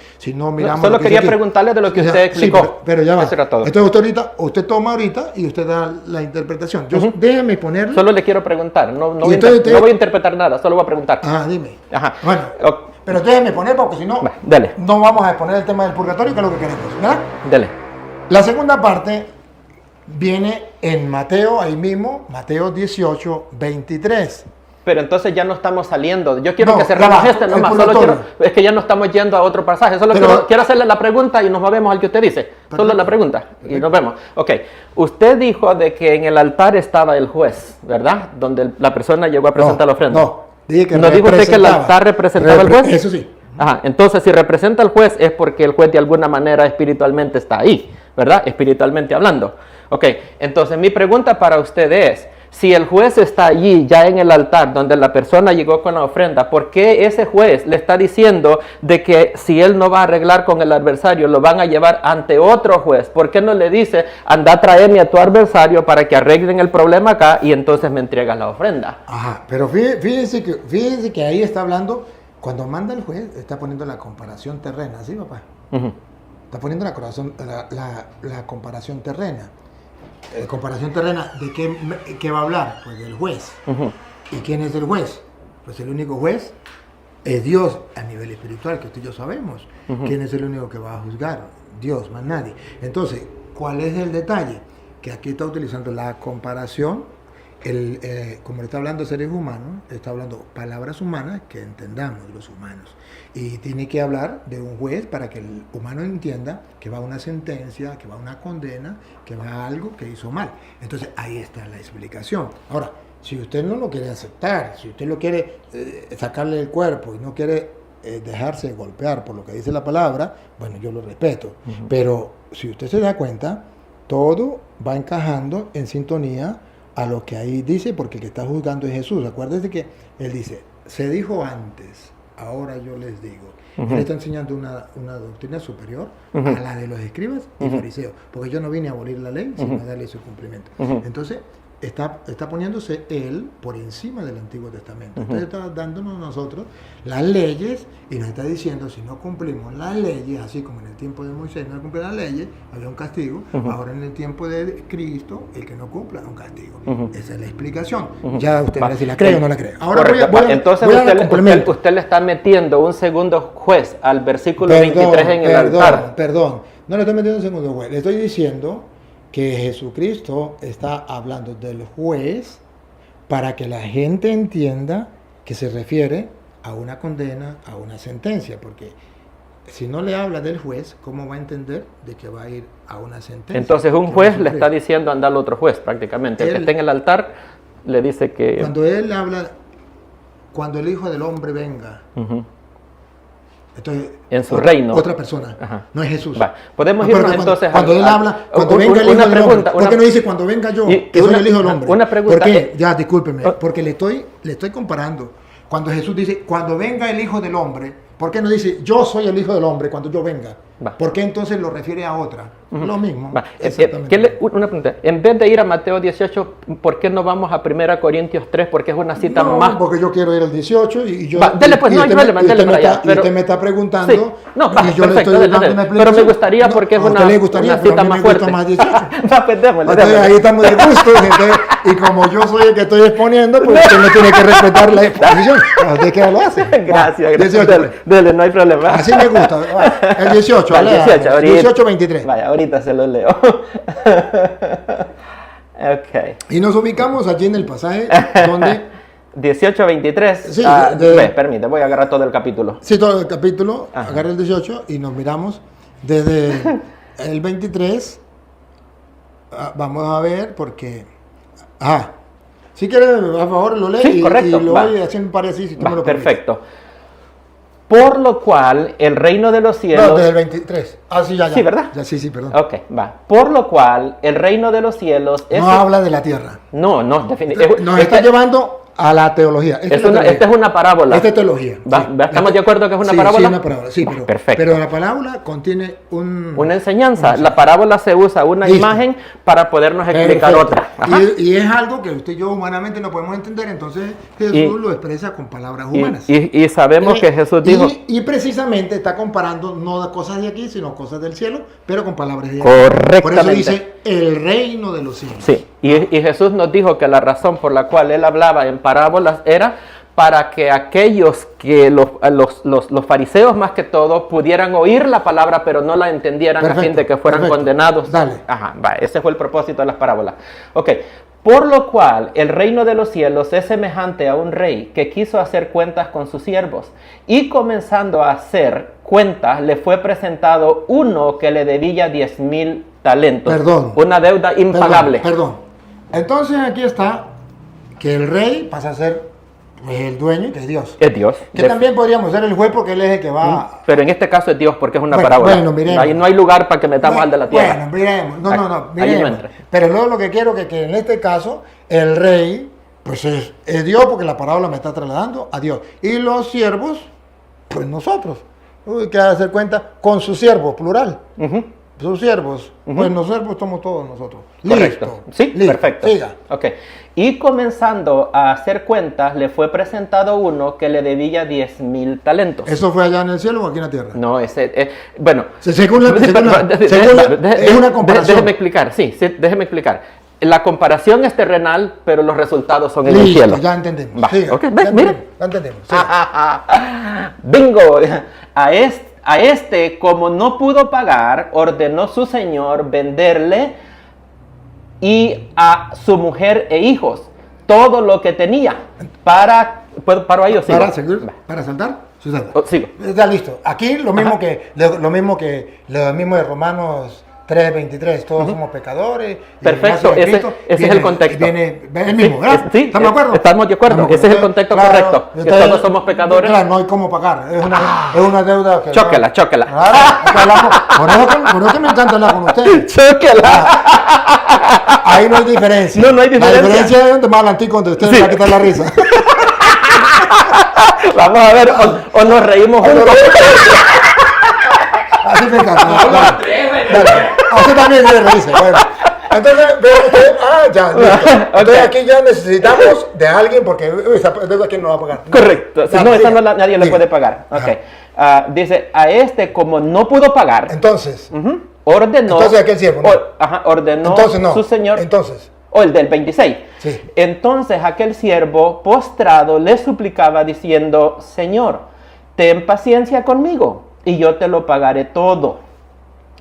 B: miramos.
A: Solo quería preguntarle de lo que usted explicó.
B: Sí, pero ya va.
A: Eso era todo.
B: Entonces usted toma ahorita y usted da la interpretación. Déjeme ponerle.
A: Solo le quiero preguntar. No voy a interpretar nada, solo voy a preguntar.
B: Dime.
A: Ajá.
B: Bueno, pero déjeme poner, porque si no,
A: dale.
B: No vamos a exponer el tema del purgatorio, que es lo que queremos, ¿verdad?
A: Dale.
B: La segunda parte viene en Mateo, ahí mismo, Mateo 18, 23.
A: Pero entonces ya no estamos saliendo. Yo quiero que cerremos nomás. Es que ya no estamos yendo a otro pasaje. Solo quiero hacerle la pregunta y nos movemos al que usted dice. Solo la pregunta y nos vemos. Ok. Usted dijo de que en el altar estaba el juez, ¿verdad? Donde la persona llegó a presentar la ofrenda.
B: ¿No dijo
A: usted que el altar representaba al juez?
B: Eso sí.
A: Ajá. Entonces, si representa al juez es porque el juez de alguna manera espiritualmente está ahí, ¿verdad? Espiritualmente hablando. Ok. Entonces, mi pregunta para usted es, si el juez está allí, ya en el altar, donde la persona llegó con la ofrenda, ¿por qué ese juez le está diciendo de que si él no va a arreglar con el adversario, lo van a llevar ante otro juez? ¿Por qué no le dice, anda a traerme a tu adversario para que arreglen el problema acá y entonces me entregas la ofrenda?
B: Ajá, pero fíjense que ahí está hablando, cuando manda el juez, está poniendo la comparación terrena, ¿sí, papá? Está poniendo la comparación terrena. Comparación terrena, ¿de qué va a hablar? Pues del juez. ¿Y quién es el juez? Pues el único juez es Dios a nivel espiritual, que usted y yo sabemos. ¿Quién es el único que va a juzgar? Dios, más nadie. Entonces, ¿cuál es el detalle? Que aquí está utilizando la comparación, como le está hablando de seres humanos, está hablando palabras humanas que entendamos los humanos. Y tiene que hablar de un juez para que el humano entienda que va a una sentencia, que va a una condena, que va a algo que hizo mal. Entonces ahí está la explicación. Ahora, si usted no lo quiere aceptar, si usted lo quiere sacarle el cuerpo y no quiere dejarse golpear por lo que dice la palabra, bueno, yo lo respeto. Pero si usted se da cuenta, todo va encajando en sintonía a lo que ahí dice, porque el que está juzgando es Jesús. Acuérdense que él dice, se dijo antes, ahora yo les digo. Él está enseñando una doctrina superior a la de los escribas y fariseos, porque yo no vine a abolir la ley, sino a darle su cumplimiento. Entonces, está poniéndose él por encima del Antiguo Testamento. Entonces está dándonos a nosotros las leyes y nos está diciendo, si no cumplimos las leyes, así como en el tiempo de Moisés no cumplía las leyes, había un castigo. Ahora en el tiempo de Cristo, el que no cumpla, un castigo. Esa es la explicación. Ya usted verá si la cree o no la cree. Ahora
A: entonces usted le está metiendo un segundo juez al versículo 23 en el altar.
B: Perdón, no le estoy metiendo un segundo juez. Le estoy diciendo que Jesucristo está hablando del juez para que la gente entienda que se refiere a una condena, a una sentencia, porque si no le habla del juez, ¿cómo va a entender de que va a ir a una sentencia?
A: Entonces un juez le está diciendo anda al otro juez prácticamente. El que está en el altar le dice que...
B: Cuando él habla, cuando el Hijo del Hombre venga, entonces,
A: en su reino.
B: Otra persona, no es Jesús.
A: Podemos irnos entonces
B: cuando él habla, cuando venga el Hijo del Hombre, ¿por qué no dice cuando venga yo, que soy el Hijo del Hombre?
A: Una pregunta.
B: ¿Por qué? Ya, discúlpeme, porque le estoy comparando. Cuando Jesús dice, cuando venga el Hijo del Hombre, ¿por qué no dice, yo soy el Hijo del Hombre cuando yo venga? ¿Por qué entonces lo refiere a otra? Lo mismo.
A: Una pregunta. En vez de ir a Mateo 18, ¿por qué no vamos a 1 Corintios 3? Porque es una cita más...
B: porque yo quiero ir al 18 y yo...
A: Dele pues, no hay problema, dele para allá.
B: Y usted me está preguntando
A: y
B: yo le estoy dando una explicación.
A: Pero me gustaría porque es una cita más fuerte.
B: Entonces ahí estamos de gusto. Y como yo soy el que estoy exponiendo, pues usted no tiene que respetar la exposición. ¿De qué lo hace?
A: Gracias. Dele, no hay problema.
B: Así me gusta. El 18. 18-23.
A: Vaya, ahorita se lo leo. Okay.
B: Y nos ubicamos allí en el pasaje donde...
A: 18-23.
B: Sí,
A: permite, voy a agarrar todo el capítulo.
B: Sí, todo el capítulo. Agarra el 18 y nos miramos desde el 23. Vamos a ver porque... si quiere, a favor, lo lee y lo voy haciendo un par así, si tú me lo permites.
A: Perfecto. Por lo cual el reino de los cielos...
B: No, desde el 23. Sí, ya.
A: Sí, ¿verdad?
B: Ya, sí, perdón.
A: Ok, va. Por lo cual el reino de los cielos...
B: No habla de la tierra.
A: No, definitivamente.
B: Nos está llevando a la teología.
A: Esta es una parábola.
B: Esta es teología.
A: ¿Estamos de acuerdo que es una parábola?
B: Sí, una parábola. Sí,
A: perfecto.
B: Pero la parábola contiene una
A: enseñanza. La parábola se usa una imagen para podernos explicar otra.
B: Y es algo que usted y yo humanamente no podemos entender, entonces Jesús lo expresa con palabras humanas.
A: Y sabemos que Jesús dijo...
B: Y precisamente está comparando no de cosas de aquí, sino cosas del cielo, pero con palabras de aquí.
A: Correctamente.
B: Por eso dice el reino de los cielos.
A: Sí, y Jesús nos dijo que la razón por la cual él hablaba en parábolas era para que aquellos que los fariseos más que todo pudieran oír la palabra pero no la entendieran a fin de que fueran condenados.
B: Dale.
A: Ese fue el propósito de las parábolas. Ok, por lo cual el reino de los cielos es semejante a un rey que quiso hacer cuentas con sus siervos y comenzando a hacer cuentas le fue presentado uno que le debía 10,000 talentos.
B: Perdón.
A: Una deuda impagable.
B: Perdón. Entonces aquí está que el rey pasa a ser el dueño, que es Dios.
A: Es Dios.
B: Que también podríamos ser el juez porque él es el que va...
A: Pero en este caso es Dios porque es una parábola.
B: Miremos.
A: Ahí no hay lugar para que metamos al de la tierra.
B: Miremos. No, miremos.
A: Ahí no entra.
B: Pero luego lo que quiero que en este caso el rey, pues es Dios porque la parábola me está trasladando a Dios. Y los siervos, pues nosotros. Hay que hacer cuenta con sus siervos, plural. Sus siervos, pues los siervos somos todos nosotros.
A: Correcto.
B: Listo.
A: Sí,
B: listo.
A: Perfecto.
B: Siga.
A: Ok. Y comenzando a hacer cuentas, le fue presentado uno que le debía 10,000 talentos.
B: ¿Eso fue allá en el cielo o aquí en la tierra?
A: No, bueno.
B: Es una comparación.
A: Déjeme explicar, déjeme explicar. La comparación es terrenal, pero los resultados son en el cielo.
B: Ya entendemos.
A: Mire.
B: Ya entendemos.
A: Bingo. A este, como no pudo pagar, ordenó su señor venderle y a su mujer e hijos todo lo que tenía para... ¿Paro ahí o sigo?
B: ¿Para saltar?
A: Sigo.
B: Está listo. Aquí lo mismo de Romanos 3:23, todos somos pecadores.
A: Perfecto, ese es el contexto.
B: Viene el mismo, ¿verdad?
A: Sí, ¿estamos de acuerdo? Estamos de acuerdo, ese es el contexto correcto. Que todos somos pecadores.
B: Claro, no hay cómo pagar, es una deuda que...
A: Chóquela.
B: Claro, por eso que me encanta hablar con usted.
A: Chóquela.
B: Ahí no hay diferencia.
A: No hay diferencia.
B: La diferencia es donde más adelantico donde usted me va a quitar la risa.
A: Vamos a ver, o nos reímos juntos.
B: Así me encanta. Dale. Usted también quiere reírse. Bueno, Entonces, ya, listo. Entonces aquí ya necesitamos de alguien porque esa deuda quién no va a pagar.
A: Correcto. Si no, esa nadie le
B: diga.
A: puede pagar. Okay. Dice, a este como no pudo pagar,
B: Entonces,
A: ordenó.
B: entonces aquel siervo, ¿no?
A: Ordenó
B: Entonces no.
A: su señor.
B: Entonces.
A: O el del 26.
B: Sí.
A: Entonces aquel siervo postrado le suplicaba diciendo, Señor, ten paciencia conmigo y yo te lo pagaré todo.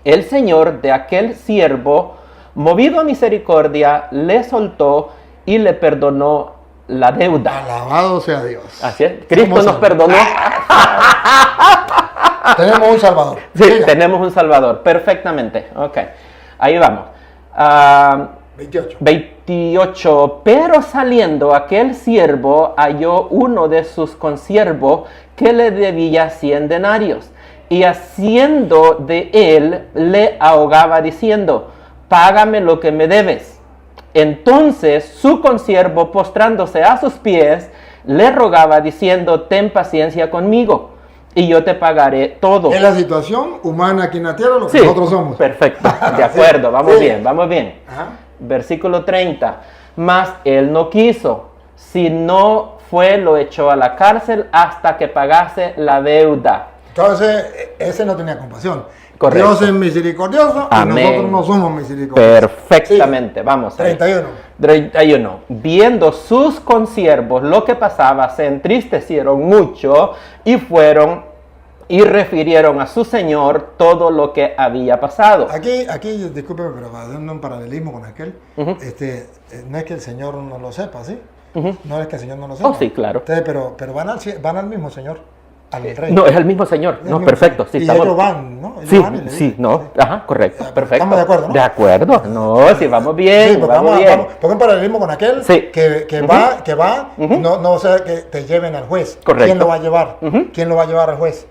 A: El señor de aquel siervo, movido a misericordia, le soltó y le perdonó la deuda.
B: Alabado sea Dios.
A: Así es. Cristo nos perdonó.
B: Tenemos un Salvador.
A: Sí,
B: Diga.
A: tenemos un Salvador. Perfectamente. Ok. Ahí vamos. 28. Pero saliendo aquel siervo halló uno de sus consiervos que le debía 100 denarios. Y haciendo de él le ahogaba diciendo, págame lo que me debes. Entonces su consiervo postrándose a sus pies le rogaba diciendo, ten paciencia conmigo y yo te pagaré todo.
B: Es la situación humana aquí en la tierra, lo que
A: Sí,
B: nosotros somos.
A: perfecto, de acuerdo, vamos
B: Sí.
A: bien, vamos bien.
B: Ajá.
A: Versículo 30, mas él no quiso, sino fue, lo echó a la cárcel hasta que pagase la deuda.
B: Entonces, ese no tenía compasión.
A: Correcto.
B: Dios es misericordioso
A: Amén.
B: y nosotros no somos misericordiosos.
A: Perfectamente, vamos. Ahí.
B: 31.
A: 31. Viendo sus consiervos lo que pasaba, se entristecieron mucho y fueron y refirieron a su señor todo lo que había pasado.
B: Aquí, discúlpeme, pero haciendo un paralelismo con aquel, no es que el Señor no lo sepa, ¿sí? No es que el Señor no lo sepa.
A: Oh, sí, claro.
B: Entonces, pero van al mismo Señor, al rey.
A: No, es el mismo señor. No,
B: mismo
A: perfecto.
B: Señor.
A: Sí,
B: Y
A: estamos...
B: ellos van, ¿no? Ellos
A: Sí,
B: van y le
A: sí,
B: dicen,
A: no. Ajá, correcto. Perfecto.
B: Estamos de acuerdo, ¿no?
A: De acuerdo. No, sí, vamos bien.
B: Sí, porque
A: vamos bien.
B: porque en paralelismo con aquel
A: Sí.
B: que va, no sea que te lleven al juez.
A: Correcto.
B: ¿Quién lo va a llevar? ¿Quién lo va a llevar al juez?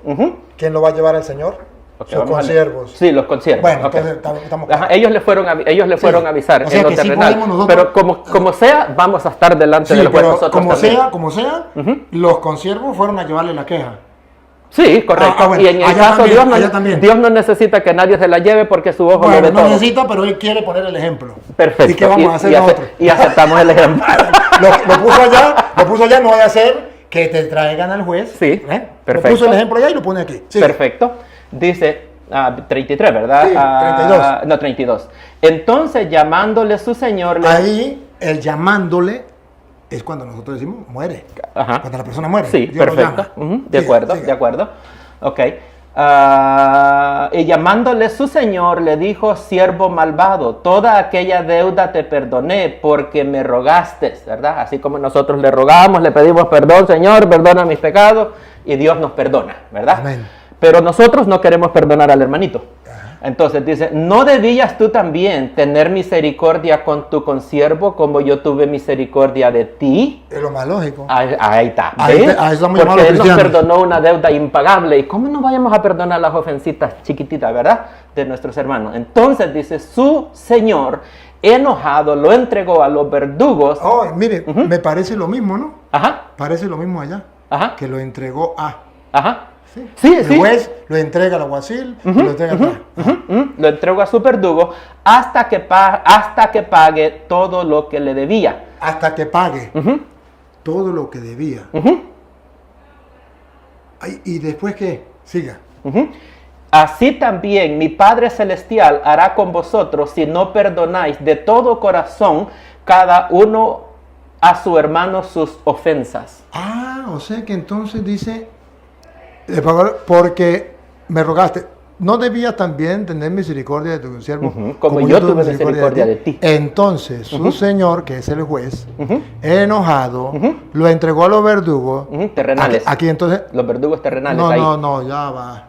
B: ¿Quién lo va a llevar al Señor?
A: Ok,
B: Sus
A: vamos a
B: consiervos.
A: Sí, los consiervos.
B: Bueno,
A: ok.
B: entonces estamos
A: Ajá, ellos le fueron a avisar
B: O sea
A: en lo
B: que sí
A: terrenal.
B: podemos nosotros-
A: Pero como sea, vamos a estar delante
B: Sí,
A: del juez
B: pero
A: nosotros
B: como
A: también.
B: sea, los consiervos fueron a llevarle la queja.
A: Sí, correcto.
B: Bueno,
A: y en el
B: allá
A: caso
B: también,
A: Dios
B: allá también.
A: Dios no necesita que nadie se la lleve porque su ojo lo
B: Bueno,
A: ve
B: no
A: todo.
B: necesita, pero él quiere poner el ejemplo.
A: Perfecto.
B: ¿Y qué vamos a hacer nosotros?
A: Y aceptamos el ejemplo.
B: Lo puso allá, no vaya a ser que te traigan al juez.
A: Sí, perfecto.
B: Lo puso el ejemplo allá y lo pone aquí. Sí.
A: Perfecto. Dice 33, ¿verdad?
B: Sí, 32.
A: No, 32. Entonces, llamándole su señor, le...
B: Ahí, el llamándole es cuando nosotros decimos muere.
A: Ajá.
B: Cuando la persona muere.
A: Sí,
B: Dios lo
A: perfecto.
B: llama.
A: De
B: Siga,
A: acuerdo,
B: siga.
A: de acuerdo. Ok. Y llamándole su señor, le dijo, siervo malvado, toda aquella deuda te perdoné porque me rogaste, ¿verdad? Así como nosotros le rogamos, le pedimos perdón, Señor, perdona mis pecados, y Dios nos perdona, ¿verdad?
B: Amén.
A: Pero nosotros no queremos perdonar al hermanito. Entonces dice, ¿no debías tú también tener misericordia con tu consiervo como yo tuve misericordia de ti?
B: Es lo más lógico.
A: Ahí está.
B: Ahí
A: ¿ves?
B: estamos
A: Porque
B: llamados
A: Él nos
B: cristianos.
A: perdonó una deuda impagable. ¿Y cómo no vayamos a perdonar las ofensitas chiquititas, verdad? De nuestros hermanos. Entonces dice, su señor, enojado, lo entregó a los verdugos.
B: Oh, mire, me parece lo mismo, ¿no?
A: Ajá,
B: Parece lo mismo allá.
A: ajá,
B: Que lo entregó a.
A: ajá.
B: Sí.
A: Sí,
B: El
A: sí.
B: juez lo entrega al alguacil, lo entrega atrás.
A: Lo entregó a su verdugo hasta que pague todo lo que le debía.
B: Hasta que pague todo lo que debía. Ay, ¿y después qué? Siga.
A: Así también mi Padre Celestial hará con vosotros si no perdonáis de todo corazón cada uno a su hermano sus ofensas.
B: Ah, o sea que entonces dice, porque me rogaste, ¿no debías también tener misericordia de tu siervo?
A: Como yo tuve misericordia de ti.
B: Entonces su señor, que es el juez, enojado, lo entregó a los verdugos.
A: Terrenales.
B: Aquí entonces,
A: Los verdugos terrenales
B: no,
A: ahí.
B: no, ya va.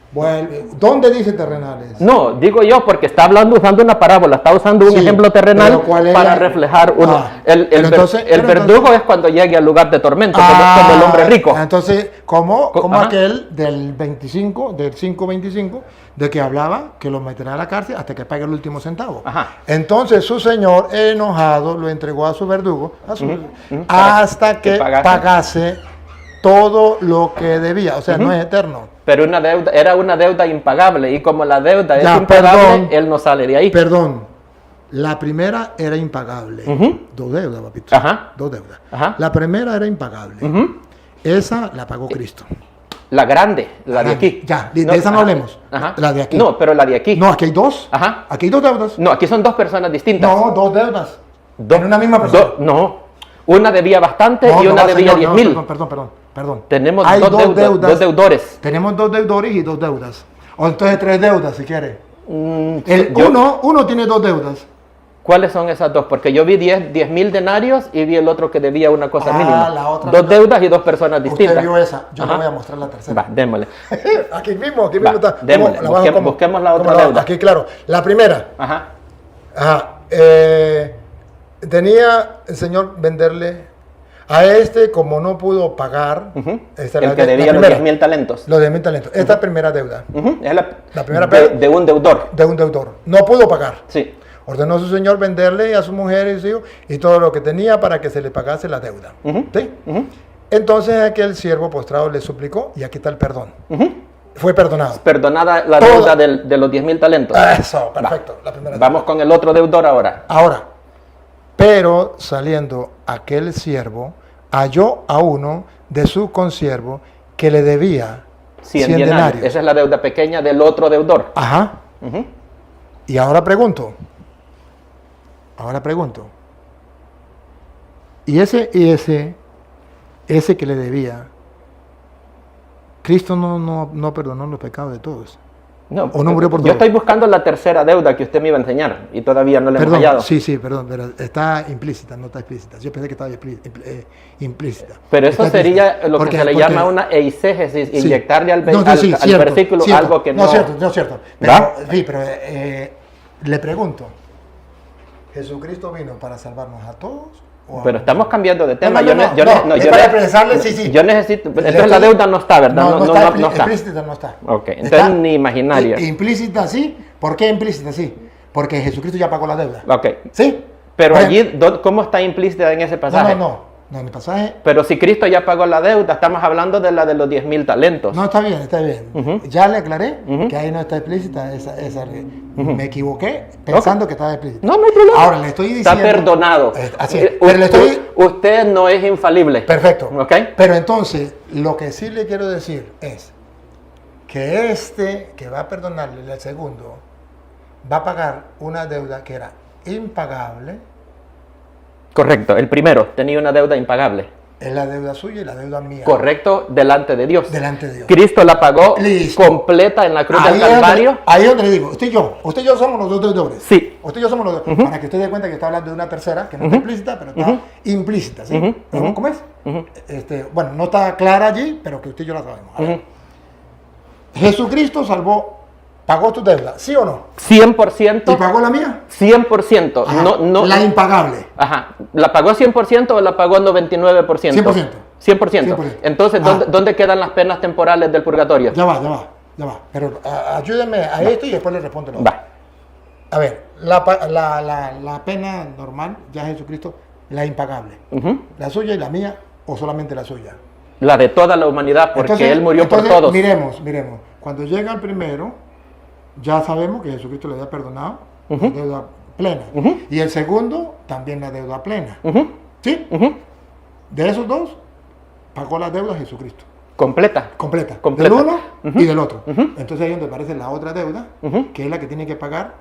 B: Vuelve. ¿Dónde dice terrenales?
A: No, digo yo porque está usando una parábola, está usando un
B: Sí,
A: ejemplo terrenal
B: pero ¿cuál es
A: para
B: la-
A: reflejar uno.
B: Ah,
A: el
B: pero entonces-
A: el
B: pero
A: verdugo
B: entonces-
A: es cuando llegue al lugar de tormento, como el hombre rico.
B: Entonces, como
A: Ajá.
B: aquel del 25, del 5:25, de que hablaba que lo meterá a la cárcel hasta que pague el último centavo.
A: Ajá.
B: Entonces su señor, enojado, lo entregó a su verdugo, hasta que pagase todo lo que debía. O sea, no es eterno.
A: Pero era una deuda impagable y como la deuda es
B: Ya,
A: impagable,
B: perdón.
A: él no sale de ahí.
B: Perdón, La primera era impagable.
A: Ujú.
B: 2 deudas, papito.
A: Ajá.
B: 2 deudas.
A: Ajá.
B: La primera era impagable.
A: Ujú.
B: Esa la pagó Cristo.
A: La grande, la de aquí.
B: Ya, de esa no
A: ajá.
B: hablemos.
A: Ajá.
B: La de aquí.
A: No, pero la de aquí.
B: No, aquí hay 2.
A: Ajá.
B: Aquí hay 2 deudas.
A: No, aquí son dos personas distintas.
B: No, 2 deudas.
A: Dos-
B: En una misma persona.
A: No. Una debía bastante
B: No,
A: y una
B: no,
A: debía
B: señor,
A: 10,000.
B: Perdón.
A: Tenemos
B: Hay
A: dos
B: dos
A: dos deudores.
B: Tenemos 2 deudores y 2 deudas. O entonces 3 deudas, si quiere.
A: Yo-
B: Uno tiene 2 deudas.
A: ¿Cuáles son esas dos? Porque yo vi 10,000 denarios y vi el otro que debía una cosa
B: Ah,
A: mínima.
B: la otra
A: Dos
B: no.
A: deudas y dos personas distintas.
B: Usted vio esa. Yo
A: Ajá.
B: le voy a mostrar la tercera.
A: Va, démosle.
B: Aquí mismo
A: Va,
B: está.
A: démosle.
B: ¿Cómo? ¿La bajo cómo?
A: Busquemos la otra
B: ¿Cómo
A: deuda.
B: Aquí, claro. La primera.
A: Ajá.
B: Ajá. Tenía el Señor venderle a este, como no pudo pagar.
A: Ujú.
B: Esta
A: El
B: la
A: que
B: de- la
A: debía los
B: primera.
A: 10,000 talentos.
B: Los 10,000 talentos. Esta primera deuda
A: Ujú. Es
B: La primera
A: de un deudor.
B: de un deudor. No pudo pagar.
A: Sí.
B: Ordenó a su señor venderle a su mujer y sus hijos y todo lo que tenía para que se le pagase la deuda.
A: Ujú.
B: ¿Sí?
A: Ujú.
B: Entonces aquel siervo postrado le suplicó y aquí está el perdón.
A: Ujú.
B: Fue perdonado.
A: Perdonada la
B: Toda-
A: deuda de los 10,000 talentos.
B: Eso, perfecto. La primera
A: Vamos con el otro deudor ahora.
B: Ahora, pero saliendo aquel siervo, halló a uno de sus consiervos que le debía
A: 100 denarios. Esa es la deuda pequeña del otro deudor.
B: Ajá.
A: Ujú.
B: Y ahora pregunto. Y ese que le debía, Cristo no perdonó los pecados de todos.
A: No,
B: ¿O no murió por
A: yo
B: todo?
A: estoy buscando la tercera deuda que usted me iba a enseñar y todavía no la hemos
B: Perdón,
A: hallado.
B: sí, perdón, pero está implícita, no está explícita. Yo pensé que estaba implícita.
A: Pero eso
B: Está
A: sería
B: explícita.
A: lo que
B: Porque-
A: se le
B: porque-
A: llama una eisegesis,
B: sí.
A: inyectarle al,
B: No,
A: al-
B: sí,
A: al
B: cierto,
A: versículo
B: cierto.
A: algo que no...
B: No, cierto.
A: ¿Va?
B: Pero le pregunto, ¿Jesucristo vino para salvarnos a todos? ¿O a
A: Pero estamos cambiando de tema.
B: No, es para expresarle, sí.
A: Yo necesito...
B: Le
A: Entonces la
B: estoy-
A: deuda no está, ¿verdad?
B: No está.
A: no está.
B: Explícita no está.
A: Ok, entonces ni imaginaria.
B: Implícita sí. ¿Por qué implícita sí? Porque Jesucristo ya pagó la deuda.
A: Ok.
B: ¿Sí?
A: Pero
B: Por
A: allí, ¿cómo está implícita en ese pasaje?
B: No, en el pasaje.
A: Pero si Cristo ya pagó la deuda, estamos hablando de la de los 10,000 talentos.
B: No, está bien.
A: Ujú.
B: Ya le aclaré
A: Ujú.
B: que ahí no está explícita esa. Me equivoqué pensando que estaba explícita.
A: No hay problema.
B: Ahora le estoy diciendo.
A: Está perdonado.
B: Así es. Pero le estoy.
A: Usted no es infalible.
B: Perfecto.
A: ¿Ok?
B: Pero entonces, lo que sí le quiero decir es que este que va a perdonarle, el segundo, va a pagar una deuda que era impagable.
A: Correcto. El primero tenía una deuda impagable.
B: Es la deuda suya y la deuda mía.
A: Correcto, delante de Dios.
B: Delante de Dios.
A: Cristo la pagó
B: Listo.
A: completa en la cruz del
B: Ahí es
A: Calvario.
B: donde le digo, usted y yo somos los dos deudores.
A: Sí.
B: Usted y yo somos los dos. Para que usted dé cuenta que está hablando de una tercera, que no está explícita, pero está implícita, ¿sí? ¿Cómo es? Bueno, no está clara allí, pero que usted y yo la sabemos. A ver. Jesucristo pagó tu deuda, ¿sí o no?
A: 100%.
B: ¿Y pagó la mía?
A: 100%.
B: Ajá.
A: No,
B: La impagable.
A: Ajá. ¿La pagó 100% o la pagó 99%?
B: 100%.
A: 100%. Entonces, ¿dónde quedan las penas temporales del purgatorio?
B: Ya va. Pero ayúdeme a esto y después le respondo lo otro.
A: Va.
B: A ver, la pena normal, ya Jesucristo, la impagable.
A: Ujú.
B: ¿La suya y la mía o solamente la suya?
A: La de toda la humanidad, porque
B: Entonces-
A: Él murió por
B: entonces,
A: todos.
B: Miremos. Cuando llega el primero, ya sabemos que Jesucristo le había perdonado la deuda plena. Y el segundo, también la deuda plena.
A: Ujú,
B: ¿Sí?
A: ujú.
B: De esos dos, pagó la deuda Jesucristo.
A: Completa.
B: Completa.
A: Completa.
B: Del uno y del otro.
A: Ujú.
B: Entonces ahí es donde aparece la otra deuda,
A: Ujú.
B: que es la que tiene que pagar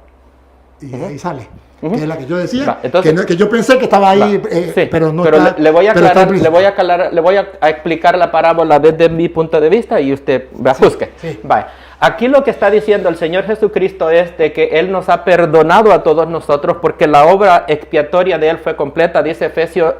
B: y ahí sale. Que es la que yo decía,
A: Va, entonces-
B: que yo pensé que estaba ahí,
A: Va, sí,
B: pero no
A: pero
B: está.
A: le voy a
B: pero está
A: aclarar,
B: implícita.
A: le voy a explicar la parábola desde mi punto de vista y usted busque.
B: sí.
A: Vaya. Aquí lo que está diciendo el Señor Jesucristo es de que Él nos ha perdonado a todos nosotros porque la obra expiatoria de Él fue completa. Dice dice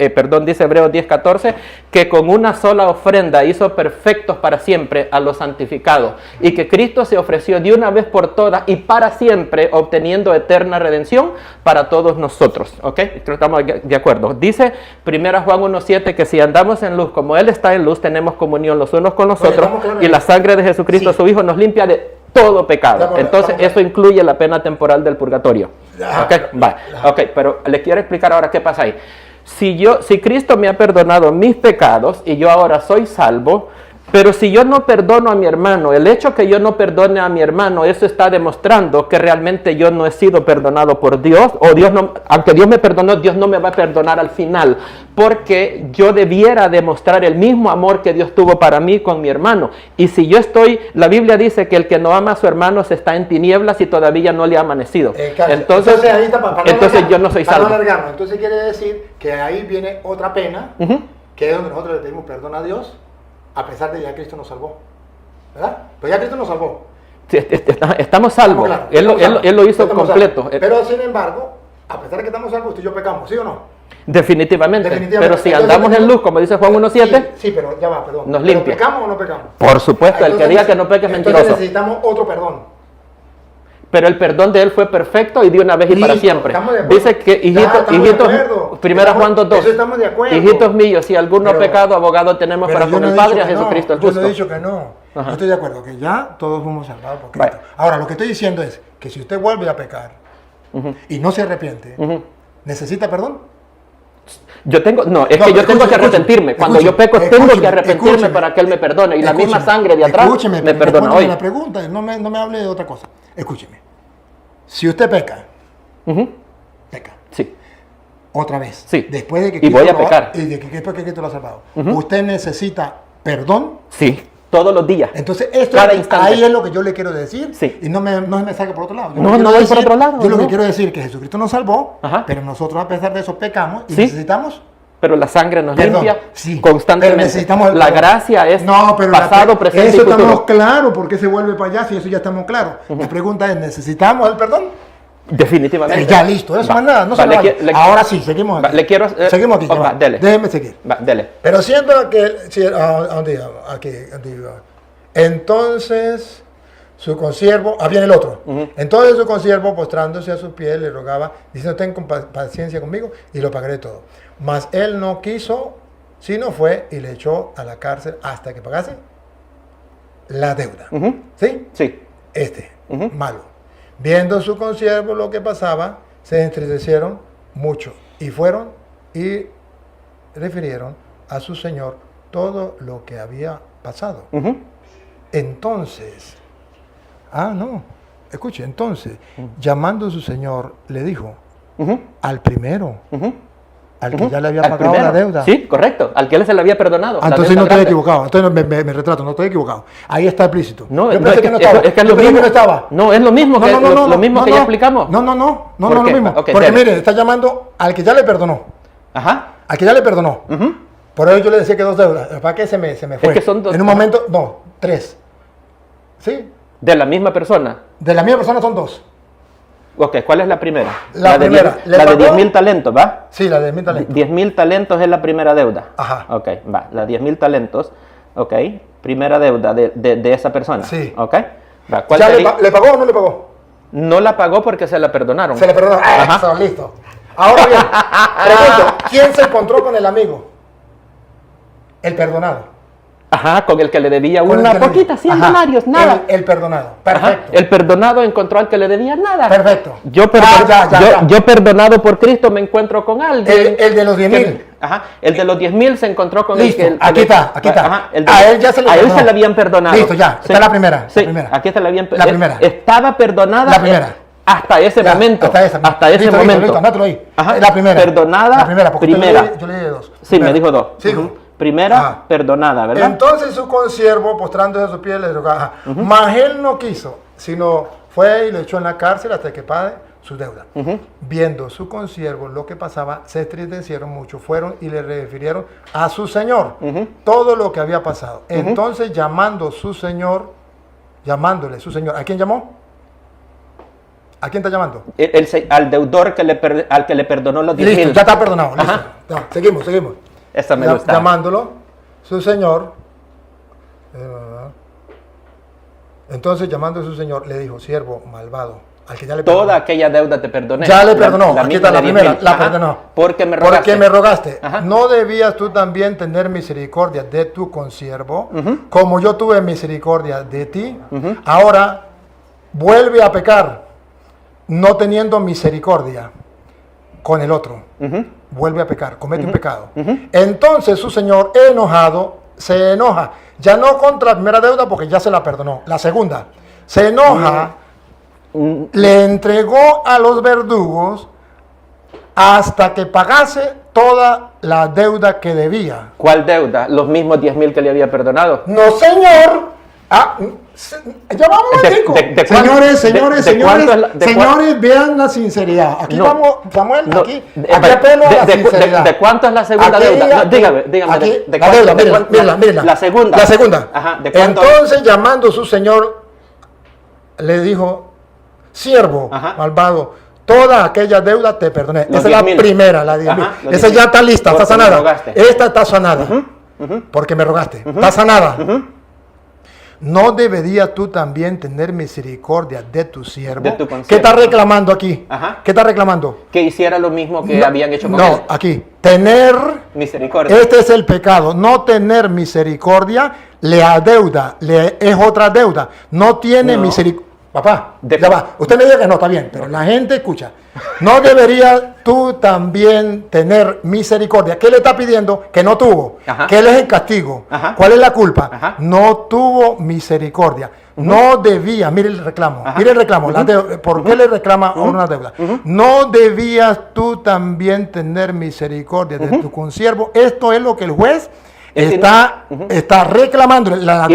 A: Hebreos 10:14, que con una sola ofrenda hizo perfectos para siempre a los santificados y que Cristo se ofreció de una vez por todas y para siempre, obteniendo eterna redención para todos nosotros. ¿Ok? Estamos de acuerdo. Dice 1 Juan 1:7 que si andamos en luz como Él está en luz, tenemos comunión los unos con los
B: Oye,
A: otros
B: estamos claros
A: y
B: en
A: la
B: eso.
A: sangre de Jesucristo,
B: Sí.
A: su Hijo, nos limpia de todo pecado.
B: Estamos-
A: Entonces
B: estamos-
A: eso incluye la pena temporal del purgatorio.
B: Ya.
A: ¿Ok? Va. Ok, pero les quiero explicar ahora qué pasa ahí. Si Cristo me ha perdonado mis pecados y yo ahora soy salvo, Pero si yo no perdono a mi hermano, el hecho que yo no perdone a mi hermano, eso está demostrando que realmente yo no he sido perdonado por Dios, o Dios no, aunque Dios me perdonó, Dios no me va a perdonar al final, porque yo debiera demostrar el mismo amor que Dios tuvo para mí con mi hermano. Y si yo estoy, la Biblia dice que el que no ama a su hermano se está en tinieblas y todavía no le ha amanecido. Entonces
B: ahí está, para
A: yo no soy
B: para
A: salvo.
B: no alargarnos. Entonces quiere decir que ahí viene otra pena, que es donde nosotros le pedimos perdón a Dios, a pesar de que ya Cristo nos salvó, ¿verdad? Pero ya Cristo nos salvó.
A: Sí, estamos salvos.
B: Claro,
A: él lo hizo
B: estamos
A: completo.
B: salvos. Pero sin embargo, a pesar de que estamos salvos, usted y yo pecamos, ¿sí o no?
A: Definitivamente. Pero si andamos en luz, como dice Juan 1.7,
B: sí, pero ya va, perdón.
A: nos
B: ¿Pero
A: limpia.
B: ¿Pecamos o no pecamos?
A: Por supuesto, el que diga que no peque es
B: entonces
A: mentiroso.
B: necesitamos otro perdón.
A: Pero el perdón de él fue perfecto y de una vez y para siempre. Dice que, hijitos, 1 Juan 2:2.
B: Eso estamos de acuerdo.
A: Hijitos míos, si alguno ha pecado, abogado tenemos para con el Padre, a Jesucristo el
B: justo.
A: justo.
B: Yo no he dicho que no. Yo estoy de acuerdo que ya todos fuimos salvados por Cristo. Ahora, lo que estoy diciendo es que si usted vuelve a pecar y no se arrepiente, ¿necesita perdón?
A: Yo tengo que arrepentirme. Cuando yo peco, tengo que arrepentirme para que Él me perdone. Y la misma sangre de atrás me perdona hoy.
B: La pregunta, no me hable de otra cosa. Escúcheme. Si usted peca, peca.
A: Sí.
B: Otra vez.
A: Sí.
B: Después de que
A: Cristo voy a pecar.
B: Y después de que Cristo lo ha salvado. ¿Usted necesita perdón?
A: Sí. Todos los días.
B: Entonces, ahí es lo que yo le quiero decir.
A: Sí.
B: Y no me saque por otro lado.
A: No voy por otro lado.
B: Yo lo que quiero decir es que Jesucristo nos salvó, pero nosotros a pesar de eso pecamos y necesitamos.
A: Pero la sangre nos limpia
B: sí,
A: constantemente.
B: Pero necesitamos
A: la gracia es pasado, presente
B: eso
A: y futuro.
B: Estamos claros, porque se vuelve para allá si eso ya estamos claros. La pregunta es, ¿necesitamos el perdón?
A: Definitivamente.
B: Ya listo, eso más nada, no se lo vaya. Ahora sí, seguimos aquí. Seguimos aquí.
A: Dele.
B: Déjeme seguir.
A: Dele.
B: Pero siendo que, aquí, entonces su consiervo, viene el otro. Entonces su consiervo, postrándose a sus pies, le rogaba, diciendo, ten paciencia conmigo y lo pagaré todo. Mas él no quiso, sino fue y le echó a la cárcel hasta que pagase la deuda. ¿Sí?
A: Sí.
B: Malo. Viendo su consiervo lo que pasaba, se entristecieron mucho y fueron y refirieron a su señor todo lo que había pasado. Entonces, entonces, llamando a su señor, le dijo al primero, al que ya le había pagado la deuda.
A: Sí, correcto, al que él se le había perdonado.
B: Entonces no estoy equivocado, entonces me retrato, no estoy equivocado. Ahí está explícito.
A: No,
B: yo pensé que no estaba.
A: Es que es lo mismo.
B: No estaba.
A: No, es lo mismo que lo mismo que ya explicamos.
B: No, lo mismo.
A: Okay,
B: porque mire, está llamando al que ya le perdonó. Al que ya le perdonó. Por eso yo le decía que 2 deudas. ¿Para qué se me fue?
A: Es que son 2.
B: En un momento, 3. ¿Sí?
A: ¿De la misma persona?
B: De la misma persona son 2.
A: Ok, ¿cuál es la primera?
B: La primera.
A: La de 10.000 talentos, ¿va?
B: Sí, la de 10.000 talentos.
A: 10.000 talentos es la primera deuda. Ok, va. La 10.000 talentos, ok. Primera deuda de esa persona.
B: Sí.
A: Ok. Va. ¿Cuál
B: ¿Ya le pagó o no le pagó?
A: No la pagó porque se la perdonaron.
B: Se le perdonaron. Eso, listo. Ahora bien, pregunto, ¿quién se encontró con el amigo? El perdonado.
A: Con el que le debía una poquita, 100 denarios, nada.
B: El perdonado, perfecto.
A: El perdonado encontró al que le debía nada.
B: Perfecto.
A: Yo perdonado por Cristo me encuentro con alguien.
B: El de los 10.000.
A: El de los 10.000 se encontró con
B: listo,
A: el que...
B: Aquí está.
A: A él ya se le perdonó. A él se le habían perdonado.
B: Listo, ya. Está la primera.
A: Sí, aquí está la
B: primera.
A: Estaba perdonada.
B: La primera.
A: Hasta ese momento. Hasta ese momento.
B: Listo, anótalo ahí.
A: La primera. Perdonada.
B: La primera, porque yo le dije 2.
A: Sí, me dijo 2.
B: Sigo.
A: Primera, perdonada, ¿verdad?
B: Entonces su consiervo, postrándose a sus pies, le rogaba. Mas él no quiso, sino fue y le echó en la cárcel hasta que pague su deuda. Viendo su consiervo lo que pasaba, se entristecieron mucho, fueron y le refirieron a su señor todo lo que había pasado. Entonces llamándole su señor, ¿a quién llamó? ¿A quién está llamando?
A: Al deudor al que le perdonó los 10.000.
B: Listo, ya está perdonado. Listo. Ya, seguimos.
A: Esa me gusta.
B: Llamándolo, su señor. Entonces, llamando a su señor, le dijo, siervo malvado, al que ya le perdonó.
A: Toda aquella deuda te perdoné.
B: Ya le perdonó. Aquí está la primera, la perdonó.
A: Porque me rogaste.
B: ¿No debías tú también tener misericordia de tu consiervo, como yo tuve misericordia de ti? Ahora, vuelve a pecar, no teniendo misericordia con el otro. Vuelve a pecar, comete un pecado. Entonces su señor, enojado, se enoja, ya no contra la primera deuda porque ya se la perdonó, la segunda, se enoja, le entregó a los verdugos hasta que pagase toda la deuda que debía.
A: ¿Cuál deuda? ¿Los mismos 10,000 que le había perdonado?
B: No, señor. Ya vamos, chico. Señores, vean la sinceridad. Aquí vamos, Samuel, aquí apelo a la sinceridad.
A: ¿De cuánto es la segunda deuda? No, dígame.
B: Aquí, la deuda, mírala.
A: La segunda.
B: La segunda.
A: Ajá, ¿de cuánto?
B: Entonces, llamando a su señor, le dijo, siervo malvado, toda aquella deuda te perdoné. Esa es la primera, la 10,000. Esa ya está lista, está sanada. Esta está sanada. Porque me rogaste. Está sanada. ¿No deberías tú también tener misericordia de tu siervo? ¿Qué está reclamando aquí? ¿Qué está reclamando?
A: Que hiciera lo mismo que habían hecho con él.
B: No, aquí. Tener misericordia. Este es el pecado. No tener misericordia le adeuda, es otra deuda. No tiene misericordia. Papá, ya va. Usted me dice que no, está bien, pero la gente escucha. ¿No deberías tú también tener misericordia? ¿Qué le está pidiendo? Que no tuvo. ¿Qué es el castigo? ¿Cuál es la culpa? No tuvo misericordia. No debía, mire el reclamo, ¿por qué le reclama a una deuda? No debías tú también tener misericordia de tu consiervo. Esto es lo que el juez está reclamando. La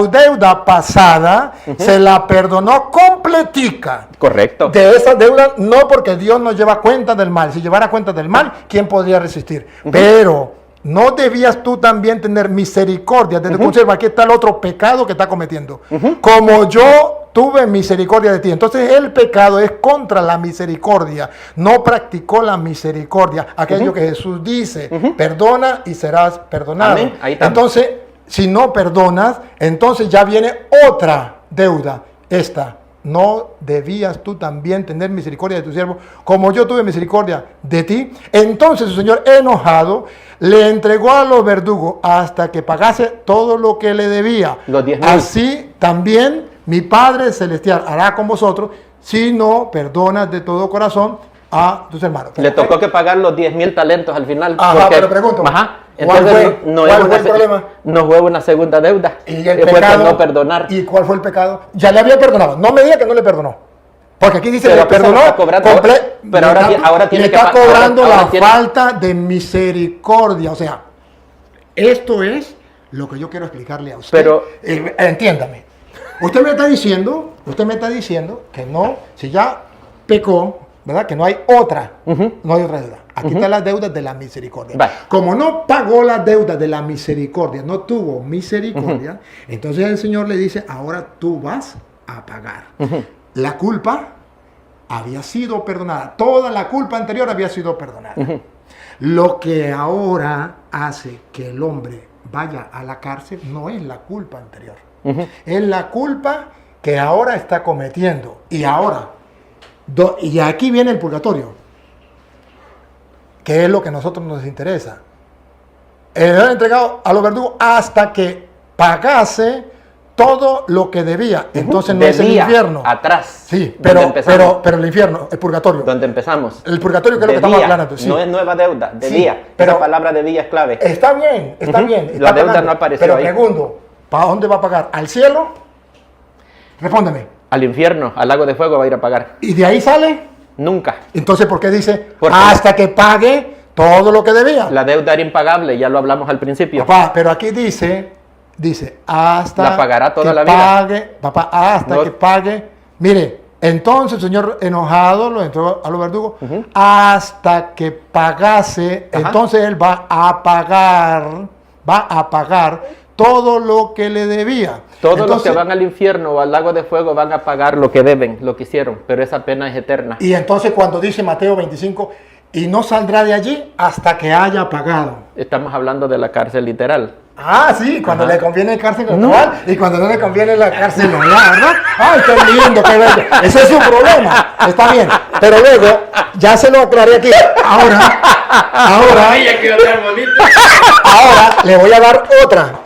B: deuda pasada se la perdonó completica.
A: Correcto.
B: De esa deuda, no porque Dios nos lleva cuenta del mal. Si llevara cuenta del mal, ¿quién podría resistir? Pero no debías tú también tener misericordia de tu consiervo. Aquí está el otro pecado que está cometiendo. Como yo tuve misericordia de ti. Entonces el pecado es contra la misericordia. No practicó la misericordia. Aquello que Jesús dice, perdona y serás perdonado.
A: Amén. Ahí está.
B: Entonces, si no perdonas, entonces ya viene otra deuda. Esta. ¿No debías tú también tener misericordia de tu siervo como yo tuve misericordia de ti? Entonces su señor, enojado, le entregó a los verdugos hasta que pagase todo lo que le debía.
A: Los 10,000.
B: Así también mi Padre Celestial hará con vosotros si no perdonas de todo corazón a tus hermanos.
A: Le tocó que pagar los 10,000 talentos al final.
B: Pero pregunto.
A: Entonces,
B: ¿Cuál fue el problema?
A: No fue una segunda deuda.
B: Y el pecado,
A: fue no perdonar.
B: ¿Y cuál fue el pecado? Ya le había perdonado. No me diga que no le perdonó. Porque aquí dice que le perdonó.
A: Pero ahora tiene que
B: pagar. Está cobrando la falta de misericordia. O sea, esto es lo que yo quiero explicarle a usted.
A: Pero
B: entiéndame. Usted me está diciendo que no, si ya pecó, ¿verdad? Que no hay otra, no hay otra deuda. Aquí está la deuda de la misericordia. Como no pagó la deuda de la misericordia, no tuvo misericordia, entonces el Señor le dice, ahora tú vas a pagar. La culpa había sido perdonada. Toda la culpa anterior había sido perdonada. Lo que ahora hace que el hombre vaya a la cárcel no es la culpa anterior. Es la culpa que ahora está cometiendo. Y ahora, y aquí viene el purgatorio, que es lo que a nosotros nos interesa. Él era entregado a los verdugos hasta que pagase todo lo que debía. Entonces no es el infierno.
A: Atrás.
B: Sí, pero el infierno, el purgatorio.
A: Donde empezamos.
B: El purgatorio, que es lo que estamos hablando. Sí.
A: No es nueva deuda, debía. Pero la palabra debía es clave.
B: Está bien, está bien.
A: La deuda no apareció
B: pero
A: ahí.
B: Pero pregunto, ¿para dónde va a pagar? ¿Al cielo? Respóndeme.
A: Al infierno, al lago de fuego va a ir a pagar.
B: ¿Y de ahí sale?
A: Nunca.
B: Entonces, ¿por qué dice hasta que pague todo lo que debía?
A: La deuda era impagable, ya lo hablamos al principio.
B: Papá, pero aquí dice hasta
A: la pagará toda
B: que
A: la vida.
B: Pague, papá, hasta que pague. Mire, entonces el Señor enojado lo entró a los verdugos hasta que pagase. Entonces él va a pagar todo lo que le debía.
A: Todos los que van al infierno o al lago de fuego van a pagar lo que deben, lo que hicieron, pero esa pena es eterna.
B: Y entonces cuando dice Mateo 25, y no saldrá de allí hasta que haya pagado.
A: Estamos hablando de la cárcel literal.
B: Ah, sí, cuando le conviene cárcel virtual y cuando no le conviene la cárcel normal, ¿verdad? ¡Ay, qué lindo, qué bello! Ese es su problema, está bien. Pero luego, ya se lo aclaré aquí. Ahora, le voy a dar otra,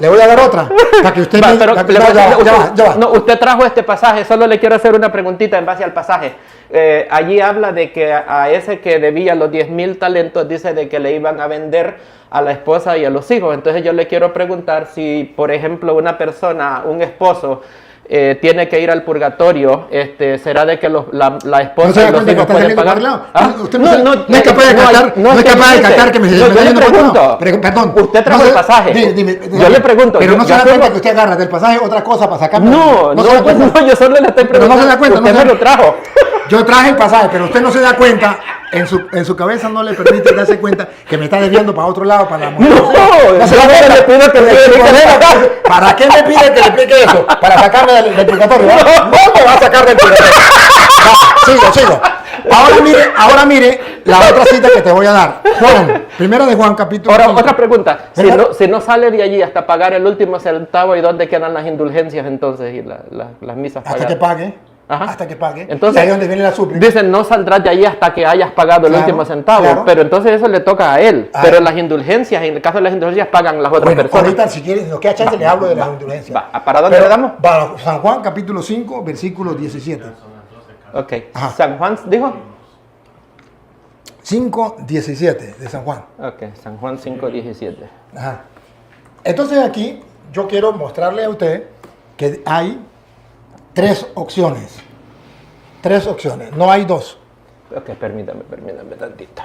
B: para que usted
A: No, usted trajo este pasaje, solo le quiero hacer una preguntita en base al pasaje. Allí habla de que a ese que debía los 10,000 talentos, dice de que le iban a vender a la esposa y a los hijos. Entonces yo le quiero preguntar si, por ejemplo, una persona, un esposo, tiene que ir al purgatorio, ¿será de que la esposa y los hijos pueden pagar?
B: ¿Ah? Usted no es capaz de captar, no es capaz de captar que me
A: yo le pregunto,
B: perdón,
A: usted trajo el pasaje.
B: Dime,
A: yo le pregunto.
B: Pero no se da cuenta que usted agarra del pasaje otra cosa para sacarme.
A: No, yo solo le estoy preguntando.
B: No se da cuenta.
A: Usted me lo trajo.
B: Yo traje el pasaje, pero usted no se da cuenta. En su cabeza no le permite darse cuenta que me está desviando para otro lado, para la mujer.
A: No se da cuenta. Le pido que me explique.
B: ¿Para qué me pide que le explique eso? Para sacarme del purgatorio. No me va a sacar del purgatorio. Sigo. Ahora mire la otra cita que te voy a dar. Juan, primera de Juan, capítulo.
A: Ahora, otra pregunta. Si no sale de allí hasta pagar el último centavo, ¿y dónde quedan las indulgencias entonces y las misas pagadas?
B: Hasta que pague.
A: Ajá.
B: Hasta que pague.
A: Entonces,
B: y ahí es donde viene la súplica.
A: Dicen, no saldrás de allí hasta que hayas pagado el último centavo. Claro. Pero entonces eso le toca a él. Pero las indulgencias, en el caso de las indulgencias, pagan las otras personas.
B: Ahorita, si quieres, nos queda chance, le hablo de las indulgencias.
A: ¿Para dónde le damos?
B: Para San Juan, capítulo 5, versículo 17.
A: Ok. Ajá. ¿San Juan dijo?
B: 5:17 de San Juan.
A: Ok, San Juan 5:17.
B: Ajá. Entonces aquí yo quiero mostrarle a usted que hay tres opciones. No hay dos.
A: Ok, permítame tantito.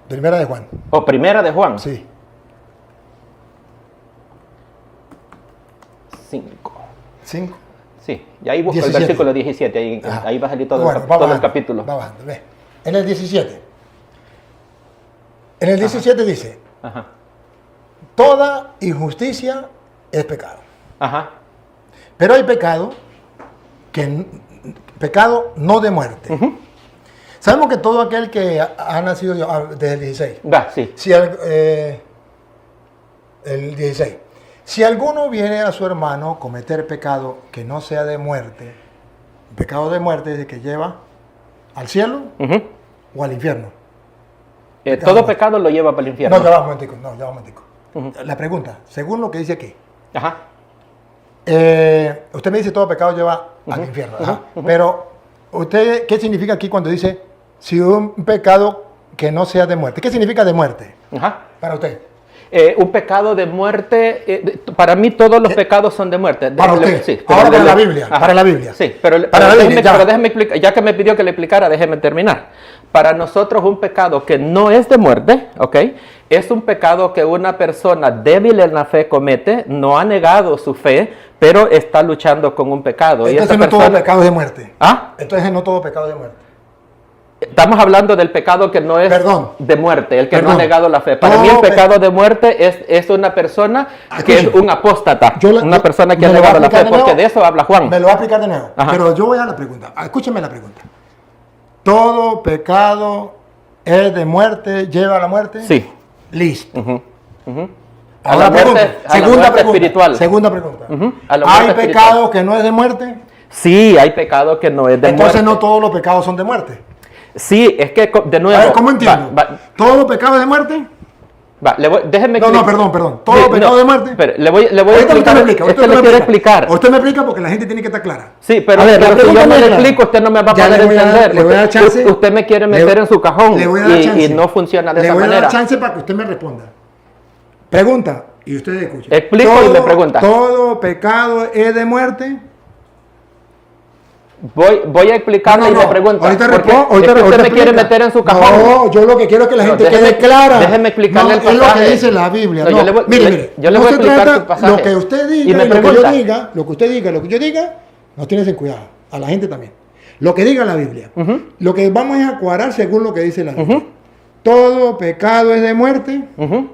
B: Primera de Juan.
A: Primera de Juan.
B: Sí.
A: 5. Sí, y ahí busco 17. El versículo 17, ahí va a salir todo el capítulo.
B: Va bajando, ve. En el 17. En el 17 dice, ajá, toda injusticia es pecado. Ajá. Pero hay pecado no de muerte. Uh-huh. Sabemos que todo aquel que ha nacido desde el 16.
A: Sí.
B: Si el 16. Si alguno viene a su hermano a cometer pecado que no sea de muerte, pecado de muerte es el que lleva al cielo, uh-huh, o al infierno.
A: Todo pecado lo lleva para el infierno.
B: No, ya va un momentico. Uh-huh. La pregunta, según lo que dice aquí. Ajá. Usted me dice todo pecado lleva, uh-huh, al infierno. Ajá. Uh-huh. Pero, ¿qué significa aquí cuando dice si un pecado que no sea de muerte? ¿Qué significa de muerte? Ajá. Para usted.
A: Un pecado de muerte, para mí todos los pecados son de muerte.
B: Para usted. Sí, ahora para la Biblia. Ajá. Para la Biblia.
A: Sí, pero déjeme explicar, ya que me pidió que le explicara, déjeme terminar. Para nosotros un pecado que no es de muerte, ¿ok? Es un pecado que una persona débil en la fe comete, no ha negado su fe, pero está luchando con un pecado.
B: Entonces no todo pecado es de muerte.
A: ¿Ah?
B: Entonces no todo pecado es de muerte.
A: Estamos hablando del pecado que no es de muerte, el que no ha negado la fe. Para mí el pecado de muerte es una persona que es un apóstata, una persona que ha negado la fe, porque de eso habla Juan.
B: Me lo va a explicar de nuevo, pero yo voy a la pregunta. Escúcheme la pregunta. ¿Todo pecado es de muerte, lleva a la muerte?
A: Sí.
B: Listo.
A: Uh-huh. Uh-huh.
B: Ahora segunda pregunta. Uh-huh. ¿Hay pecado que no es de muerte?
A: Sí, hay pecado que no es de muerte.
B: Entonces no todos los pecados son de muerte.
A: Sí, es que de nuevo...
B: A ver, ¿cómo entiendo? ¿Todo pecado es de muerte?
A: Déjeme
B: explicar. Perdón. ¿Todo pecado de muerte?
A: Pero le voy a explicar.
B: Usted me explica porque la gente tiene que estar clara.
A: Sí, pero si yo me le explico, usted no me va a poder entender.
B: Le voy a dar chance.
A: Usted me quiere meter en su cajón y no funciona de esa manera.
B: Le voy a dar chance para que usted me responda. Pregunta y usted escucha.
A: Explico y me pregunta.
B: ¿Todo pecado es de muerte?
A: Voy a explicarle y me pregunta.
B: Ahorita
A: usted me quiere meter en su cajón.
B: No, yo lo que quiero es que la gente quede clara.
A: Déjeme explicarle el pasaje.
B: Es lo que dice la Biblia. Mire,
A: yo le voy a explicar su pasaje.
B: Lo que usted diga y lo que yo diga, lo que yo diga, nos tienes en cuidado. A la gente también. Lo que diga la Biblia. Uh-huh. Lo que vamos es a cuadrar según lo que dice la Biblia. Uh-huh. Todo pecado es de muerte.
A: Uh-huh.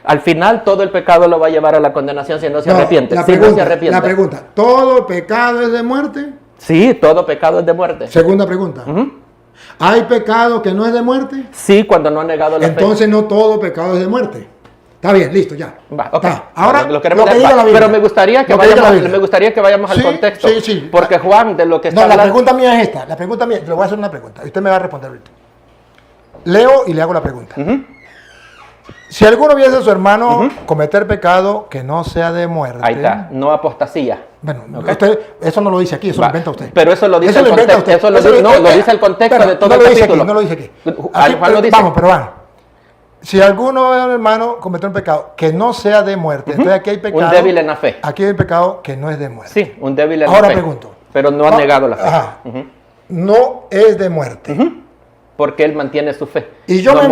A: Al final todo el pecado lo va a llevar a la condenación si no se arrepiente.
B: La pregunta, ¿todo pecado es de muerte?
A: Sí, todo pecado es de muerte.
B: Segunda pregunta. Uh-huh. ¿Hay pecado que no es de muerte?
A: Sí, cuando no ha negado la fe.
B: Entonces no todo pecado es de muerte. Está bien, listo, ya.
A: Okay.
B: Ahora,
A: lo que diga la Biblia. Pero me gustaría que vayamos al contexto.
B: Sí.
A: Porque Juan, de lo que está
B: hablando... la pregunta mía es esta. Le voy a hacer una pregunta. Y usted me va a responder ahorita. Leo y le hago la pregunta. Uh-huh. Si alguno viese a su hermano uh-huh. cometer pecado que no sea de muerte...
A: Ahí está, no apostasía.
B: Bueno, usted, eso no lo dice aquí, eso lo inventa usted.
A: Pero eso lo dice el contexto. Lo dice el contexto de todo el capítulo.
B: No lo dice aquí.
A: Juan lo dice.
B: Vamos. Si alguno, hermano, cometió un pecado que no sea de muerte, entonces aquí hay pecado.
A: Un débil en la fe.
B: Aquí hay un pecado que no es de muerte.
A: Sí, un débil en
B: Ahora
A: la fe.
B: pregunto.
A: Pero no ha negado la fe.
B: Ajá. No es de muerte.
A: Porque él mantiene su fe.
B: Y yo,
A: No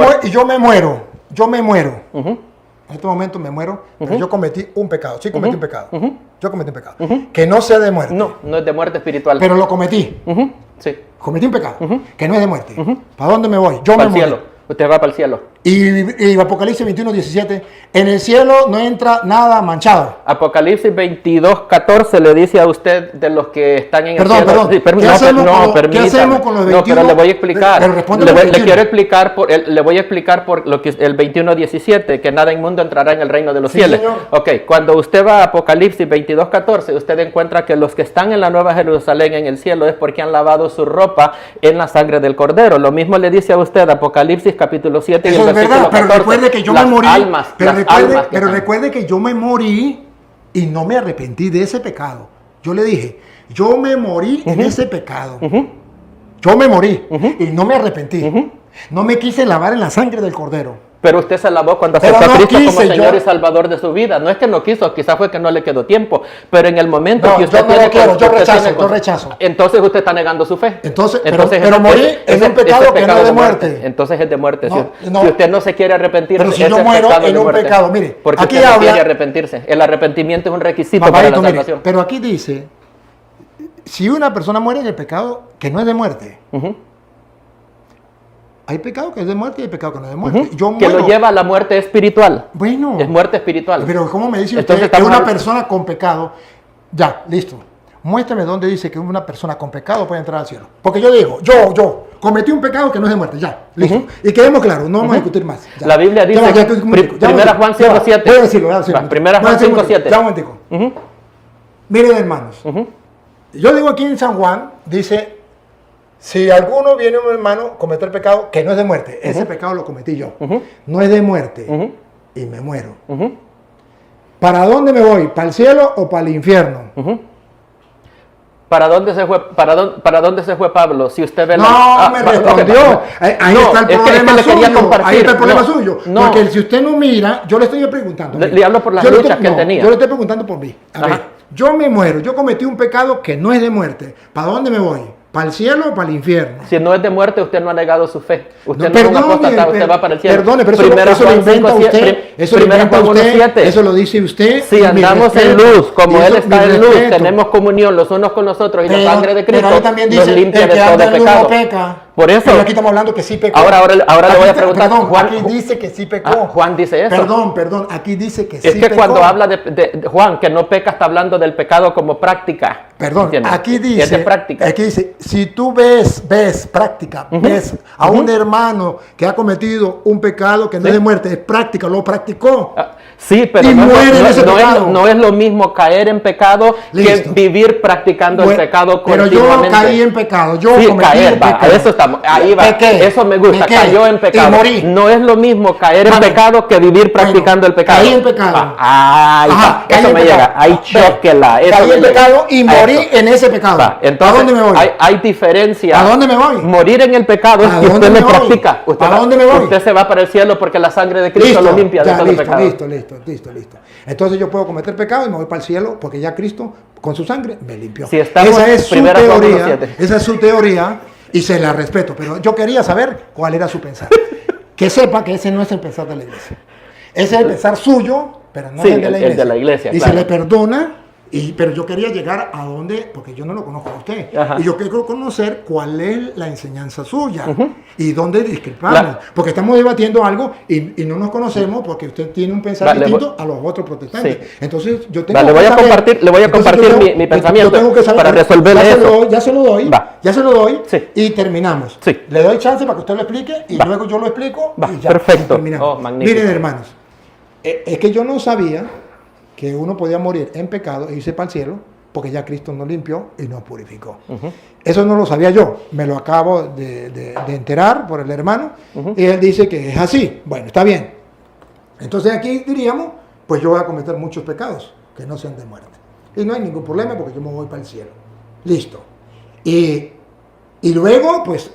B: me muero. En este momento me muero, pero yo cometí un pecado. Sí cometí un pecado. Yo cometí un pecado. Que no sea de muerte.
A: No, no es de muerte espiritual.
B: Pero lo cometí.
A: Sí.
B: Cometí un pecado que no es de muerte. ¿Para dónde me voy? Yo
A: Para
B: me
A: el
B: muero.
A: cielo. Usted va para el cielo.
B: Y Apocalipsis 21:17, en el cielo no entra nada manchado.
A: Apocalipsis 22:14 le dice a usted de los que están en el cielo.
B: Perdón.
A: Sí,
B: ¿Qué hacemos con los 21?
A: No, pero le voy a explicar.
B: Pero respóndeme los 21.
A: Le voy a explicar por lo que el 21:17, que nada inmundo entrará en el reino de los
B: Sí,
A: cielos.
B: señor.
A: Ok, cuando usted va a Apocalipsis 22:14, usted encuentra que los que están en la Nueva Jerusalén en el cielo es porque han lavado su ropa en la sangre del Cordero. Lo mismo le dice a usted Apocalipsis capítulo 7 y
B: Eso
A: el
B: es
A: versículo
B: verdad, pero
A: 14.
B: recuerde que yo me
A: Las
B: morí.
A: almas,
B: Pero
A: las almas que están.
B: recuerde que yo me morí y no me arrepentí de ese pecado. Yo le dije, yo me morí en ese pecado. Yo me morí y no me arrepentí. No me quise lavar en la sangre del Cordero.
A: Pero usted se lavó cuando
B: Pero
A: aceptó a
B: no
A: Cristo como
B: quise,
A: Señor
B: yo-
A: y Salvador de su vida. No es que no quiso, quizás fue que no le quedó tiempo. Pero en el momento
B: No,
A: que usted
B: yo no lo quiero, yo
A: usted
B: rechazo,
A: tiene-
B: yo rechazo.
A: Entonces usted está negando su fe.
B: Entonces, pero morí en un pecado que no es de muerte.
A: Entonces es de muerte.
B: No,
A: si,
B: no.
A: si usted no se quiere arrepentir,
B: Pero si
A: ese
B: yo
A: es
B: muero
A: pecado
B: en
A: de
B: un
A: muerte.
B: pecado, mire,
A: Porque
B: aquí
A: usted no
B: habla-
A: quiere arrepentirse. El arrepentimiento es un requisito para
B: Papadito,
A: la
B: mire,
A: salvación.
B: pero aquí dice, si una persona muere en el pecado que no es de muerte, hay pecado que es de muerte y hay pecado que no es de muerte. Yo
A: Que
B: muero.
A: lo lleva a la muerte espiritual.
B: Bueno.
A: Es muerte espiritual.
B: Pero ¿cómo me dice usted
A: Entonces
B: que
A: estamos
B: una
A: hablando-
B: persona con pecado, ya, listo, muéstrame dónde dice que una persona con pecado puede entrar al cielo? Porque yo digo, yo cometí un pecado que no es de muerte, ya, listo. Y quedemos claros, no vamos a discutir más. ya.
A: La Biblia dice
B: Ya,
A: que
B: un momentico, ya,
A: Primera
B: un
A: Juan
B: momentico,
A: 5:7.
B: Voy a decirlo, voy a decirlo.
A: Va, Primera
B: Voy a
A: Juan
B: decir un momentico,
A: 5:7.
B: Ya un momentico. Miren, hermanos, yo digo aquí en San Juan, dice, si alguno viene un hermano a cometer pecado que no es de muerte, ese pecado lo cometí yo, no es de muerte, y me muero. ¿Para dónde me voy? ¿Para el cielo o para el infierno?
A: ¿Para dónde se fue Pablo? Si usted ve
B: No, me respondió. Ahí
A: No,
B: está el
A: es que
B: problema
A: le quería
B: suyo.
A: compartir.
B: Ahí está el problema
A: No,
B: suyo.
A: no.
B: Porque si usted no mira, yo le estoy preguntando.
A: Le hablo por las
B: Yo le
A: luchas
B: estoy-
A: que él
B: no,
A: tenía.
B: Yo le estoy preguntando por mí. A
A: Ajá.
B: ver, yo me muero, yo cometí un pecado que no es de muerte. ¿Para dónde me voy? ¿Para el cielo o para el infierno?
A: Si no es de muerte, usted no ha negado su fe. Usted
B: No,
A: no es un
B: perdone,
A: apóstata, usted va para el cielo.
B: Perdone, pero
A: Primera
B: eso lo
A: Juan
B: inventa
A: 5:7,
B: usted. Eso lo
A: Primera
B: inventa
A: Juan
B: usted.
A: 1:7.
B: Eso lo dice usted.
A: Si
B: y mi
A: andamos en
B: respeto.
A: luz, como
B: Y
A: Él
B: eso,
A: está
B: mi
A: en luz,
B: respeto.
A: tenemos comunión los unos con los otros y
B: Pero-
A: la sangre de
B: pero
A: Cristo
B: ahí también
A: nos
B: dice,
A: limpia
B: el que
A: de
B: anda
A: todo
B: en luz
A: pecado.
B: no peca.
A: Por eso,
B: Pero aquí estamos hablando que sí pecó.
A: ahora le voy a preguntar,
B: Perdón,
A: Juan-
B: aquí dice que sí pecó.
A: Juan dice eso.
B: Perdón, aquí dice que sí
A: es que
B: pecó.
A: cuando habla de Juan, que no peca, está hablando del pecado como práctica.
B: Perdón,
A: ¿Entiendes?
B: aquí
A: Es de
B: dice,
A: práctica.
B: aquí dice, si tú ves práctica, ves a un hermano que ha cometido un pecado que no es de muerte, es práctica, lo practicó.
A: Sí, pero
B: Y muere en ese pecado.
A: no es lo mismo caer en pecado
B: Listo.
A: que vivir practicando el
B: Bueno,
A: pecado
B: pero
A: continuamente.
B: yo caí en pecado, yo
A: Sí,
B: cometí
A: caer,
B: un
A: va,
B: pecado.
A: a eso estamos, ahí va,
B: Pequé,
A: eso me gusta,
B: pequé,
A: cayó en pecado.
B: y morí.
A: No es lo mismo caer en
B: Vale.
A: pecado que vivir practicando el pecado.
B: Caí en pecado.
A: Va, ahí
B: Ajá,
A: va,
B: caí
A: eso
B: en
A: me
B: pecado.
A: llega, ahí
B: Ve,
A: chóquela. eso
B: caí
A: me
B: en
A: llega.
B: pecado y
A: A
B: morí
A: eso.
B: en ese pecado.
A: Va, entonces,
B: ¿A dónde me voy?
A: Hay diferencia.
B: ¿A dónde me voy?
A: Morir en el pecado es
B: ¿A
A: que
B: dónde
A: usted
B: me
A: lo
B: voy?
A: practica. Usted
B: ¿A dónde me voy?
A: Usted se va para el cielo porque la sangre de Cristo lo limpia de
B: ya,
A: todo
B: listo,
A: pecado.
B: listo. Entonces yo puedo cometer pecado y me voy para el cielo porque ya Cristo con su sangre me limpió.
A: Si estamos
B: esa
A: en
B: es su
A: Primera Juan
B: teoría,
A: 1:7.
B: esa es su teoría y se la respeto, pero yo quería saber cuál era su pensar. Que sepa que ese no es el pensar de la iglesia. Ese es el pensar suyo, pero no
A: Sí,
B: es el de la iglesia.
A: el de la iglesia,
B: Y
A: claro.
B: se le perdona. Pero yo quería llegar a donde, porque yo no lo conozco a usted,
A: Ajá.
B: y yo quiero conocer cuál es la enseñanza suya y dónde discrepamos,
A: La-
B: porque estamos debatiendo algo y no nos conocemos porque usted tiene un pensar
A: Vale,
B: distinto a los otros protestantes.
A: Sí.
B: Entonces yo tengo
A: Vale,
B: que
A: le voy a
B: saber-
A: compartir
B: entonces yo tengo-
A: mi pensamiento
B: yo tengo que saber-
A: para resolverle
B: ya se lo
A: eso.
B: doy, ya se lo doy
A: Sí.
B: y terminamos.
A: Sí.
B: Le doy chance para que usted lo explique y
A: Va.
B: luego yo lo explico
A: Va,
B: y ya
A: perfecto.
B: terminamos.
A: Oh, magnífico.
B: Miren, hermanos, es que yo no sabía que uno podía morir en pecado e irse para el cielo, porque ya Cristo nos limpió y nos purificó. Eso no lo sabía yo, me lo acabo de enterar por el hermano, y él dice que es así. Bueno, está bien. Entonces aquí diríamos, pues yo voy a cometer muchos pecados que no sean de muerte. Y no hay ningún problema porque yo me voy para el cielo. Listo. Y luego, pues,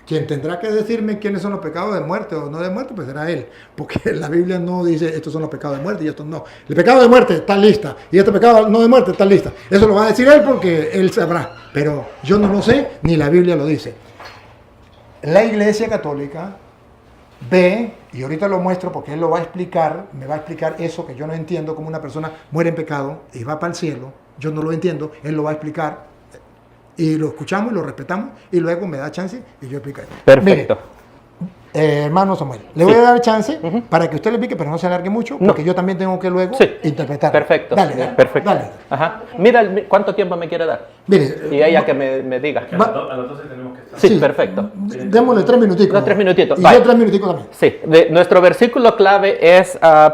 B: Quien tendrá que decirme quiénes son los pecados de muerte o no de muerte, pues será él. Porque la Biblia no dice estos son los pecados de muerte y estos no. El pecado de muerte está lista y este pecado no de muerte está lista. Eso lo va a decir él porque él sabrá. Pero yo no lo sé, ni la Biblia lo dice. La Iglesia Católica ve, y ahorita lo muestro porque él lo va a explicar, me va a explicar eso que yo no entiendo, cómo una persona muere en pecado y va para el cielo. Yo no lo entiendo, él lo va a explicar. Y lo escuchamos y lo respetamos y luego me da chance y yo explico.
A: Perfecto.
B: Mire, hermano Samuel, le voy a dar chance para que usted le explique, pero no se alargue mucho, porque yo también tengo que luego interpretar.
A: Perfecto.
B: Dale,
A: perfecto.
B: Dale.
A: Ajá. Mira, ¿cuánto tiempo me quiere dar?
B: Mire,
A: y ella que me diga.
C: A las 12 tenemos que estar.
A: Sí, perfecto.
B: Démosle 3 minutitos.
A: No, 3 minutitos.
B: Y
A: Bye.
B: yo 3 minutitos también.
A: Sí, nuestro versículo clave es 2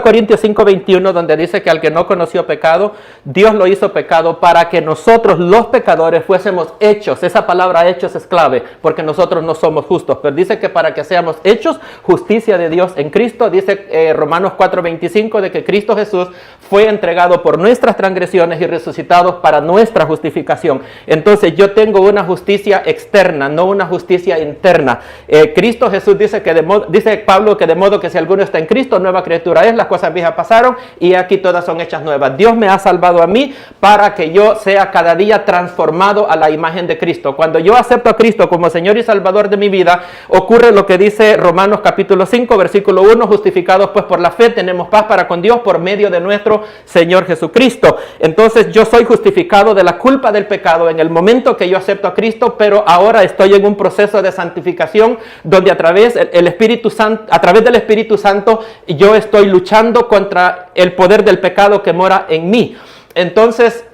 A: Corintios 5:21, donde dice que al que no conoció pecado, Dios lo hizo pecado para que nosotros los pecadores fuésemos hechos. Esa palabra hechos es clave, porque nosotros no somos justos, pero dice que para que seamos hechos justicia de Dios en Cristo. Dice Romanos 4:25 de que Cristo Jesús fue entregado por nuestras transgresiones y resucitado para nuestra justificación. Entonces yo tengo una justicia externa, no una justicia interna. Cristo Jesús dice dice Pablo que de modo que si alguno está en Cristo, nueva criatura es, las cosas viejas pasaron y aquí todas son hechas nuevas. Dios me ha salvado a mí para que yo sea cada día transformado a la imagen de Cristo. Cuando yo acepto a Cristo como Señor y Salvador de mi vida, ocurre lo que dice Romanos capítulo 5, versículo 1, justificados pues por la fe, tenemos paz para con Dios por medio de nuestro Señor Jesucristo. Entonces yo soy justificado de la culpa del pecado en el momento que yo acepto a Cristo, pero ahora estoy en un proceso de santificación donde a través del Espíritu Santo yo estoy luchando contra el poder del pecado que mora en mí. Entonces,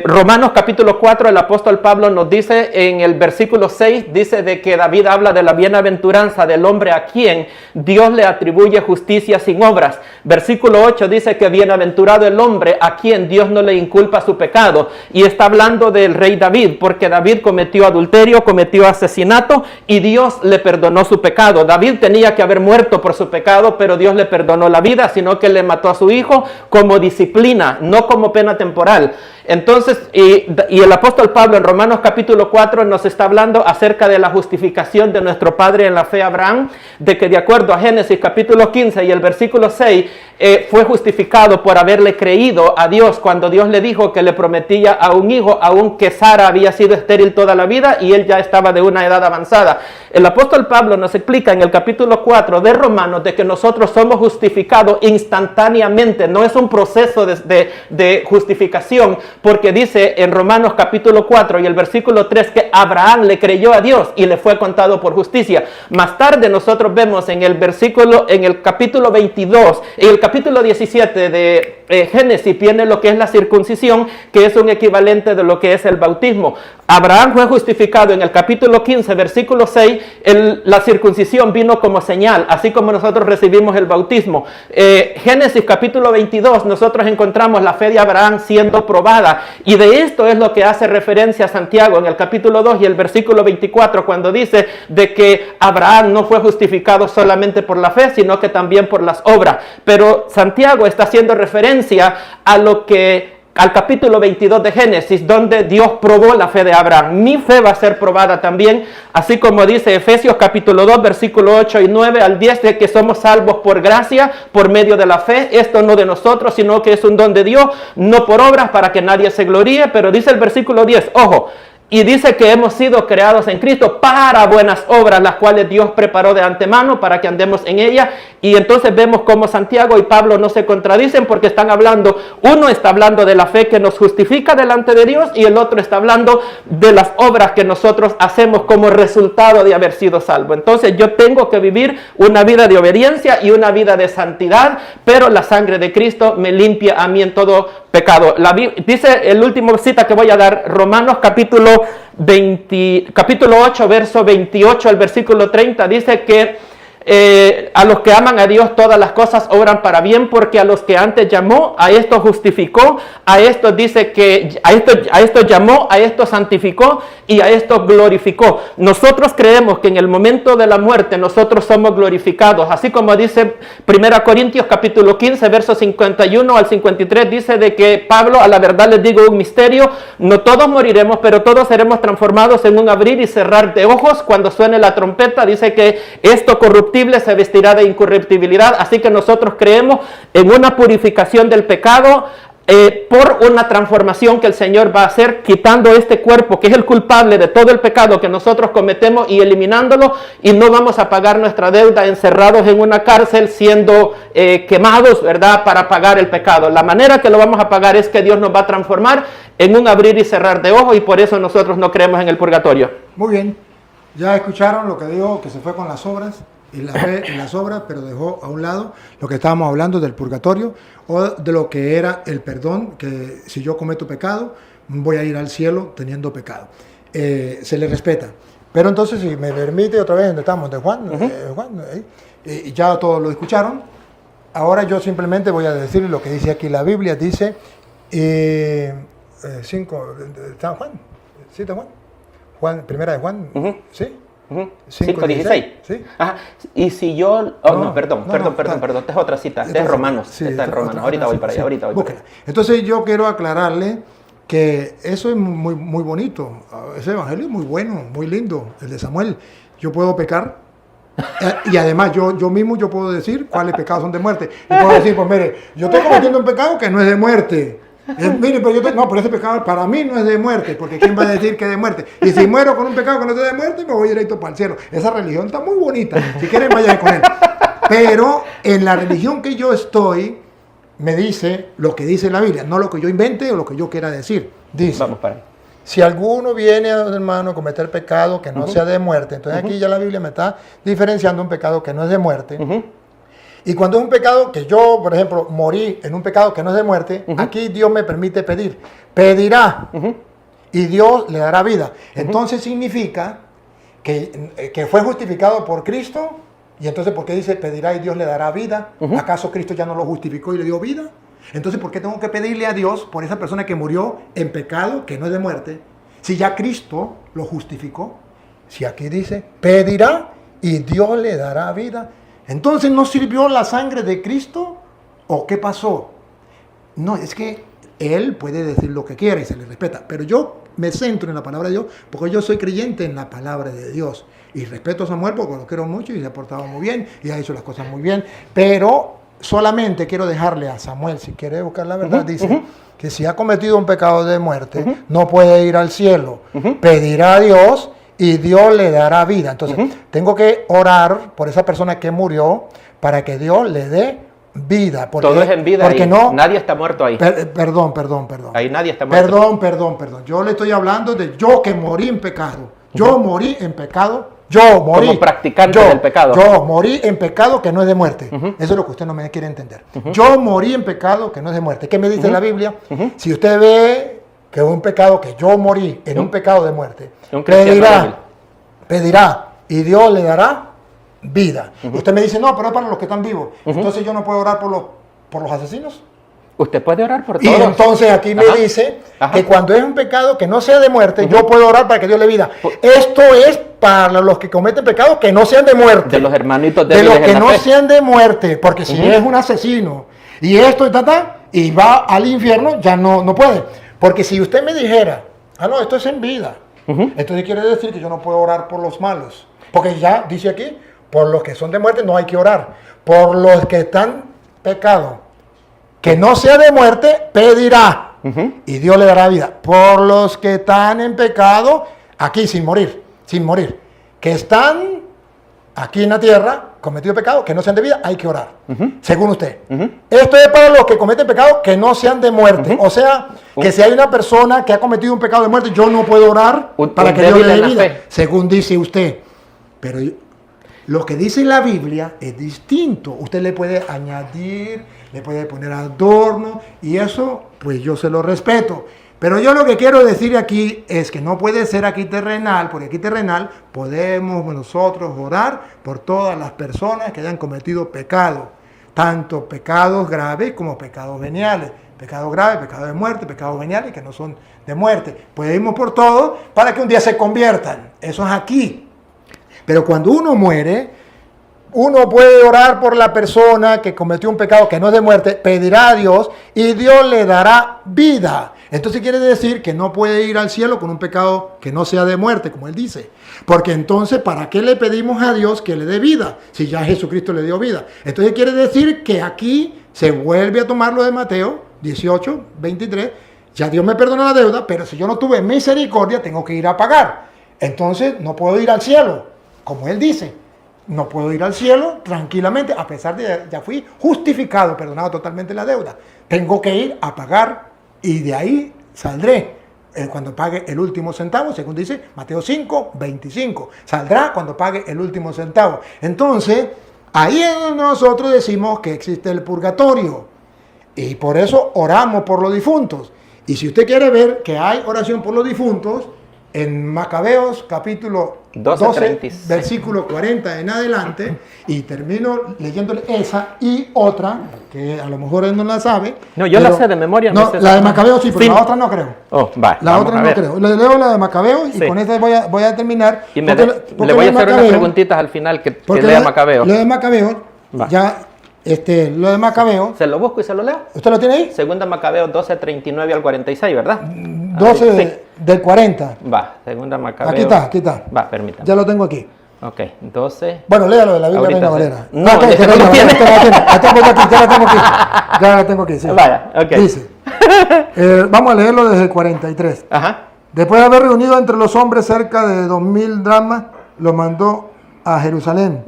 A: Romanos capítulo 4, el apóstol Pablo nos dice en el versículo 6, dice de que David habla de la bienaventuranza del hombre a quien Dios le atribuye justicia sin obras. Versículo 8 dice que bienaventurado el hombre a quien Dios no le inculpa su pecado. Y está hablando del rey David, porque David cometió adulterio, cometió asesinato y Dios le perdonó su pecado. David tenía que haber muerto por su pecado, pero Dios le perdonó la vida, sino que le mató a su hijo como disciplina, no como pena temporal. Entonces, y el apóstol Pablo en Romanos capítulo 4 nos está hablando acerca de la justificación de nuestro padre en la fe Abraham, de que de acuerdo a Génesis capítulo 15 y el versículo 6, fue justificado por haberle creído a Dios cuando Dios le dijo que le prometía a un hijo, aunque Sara había sido estéril toda la vida y él ya estaba de una edad avanzada. El apóstol Pablo nos explica en el capítulo 4 de Romanos de que nosotros somos justificados instantáneamente, no es un proceso de justificación, porque dice en Romanos capítulo 4 y el versículo 3 que Abraham le creyó a Dios y le fue contado por justicia. Más tarde nosotros vemos en el capítulo 22, en el capítulo 17 de Génesis viene lo que es la circuncisión, que es un equivalente de lo que es el bautismo. Abraham fue justificado en el capítulo 15, versículo 6, la circuncisión vino como señal, así como nosotros recibimos el bautismo. Génesis capítulo 22, nosotros encontramos la fe de Abraham siendo probada, y de esto es lo que hace referencia a Santiago en el capítulo 2 y el versículo 24, cuando dice de que Abraham no fue justificado solamente por la fe, sino que también por las obras. Pero Santiago está haciendo referencia al capítulo 22 de Génesis, donde Dios probó la fe de Abraham. Mi fe va a ser probada también, así como dice Efesios capítulo 2, versículo 8 y 9 al 10, de que somos salvos por gracia, por medio de la fe. Esto no de nosotros, sino que es un don de Dios, no por obras para que nadie se gloríe. Pero dice el versículo 10, ojo, y dice que hemos sido creados en Cristo para buenas obras, las cuales Dios preparó de antemano para que andemos en ellas. Y entonces vemos cómo Santiago y Pablo no se contradicen, porque están hablando, uno está hablando de la fe que nos justifica delante de Dios y el otro está hablando de las obras que nosotros hacemos como resultado de haber sido salvos. Entonces yo tengo que vivir una vida de obediencia y una vida de santidad, pero la sangre de Cristo me limpia a mí en todo pecado. Dice el último cita que voy a dar, Romanos capítulo 8, verso 28 al versículo 30, dice que a los que aman a Dios todas las cosas obran para bien, porque a los que antes llamó, a estos justificó, a estos dice que a estos llamó, a estos santificó y a estos glorificó. Nosotros creemos que en el momento de la muerte nosotros somos glorificados, así como dice 1 Corintios capítulo 15 versos 51 al 53, dice de que Pablo, a la verdad les digo un misterio, no todos moriremos, pero todos seremos transformados en un abrir y cerrar de ojos cuando suene la trompeta. Dice que esto corruptible se vestirá de incorruptibilidad, así que nosotros creemos en una purificación del pecado por una transformación que el Señor va a hacer, quitando este cuerpo que es el culpable de todo el pecado que nosotros cometemos y eliminándolo, y no vamos a pagar nuestra deuda encerrados en una cárcel siendo quemados, ¿verdad?, para pagar el pecado. La manera que lo vamos a pagar es que Dios nos va a transformar en un abrir y cerrar de ojos, y por eso nosotros no creemos en el purgatorio.
B: Muy bien, ya escucharon lo que dijo, que se fue con las obras y la fe en las obras, pero dejó a un lado lo que estábamos hablando del purgatorio o de lo que era el perdón, que si yo cometo pecado, voy a ir al cielo teniendo pecado. Se le respeta. Pero entonces, si me permite, otra vez donde estamos, de Juan, y ya todos lo escucharon, ahora yo simplemente voy a decir lo que dice aquí la Biblia, dice 5, ¿está Juan? ¿Sí está Juan? Juan, primera de Juan, ¿sí?
A: 5:16.
B: ¿Sí?
A: Ajá. Y si yo... perdón, esta es otra cita, esta es Romanos,
B: sí,
A: esta es Romanos, ahorita voy para allá, ahorita voy para allá.
B: Entonces yo quiero aclararle que eso es muy, muy bonito, ese evangelio es muy bueno, muy lindo, el de Samuel. Yo puedo pecar, y además yo mismo puedo decir cuáles pecados son de muerte. Y puedo decir, pues mire, yo estoy cometiendo un pecado que no es de muerte. Mire, pero pero ese pecado para mí no es de muerte, porque ¿quién va a decir que es de muerte? Y si muero con un pecado que no es de muerte, me voy directo para el cielo. Esa religión está muy bonita, si quieren vayan con él. Pero en la religión que yo estoy, me dice lo que dice la Biblia, no lo que yo invente o lo que yo quiera decir. Dice,
A: vamos para ahí.
B: Si alguno viene, hermano, a cometer pecado que no sea de muerte, entonces aquí ya la Biblia me está diferenciando un pecado que no es de muerte. Y cuando es un pecado que yo, por ejemplo, morí en un pecado que no es de muerte, aquí Dios me permite pedir. Pedirá y Dios le dará vida. Entonces significa que fue justificado por Cristo. Y entonces, ¿por qué dice pedirá y Dios le dará vida? ¿Acaso Cristo ya no lo justificó y le dio vida? Entonces, ¿por qué tengo que pedirle a Dios por esa persona que murió en pecado que no es de muerte? Si ya Cristo lo justificó. Si aquí dice pedirá y Dios le dará vida. Entonces, ¿no sirvió la sangre de Cristo? ¿O qué pasó? No, es que Él puede decir lo que quiera y se le respeta. Pero yo me centro en la palabra de Dios porque yo soy creyente en la palabra de Dios. Y respeto a Samuel porque lo quiero mucho y se ha portado muy bien y ha hecho las cosas muy bien. Pero solamente quiero dejarle a Samuel, si quiere buscar la verdad, dice que si ha cometido un pecado de muerte, no puede ir al cielo. Pedirá a Dios y Dios le dará vida. Entonces, tengo que orar por esa persona que murió para que Dios le dé vida. Porque,
A: todo es en vida,
B: porque
A: ahí.
B: No,
A: nadie está muerto ahí.
B: Perdón.
A: Ahí nadie está muerto.
B: Perdón. Yo le estoy hablando de yo que morí en pecado. Yo morí en pecado. Yo morí.
A: Como practicante del pecado.
B: Yo morí en pecado que no es de muerte. Eso es lo que usted no me quiere entender. Yo morí en pecado que no es de muerte. ¿Qué me dice la Biblia? Si usted ve que es un pecado que yo morí en un pecado de muerte, pedirá y Dios le dará vida. Usted me dice, no, pero es para los que están vivos. Entonces yo no puedo orar por los asesinos.
A: Usted puede orar por todos.
B: Y entonces aquí me dice que cuando es un pecado que no sea de muerte, yo puedo orar para que Dios le dé vida. Esto es para los que cometen pecados que no sean de muerte.
A: De los hermanitos
B: de los que no sean de muerte. Porque si es un asesino y esto y va al infierno, ya no puede. Porque si usted me dijera, no, esto es en vida, entonces quiere decir que yo no puedo orar por los malos. Porque ya dice aquí, por los que son de muerte no hay que orar. Por los que están pecado que no sea de muerte, pedirá y Dios le dará vida. Por los que están en pecado, aquí sin morir, que están aquí en la tierra, cometido pecado, que no sean de vida, hay que orar, según usted. Esto es para los que cometen pecado que no sean de muerte. O sea, que si hay una persona que ha cometido un pecado de muerte, yo no puedo orar para que Dios le dé vida, según dice usted. Pero lo que dice la Biblia es distinto. Usted le puede añadir, le puede poner adorno, y eso, pues yo se lo respeto. Pero yo lo que quiero decir aquí es que no puede ser aquí terrenal, porque aquí terrenal podemos nosotros orar por todas las personas que hayan cometido pecado, tanto pecados graves como pecados veniales. Pecados graves, pecados de muerte, pecados veniales que no son de muerte. Podemos por todo para que un día se conviertan. Eso es aquí. Pero cuando uno muere, uno puede orar por la persona que cometió un pecado que no es de muerte, pedirá a Dios y Dios le dará vida. Entonces quiere decir que no puede ir al cielo con un pecado que no sea de muerte, como él dice. Porque entonces, ¿para qué le pedimos a Dios que le dé vida? Si ya Jesucristo le dio vida. Entonces quiere decir que aquí se vuelve a tomar lo de Mateo 18, 23. Ya Dios me perdonó la deuda, pero si yo no tuve misericordia, tengo que ir a pagar. Entonces no puedo ir al cielo, como él dice. No puedo ir al cielo tranquilamente, a pesar de que ya fui justificado, perdonado totalmente la deuda. Tengo que ir a pagar y de ahí saldré cuando pague el último centavo, según dice Mateo 5, 25. Saldrá cuando pague el último centavo. Entonces, ahí es donde nosotros decimos que existe el purgatorio. Y por eso oramos por los difuntos. Y si usted quiere ver que hay oración por los difuntos, en Macabeos capítulo 12, versículo 40 en adelante, y termino leyéndole esa y otra, que a lo mejor él no la sabe.
A: No, yo la sé de memoria.
B: No, la de Macabeos sí, pero la otra no creo.
A: Oh, va,
B: la otra no creo. Le leo la de Macabeos y con esta voy a terminar.
A: Y le voy a hacer unas preguntitas al final que lea Macabeos.
B: Lo de Macabeos, ya... lo de Macabeo.
A: ¿Se lo busco y se lo leo?
B: ¿Usted lo tiene ahí?
A: Segunda Macabeo 12, 39 al 46, ¿verdad?
B: 12
A: sí.
B: Del 40.
A: Va, segunda Macabeo.
B: Aquí está.
A: Va, permítame.
B: Ya lo tengo aquí.
A: Ok, 12.
B: Bueno, léalo de la Biblia Reina Valera.
A: No,
B: ya la tengo aquí, sí.
A: Vaya, ok.
B: Dice, vamos a leerlo desde el 43.
A: Ajá.
B: Después de haber reunido entre los hombres cerca de 2000 dracmas, lo mandó a Jerusalén.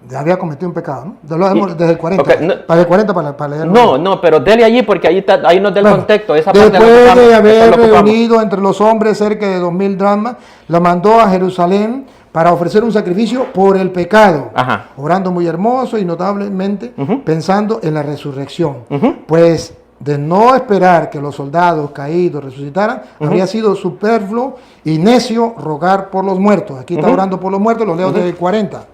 B: Ya había cometido un pecado, ¿no? Desde el 40. Okay, para el 40 para leerlo.
A: No, pero dele allí porque ahí nos da el contexto. Esa
B: después de haber reunido entre los hombres cerca de 2000 dracmas, lo mandó a Jerusalén para ofrecer un sacrificio por el pecado, orando muy hermoso y notablemente pensando en la resurrección. Pues de no esperar que los soldados caídos resucitaran, habría sido superfluo y necio rogar por los muertos. Aquí está orando por los muertos, lo leo desde el 40.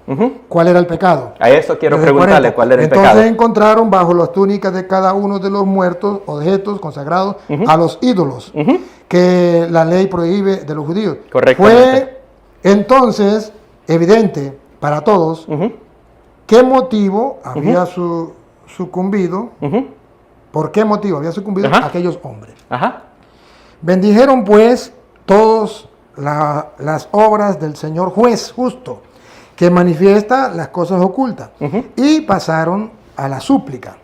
B: ¿Cuál era el pecado?
A: A eso quiero preguntarle cuál era el pecado.
B: Entonces encontraron bajo las túnicas de cada uno de los muertos objetos consagrados a los ídolos, que la ley prohíbe de los judíos. Fue entonces evidente para todos qué motivo había sucumbido. ¿Por qué motivo había sucumbido aquellos hombres? Bendijeron pues todos las obras del Señor juez justo, que manifiesta las cosas ocultas, y pasaron a la súplica,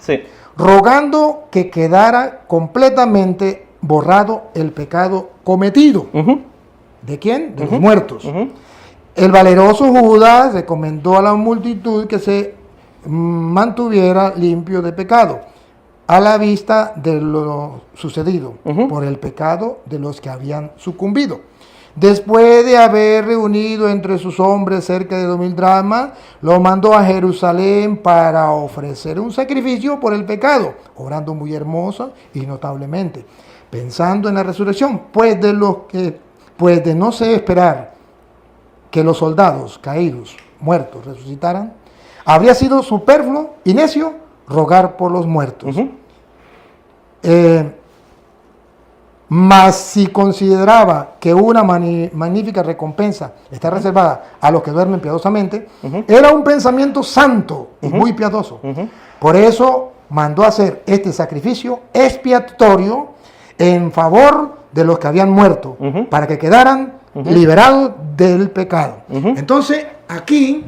B: rogando que quedara completamente borrado el pecado cometido. ¿De quién? De los muertos. El valeroso Judas recomendó a la multitud que se mantuviera limpio de pecado, a la vista de lo sucedido por el pecado de los que habían sucumbido. Después de haber reunido entre sus hombres cerca de 2000 dracmas, lo mandó a Jerusalén para ofrecer un sacrificio por el pecado, orando muy hermoso y notablemente, pensando en la resurrección, pues de no se esperar que los soldados caídos, muertos, resucitaran, habría sido superfluo y necio rogar por los muertos. Mas si consideraba que una magnífica recompensa está reservada a los que duermen piadosamente, era un pensamiento santo y muy piadoso. Por eso mandó hacer este sacrificio expiatorio en favor de los que habían muerto, para que quedaran liberados del pecado. Entonces, aquí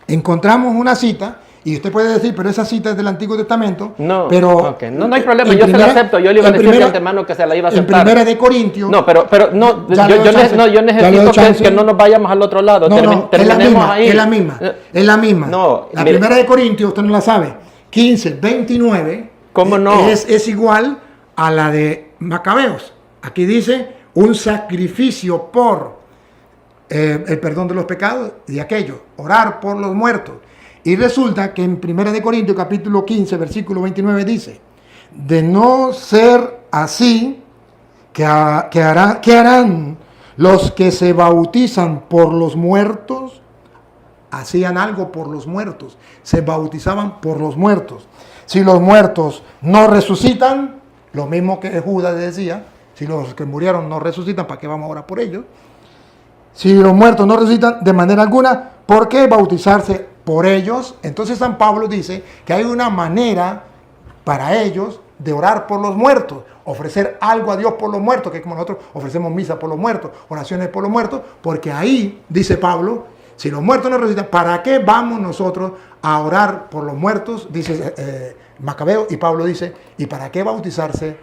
B: encontramos una cita. Y usted puede decir, pero esa cita es del Antiguo Testamento. No, pero
A: no hay problema, yo se la acepto. Yo le iba a decir de antemano que se la iba a aceptar.
B: En Primera de Corintios.
A: No, pero no, yo necesito que no nos vayamos al otro lado.
B: Terminemos ahí. Es la misma. No, la Primera de Corintios, usted no la sabe. 15, 29.
A: ¿Cómo no?
B: Es igual a la de Macabeos. Aquí dice, un sacrificio por el perdón de los pecados y de aquello. Orar por los muertos. Y resulta que en 1 Corintios capítulo 15, versículo 29 dice, de no ser así, ¿Qué harán los que se bautizan por los muertos? Hacían algo por los muertos, se bautizaban por los muertos. Si los muertos no resucitan, lo mismo que Judas decía, si los que murieron no resucitan, ¿para qué vamos a orar por ellos? Si los muertos no resucitan de manera alguna, ¿por qué bautizarse por ellos? Entonces San Pablo dice que hay una manera para ellos de orar por los muertos, ofrecer algo a Dios por los muertos, que es como nosotros ofrecemos misa por los muertos, oraciones por los muertos, porque ahí, dice Pablo, si los muertos no resucitan, ¿para qué vamos nosotros a orar por los muertos? Dice Macabeo, y Pablo dice, ¿y para qué bautizarse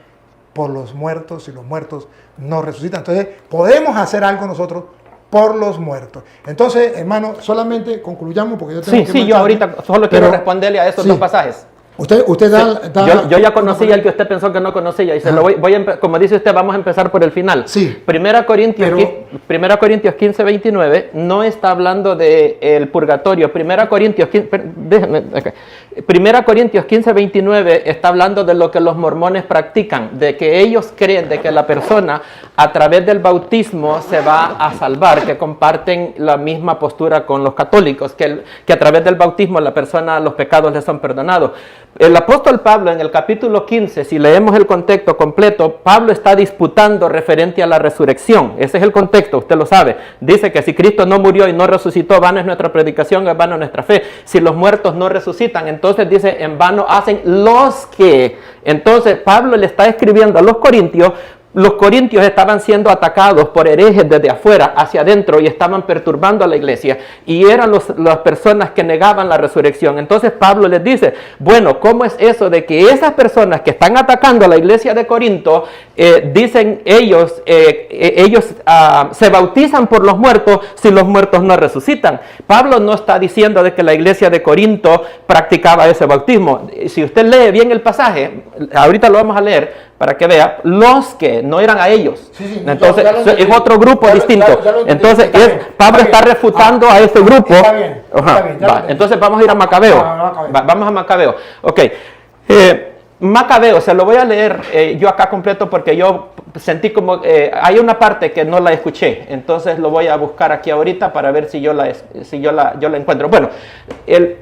B: por los muertos si los muertos no resucitan? Entonces, podemos hacer algo nosotros por los muertos. Entonces, hermano, solamente concluyamos porque yo tengo que...
A: Sí, yo ahorita solo quiero responderle a esos dos pasajes.
B: Usted da
A: yo ya conocía el que usted pensó que no conocía y se lo como dice usted, vamos a empezar por el final.
B: Sí.
A: 1 Corintios 15, 29 no está hablando del purgatorio. 1 Corintios 15, 29 está hablando de lo que los mormones practican, de que ellos creen de que la persona a través del bautismo se va a salvar, que comparten la misma postura con los católicos, que a través del bautismo la persona, los pecados le son perdonados. El apóstol Pablo en el capítulo 15, si leemos el contexto completo, Pablo está disputando referente a la resurrección. Ese es el contexto, usted lo sabe. Dice que si Cristo no murió y no resucitó, vana es nuestra predicación, es vana nuestra fe. Si los muertos no resucitan, entonces dice, en vano hacen los que. Entonces Pablo le está escribiendo a los corintios. Los corintios estaban siendo atacados por herejes desde afuera hacia adentro y estaban perturbando a la iglesia. Y eran las personas que negaban la resurrección. Entonces Pablo les dice, bueno, ¿cómo es eso de que esas personas que están atacando a la iglesia de Corinto, dicen ellos se bautizan por los muertos si los muertos no resucitan? Pablo no está diciendo de que la iglesia de Corinto practicaba ese bautismo. Si usted lee bien el pasaje, ahorita lo vamos a leer, para que vea, los que no eran a ellos.
B: Sí,
A: entonces, es otro grupo distinto. Entonces, Pablo está refutando a ese grupo.
B: Está bien.
A: Entonces, vamos a ir a Macabeo. Vamos a Macabeo. Ok. Macabeo, se lo voy a leer yo acá completo porque yo sentí como, hay una parte que no la escuché, entonces lo voy a buscar aquí ahorita para ver si yo la encuentro. Bueno,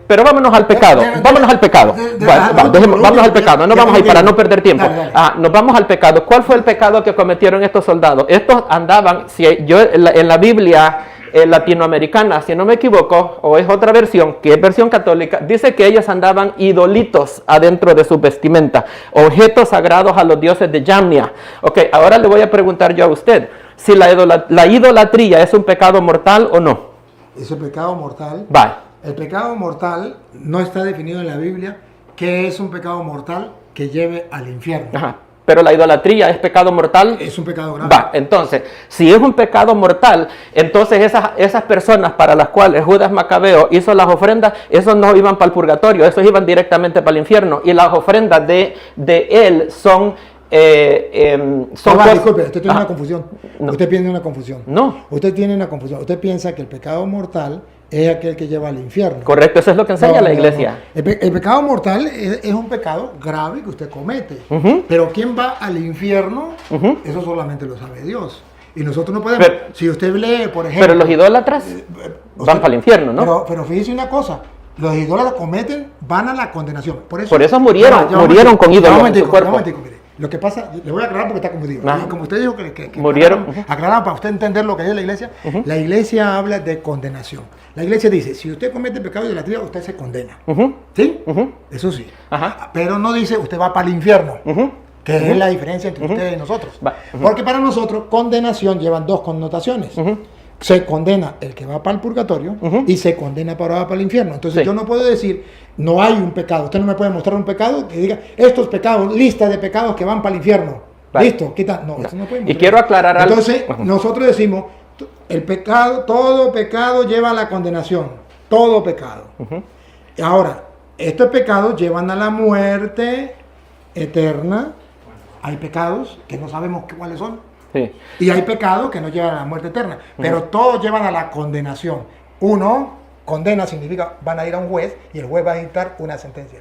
A: pero vámonos al pecado, vámonos al pecado, vámonos al pecado, no vamos a ir para no perder tiempo. Nos vamos al pecado. ¿Cuál fue el pecado que cometieron estos soldados? Estos andaban, si yo en la Biblia latinoamericana, si no me equivoco, o es otra versión, que es versión católica, dice que ellos andaban idolitos adentro de su vestimenta, objetos sagrados a los dioses de Yamnia. Ok, ahora le voy a preguntar yo a usted, si la idolatría es un pecado mortal o no.
B: Es un pecado mortal.
A: Va.
B: El pecado mortal no está definido en la Biblia, que es un pecado mortal que lleve al infierno.
A: Ajá. Pero la idolatría es pecado mortal.
B: Es un pecado grave.
A: Va, entonces, si es un pecado mortal, entonces esas personas para las cuales Judas Macabeo hizo las ofrendas, esos no iban para el purgatorio, esos iban directamente para el infierno. Y las ofrendas de él son...
B: disculpe, usted tiene una confusión.
A: No.
B: Usted tiene una confusión.
A: No.
B: Usted tiene una confusión. Usted piensa que el pecado mortal es aquel que lleva al infierno.
A: Correcto, eso es lo que enseña la iglesia.
B: No. El pecado mortal es un pecado grave que usted comete. Pero ¿quién va al infierno? Eso solamente lo sabe Dios. Y nosotros no podemos. Si usted lee, por ejemplo...
A: Pero los idólatras van para el infierno, ¿no?
B: Pero fíjese una cosa. Los idólatras van a la condenación. Por eso
A: murieron con ídolos en su cuerpo.
B: Mire. Lo que pasa, le voy a aclarar porque está confundido. Como usted dijo que
A: murieron.
B: Aclarar para usted entender lo que es la iglesia. La iglesia habla de condenación. La iglesia dice, si usted comete pecado de idolatría, usted se condena. ¿Sí? Eso sí. Pero no dice, usted va para el infierno. Que es la diferencia entre usted y nosotros. Porque para nosotros, condenación llevan dos connotaciones. Se condena el que va para el purgatorio y se condena para el infierno. Entonces yo no puedo decir, no hay un pecado. Usted no me puede mostrar un pecado que diga, estos pecados, lista de pecados que van para el infierno. Listo, quita. No, eso no puede mostrar.
A: Y quiero aclarar algo.
B: Entonces nosotros decimos, el pecado, todo pecado lleva a la condenación. Todo pecado. Ahora, estos pecados llevan a la muerte eterna. Hay pecados que no sabemos cuáles son. Sí. Y hay pecados que no llevan a la muerte eterna, pero todos llevan a la condenación. Uno, condena significa van a ir a un juez y el juez va a dictar una sentencia.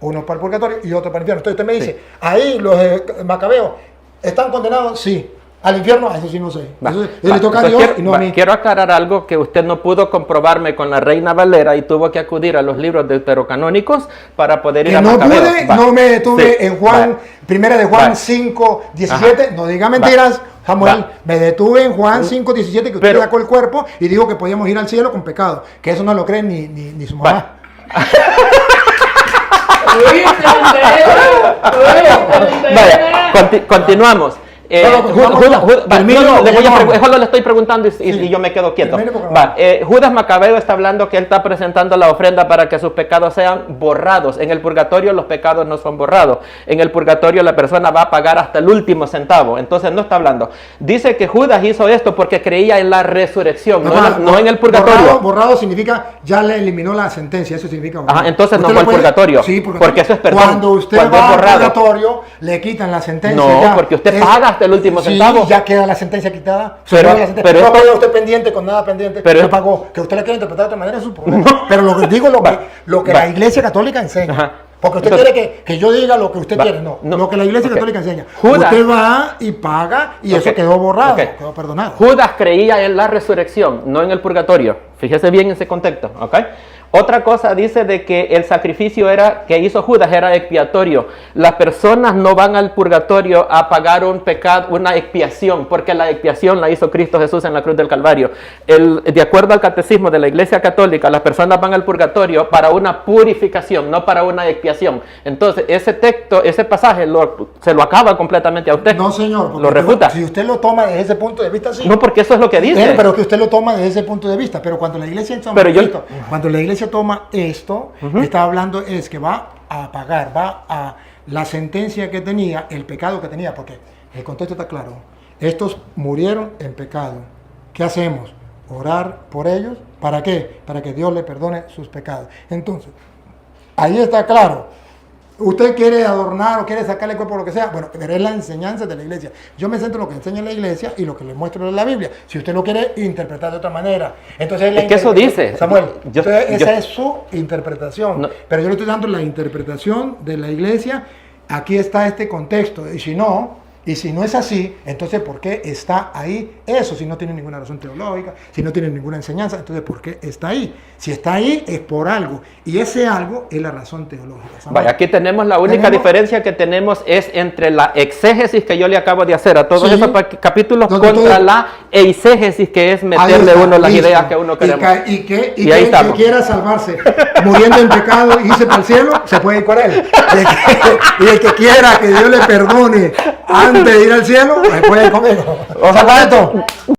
B: Uno para el purgatorio y otro para el infierno. Entonces usted me dice, ahí los Macabeos ¿Están condenados? Sí. ¿Al infierno? Eso sí no sé. Eso le toca a
A: Entonces,
B: Dios y no a mí.
A: quiero aclarar algo que usted no pudo comprobarme con la Reina Valera y tuvo que acudir a los libros deuterocanónicos para poder ir
B: Que
A: a
B: no
A: Macabeo.
B: pude, no me detuve
A: Sí.
B: en Juan, primera de Juan 5, 17, no diga mentiras, Samuel, me detuve en Juan 5, 17, que usted sacó el cuerpo y dijo que podíamos ir al cielo con pecado, que eso no lo cree ni su mamá.
A: Vaya, continuamos. Solo le estoy preguntando y yo me quedo quieto. Judas Macabeo está hablando que él está presentando la ofrenda para que sus pecados sean borrados. En el purgatorio los pecados no son borrados. En el purgatorio la persona va a pagar hasta el último centavo. Entonces no está hablando. Dice que Judas hizo esto porque creía en la resurrección, no en el purgatorio.
B: Borrado significa ya le eliminó la sentencia, eso significa borrado.
A: Ajá, entonces no fue el purgatorio.
B: Sí,
A: porque eso es perdón.
B: Cuando usted va al purgatorio, le quitan la sentencia.
A: No, porque usted paga hasta el último centavo.
B: Ya queda la sentencia quitada.
A: Pero
B: no queda usted pendiente con nada pendiente. Pero pagó. Que usted le quiera interpretar de otra manera es su problema. No. Pero lo que digo lo que la Iglesia Católica enseña. Ajá. Porque usted quiere que yo diga lo que usted quiere. No, lo que la Iglesia Católica enseña. Judas, usted va y paga y eso quedó borrado, quedó perdonado.
A: Judas creía en la resurrección, no en el purgatorio. Fíjese bien en ese contexto, ¿ok? Otra cosa dice de que el sacrificio que hizo Judas era expiatorio. Las personas no van al purgatorio a pagar un pecado, una expiación, porque la expiación la hizo Cristo Jesús en la cruz del Calvario. De acuerdo al catecismo de la Iglesia Católica, las personas van al purgatorio para una purificación, no para una expiación. Entonces, ese texto, ese pasaje se lo acaba completamente a usted.
B: No, señor.
A: Lo refuta.
B: Si usted lo toma desde ese punto de vista, sí.
A: No, porque eso es lo que dice.
B: Pero que usted lo toma desde ese punto de vista. Pero cuando la Iglesia toma esto, está hablando es que va a pagar, va a la sentencia que tenía, el pecado que tenía, porque el contexto está claro. Estos murieron en pecado. ¿Qué hacemos? Orar por ellos. ¿Para qué? Para que Dios le perdone sus pecados. Entonces, ahí está claro. Usted quiere adornar o quiere sacarle el cuerpo o lo que sea, bueno, pero es la enseñanza de la Iglesia. Yo me centro en lo que enseña la Iglesia y lo que le muestro en la Biblia. Si usted lo quiere interpretar de otra manera, entonces
A: es que eso dice.
B: Samuel, esa es su interpretación. No. Pero yo le estoy dando la interpretación de la Iglesia. Aquí está este contexto. Y si no es así, entonces ¿por qué está ahí eso? Si no tiene ninguna razón teológica, si no tiene ninguna enseñanza, entonces ¿por qué está ahí? Si está ahí es por algo, y ese algo es la razón teológica.
A: Vaya, aquí tenemos la única diferencia que tenemos es entre la exégesis que yo le acabo de hacer a todos esos capítulos contra la eisegesis, que es meterle uno las ideas que uno queremos.
B: Y que quiera salvarse muriendo en pecado y irse para el cielo, se puede ir con él. Y el que quiera que Dios le perdone antes de ir al cielo, me puede ir conmigo.
A: Ojalá esto.